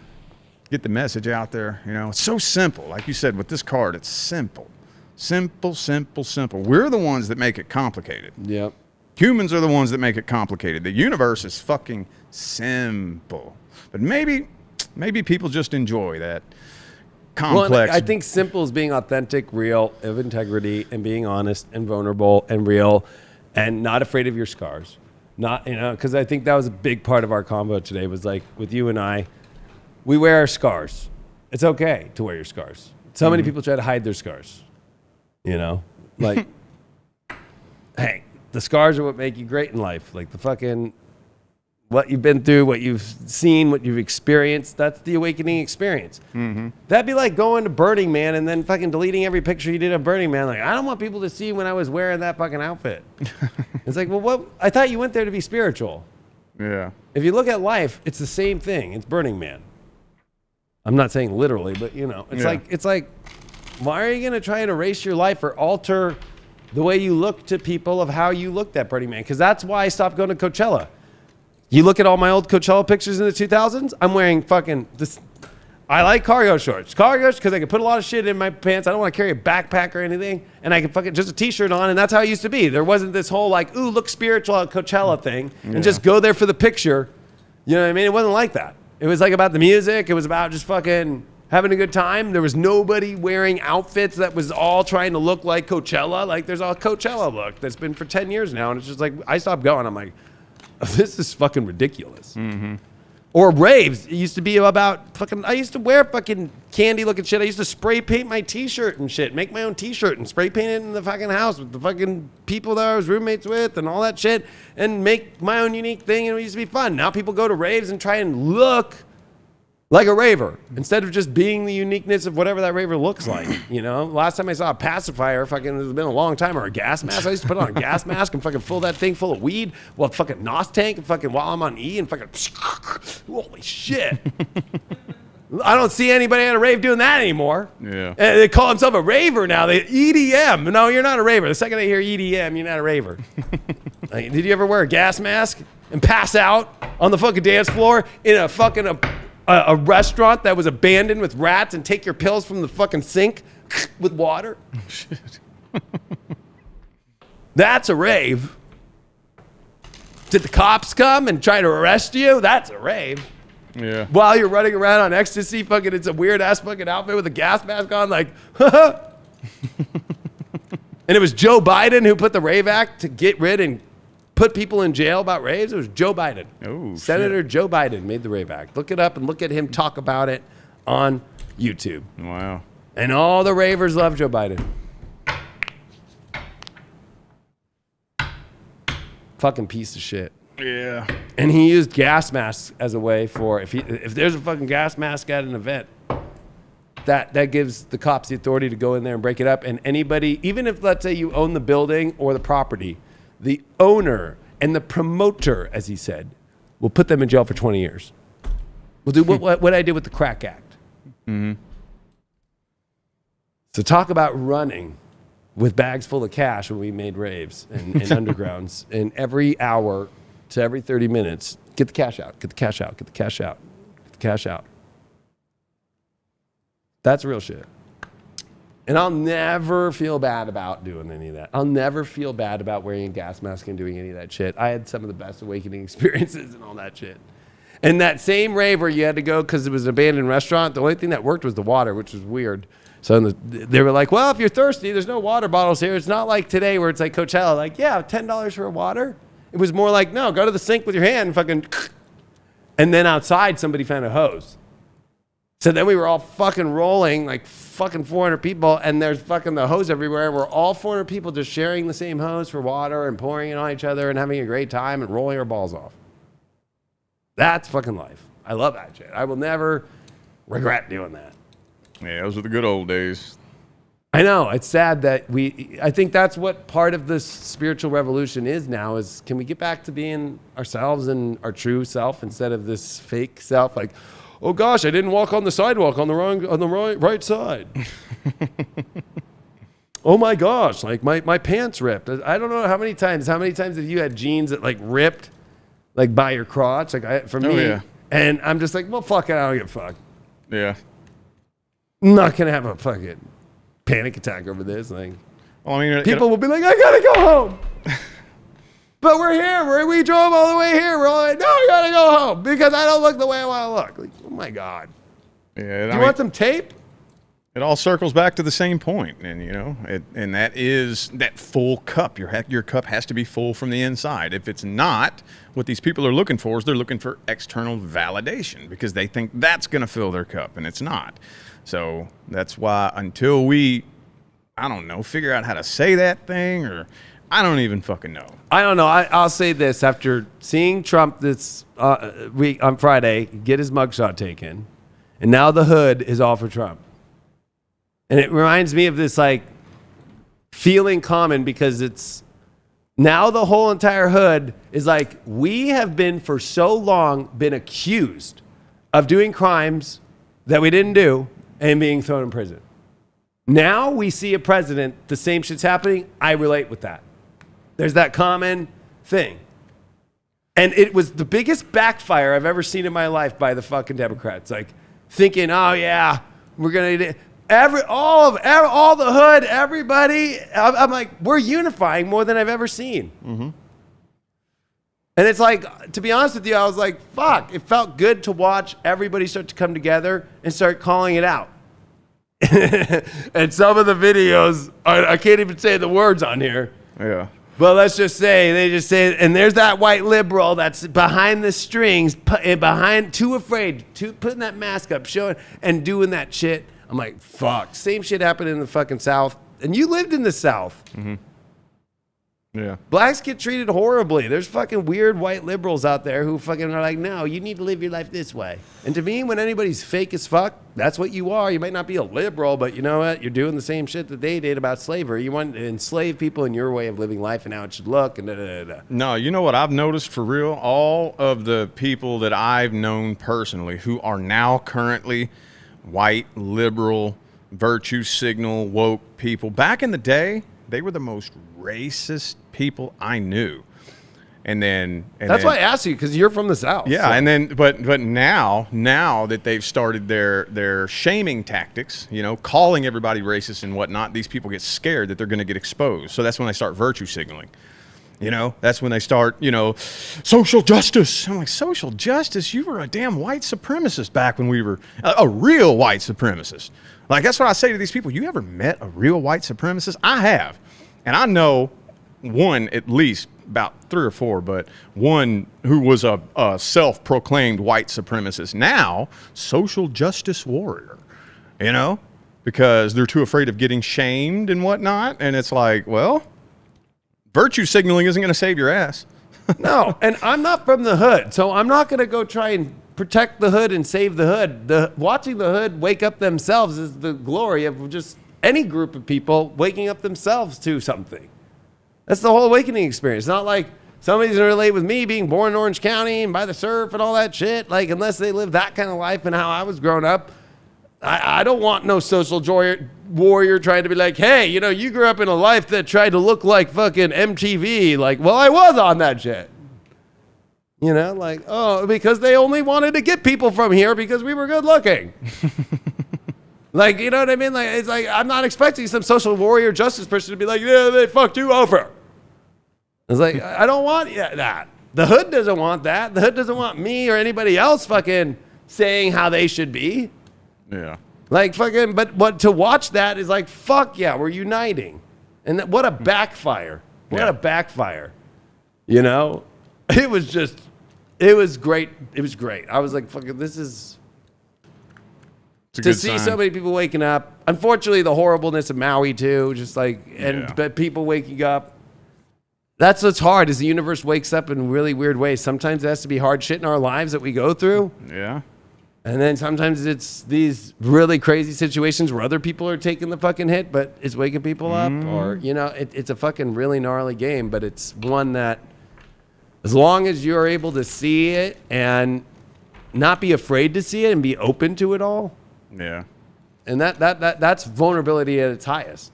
get the message out there? You know, it's so simple. Like you said, with this card, it's simple. Simple, simple, simple. We're the ones that make it complicated. Yep. Humans are the ones that make it complicated. The universe is fucking simple. But maybe people just enjoy that complex. Well, I think simple is being authentic, real, of integrity, and being honest and vulnerable and real, and not afraid of your scars. Not, you know, because I think that was a big part of our convo today. Was like with you and I, we wear our scars. It's okay to wear your scars. So many people try to hide their scars. You know, like, hey, the scars are what make you great in life. Like the fucking, what you've been through, what you've seen, what you've experienced, that's the awakening experience. Mm-hmm. That'd be like going to Burning Man and then fucking deleting every picture you did of Burning Man. Like, I don't want people to see when I was wearing that fucking outfit. It's like, well, what? I thought you went there to be spiritual. Yeah. If you look at life, it's the same thing. It's Burning Man. I'm not saying literally, but you know, it's like, why are you going to try and erase your life or alter the way you look to people of how you looked at Burning Man? Because that's why I stopped going to Coachella. You look at all my old Coachella pictures in the 2000s, I'm wearing fucking this. I like cargo shorts. Cargo because I can put a lot of shit in my pants. I don't want to carry a backpack or anything. And I can fucking just a t-shirt on, and that's how it used to be. There wasn't this whole like, ooh, look spiritual at Coachella thing and just go there for the picture. You know what I mean? It wasn't like that. It was like about the music. It was about just fucking having a good time. There was nobody wearing outfits that was all trying to look like Coachella. Like there's a Coachella look that's been for 10 years now. And it's just like, I stopped going. I'm like, this is fucking ridiculous. Mm-hmm. Or raves. It used to be about fucking, I used to wear fucking candy looking shit. I used to spray paint my t-shirt and shit. Make my own t-shirt and spray paint it in the fucking house with the fucking people that I was roommates with and all that shit. And make my own unique thing, and it used to be fun. Now people go to raves and try and look like a raver instead of just being the uniqueness of whatever that raver looks like. You know, last time I saw a pacifier, fucking, it's been a long time, or a gas mask. I used to put on a gas mask and fucking fill that thing full of weed while fucking NOS tank and fucking while I'm on E and fucking, holy shit. I don't see anybody at a rave doing that anymore. Yeah. And they call themselves a raver now. They EDM. No, you're not a raver. The second I hear EDM, you're not a raver. Like, did you ever wear a gas mask and pass out on the fucking dance floor in a fucking a restaurant that was abandoned with rats and take your pills from the fucking sink with water? Shit. That's a rave. Did the cops come and try to arrest you? That's a rave. Yeah. While you're running around on ecstasy, fucking, it's a weird ass fucking outfit with a gas mask on, like, and it was Joe Biden who put the Rave Act to get rid and put people in jail about raves. It was Joe Biden. Oh, Senator shit. Joe Biden made the Rave Act. Look it up and look at him talk about it on YouTube. Wow. And all the ravers love Joe Biden. fucking piece of shit. Yeah. And he used gas masks as a way for if there's a fucking gas mask at an event, that gives the cops the authority to go in there and break it up. And anybody, even if let's say you own the building or the property, the owner and the promoter, as he said, will put them in jail for 20 years. We'll do what I did with the Crack Act. Mm-hmm. So talk about running with bags full of cash when we made raves and undergrounds. And every hour to every 30 minutes, get the cash out, get the cash out, get the cash out, get the cash out. That's real shit. And I'll never feel bad about doing any of that. I'll never feel bad about wearing a gas mask and doing any of that shit. I had some of the best awakening experiences and all that shit. And that same rave where you had to go because it was an abandoned restaurant, the only thing that worked was the water, which was weird. So they were like, well, if you're thirsty, there's no water bottles here. It's not like today where it's like Coachella, like, yeah, $10 for a water. It was more like, no, go to the sink with your hand and fucking, and then outside somebody found a hose. So then we were all fucking rolling like fucking 400 people, and there's fucking the hose everywhere. We're all 400 people just sharing the same hose for water and pouring it on each other and having a great time and rolling our balls off. That's fucking life. I love that shit. I will never regret doing that. Yeah, those were the good old days. I know. It's sad that I think that's what part of this spiritual revolution is now is can we get back to being ourselves and our true self instead of this fake self like, oh gosh, I didn't walk on the sidewalk on the right side. Oh my gosh, like my pants ripped. I don't know how many times have you had jeans that like ripped like by your crotch? Like for me, yeah. And I'm just like, well, fuck it, I don't give a fuck. Yeah. I'm not gonna have a fucking panic attack over this. Like, well, I mean, people will be like, I gotta go home. But we're here. We drove all the way here. We're all like, no, you gotta go home because I don't look the way I want to look. Like, oh my God. Yeah. Do you want some tape? It all circles back to the same point, and you know, and that is that full cup. Your cup has to be full from the inside. If it's not, what these people are looking for is they're looking for external validation because they think that's going to fill their cup, and it's not. So that's why until we, I don't know, figure out how to say that thing, or I don't even fucking know. I don't know. I'll say this after seeing Trump this week on Friday get his mugshot taken, and now the hood is all for Trump. And it reminds me of this like feeling common because it's now the whole entire hood is like we have been for so long been accused of doing crimes that we didn't do and being thrown in prison. Now we see a president, the same shit's happening. I relate with that. There's that common thing. And it was the biggest backfire I've ever seen in my life by the fucking Democrats. Like thinking, oh yeah, we're going to all the hood, everybody. I'm like, we're unifying more than I've ever seen. Mm-hmm. And it's like, to be honest with you, I was like, fuck. It felt good to watch everybody start to come together and start calling it out. And some of the videos, I can't even say the words on here. Yeah. But let's just say, they just say, and there's that white liberal that's behind the strings, too afraid, putting that mask up, showing, and doing that shit. I'm like, fuck. Same shit happened in the fucking South. And you lived in the South. Mm-hmm. Yeah. Blacks get treated horribly. There's fucking weird white liberals out there who fucking are like, no, you need to live your life this way. And to me, when anybody's fake as fuck, that's what you are. You might not be a liberal, but you know what? You're doing the same shit that they did about slavery. You want to enslave people in your way of living life and how it should look. And da, da, da, da. No, you know what I've noticed for real? All of the people that I've known personally who are now currently white, liberal, virtue signal, woke people. Back in the day, they were the most racist people I knew. And that's why I asked you, because you're from the South. Yeah, so. And then but now that they've started their shaming tactics, you know, calling everybody racist and whatnot, these people get scared that they're going to get exposed. So that's when they start virtue signaling. You know, that's when they start, you know, social justice. I'm like, social justice? You were a damn white supremacist back when we were a real white supremacist. Like, that's what I say to these people. You ever met a real white supremacist? I have. And I know one, at least about 3 or 4, but one who was a self-proclaimed white supremacist. Now, social justice warrior, you know, because they're too afraid of getting shamed and whatnot. And it's like, well, virtue signaling isn't going to save your ass. No, and I'm not from the hood, so I'm not going to go try and protect the hood and save the hood. Watching the hood wake up themselves is the glory of just any group of people waking up themselves to something. That's the whole awakening experience. It's not like somebody's going to relate with me being born in Orange County and by the surf and all that shit. Like, unless they live that kind of life and how I was growing up, I don't want no social warrior trying to be like, hey, you know, you grew up in a life that tried to look like fucking MTV. Like, well, I was on that shit. You know, like, oh, because they only wanted to get people from here because we were good looking. Like, you know what I mean? Like, it's like, I'm not expecting some social warrior justice person to be like, yeah, they fucked you over. It's like, I don't want that. The hood doesn't want that. The hood doesn't want me or anybody else fucking saying how they should be. Yeah. Like, fucking, but to watch that is like, fuck yeah, we're uniting. And what a backfire. What a backfire. You know? It was great. It was great. I was like, fucking, this is... To see so many people waking up. Unfortunately, the horribleness of Maui, too. Just like, but people waking up. That's what's hard, is the universe wakes up in really weird ways. Sometimes it has to be hard shit in our lives that we go through. Yeah. And then sometimes it's these really crazy situations where other people are taking the fucking hit, but it's waking people up. Or, you know, it's a fucking really gnarly game, but it's one that, as long as you're able to see it and not be afraid to see it and be open to it all. Yeah. And that's vulnerability at its highest.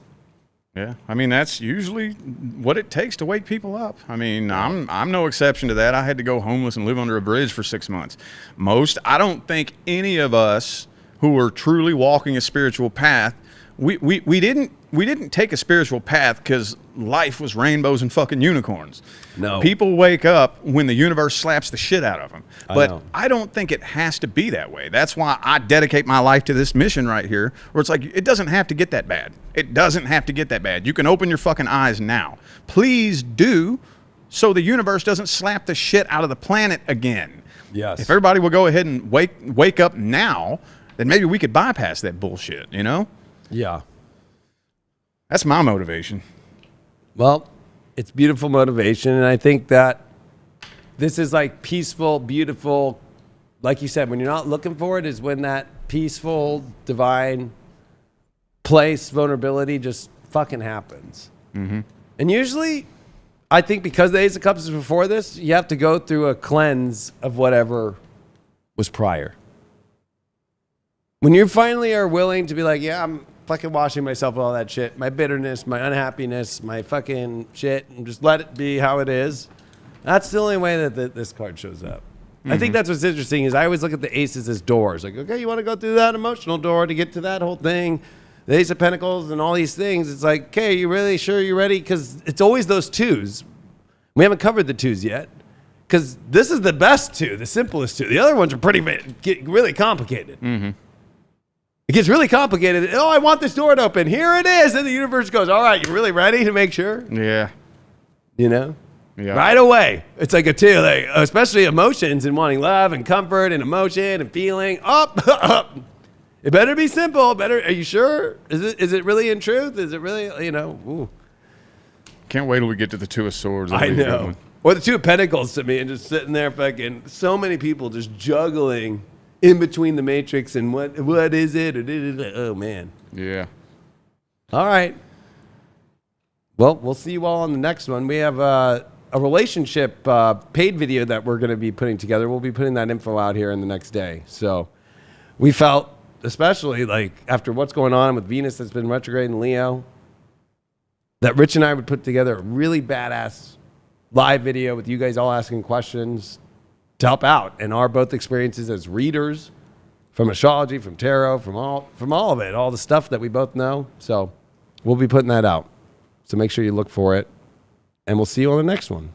Yeah. I mean, that's usually what it takes to wake people up. I mean, I'm no exception to that. I had to go homeless and live under a bridge for 6 months. I don't think any of us who are truly walking a spiritual path, we didn't take a spiritual path because life was rainbows and fucking unicorns. No. People wake up when the universe slaps the shit out of them. But I I don't think it has to be that way. That's why I dedicate my life to this mission right here, where it's like, it doesn't have to get that bad. It doesn't have to get that bad. You can open your fucking eyes now. Please do, so the universe doesn't slap the shit out of the planet again. Yes. If everybody will go ahead and wake up now, then maybe we could bypass that bullshit, you know? Yeah. That's my motivation. Well, it's beautiful motivation. And I think that this is like peaceful, beautiful. Like you said, when you're not looking for it is when that peaceful, divine place, vulnerability just fucking happens. Mm-hmm. And usually, I think because the Ace of Cups is before this, you have to go through a cleanse of whatever was prior. When you finally are willing to be like, yeah, I'm fucking washing myself of all that shit, my bitterness, my unhappiness, my fucking shit, and just let it be how it is. That's the only way that this card shows up. Mm-hmm. I think that's what's interesting is I always look at the aces as doors. Like, okay, you want to go through that emotional door to get to that whole thing, the Ace of Pentacles and all these things. It's like, okay, you really sure you're ready? Because it's always those twos. We haven't covered the twos yet. Because this is the best two, the simplest two. The other ones are get really complicated. Mm-hmm. It gets really complicated. Oh, I want this door to open. Here it is. And the universe goes, all right, you really ready to make sure? Yeah. You know? Yeah. Right away. It's like a two, like, especially emotions and wanting love and comfort and emotion and feeling. Up. It better be simple. Are you sure? Is it really in truth? Is it really, you know? Ooh. Can't wait till we get to the Two of Swords. I know. Or the Two of Pentacles to me and just sitting there fucking, so many people just juggling in between the matrix and what is it? Oh, man. Yeah. All right. Well, we'll see you all on the next one. We have a relationship paid video that we're going to be putting together. We'll be putting that info out here in the next day. So we felt, especially like after what's going on with Venus that's been retrograde in Leo, that Rich and I would put together a really badass live video with you guys all asking questions to help out, and our both experiences as readers from astrology, from tarot, from all of it, all the stuff that we both know. So we'll be putting that out. So make sure you look for it, and we'll see you on the next one.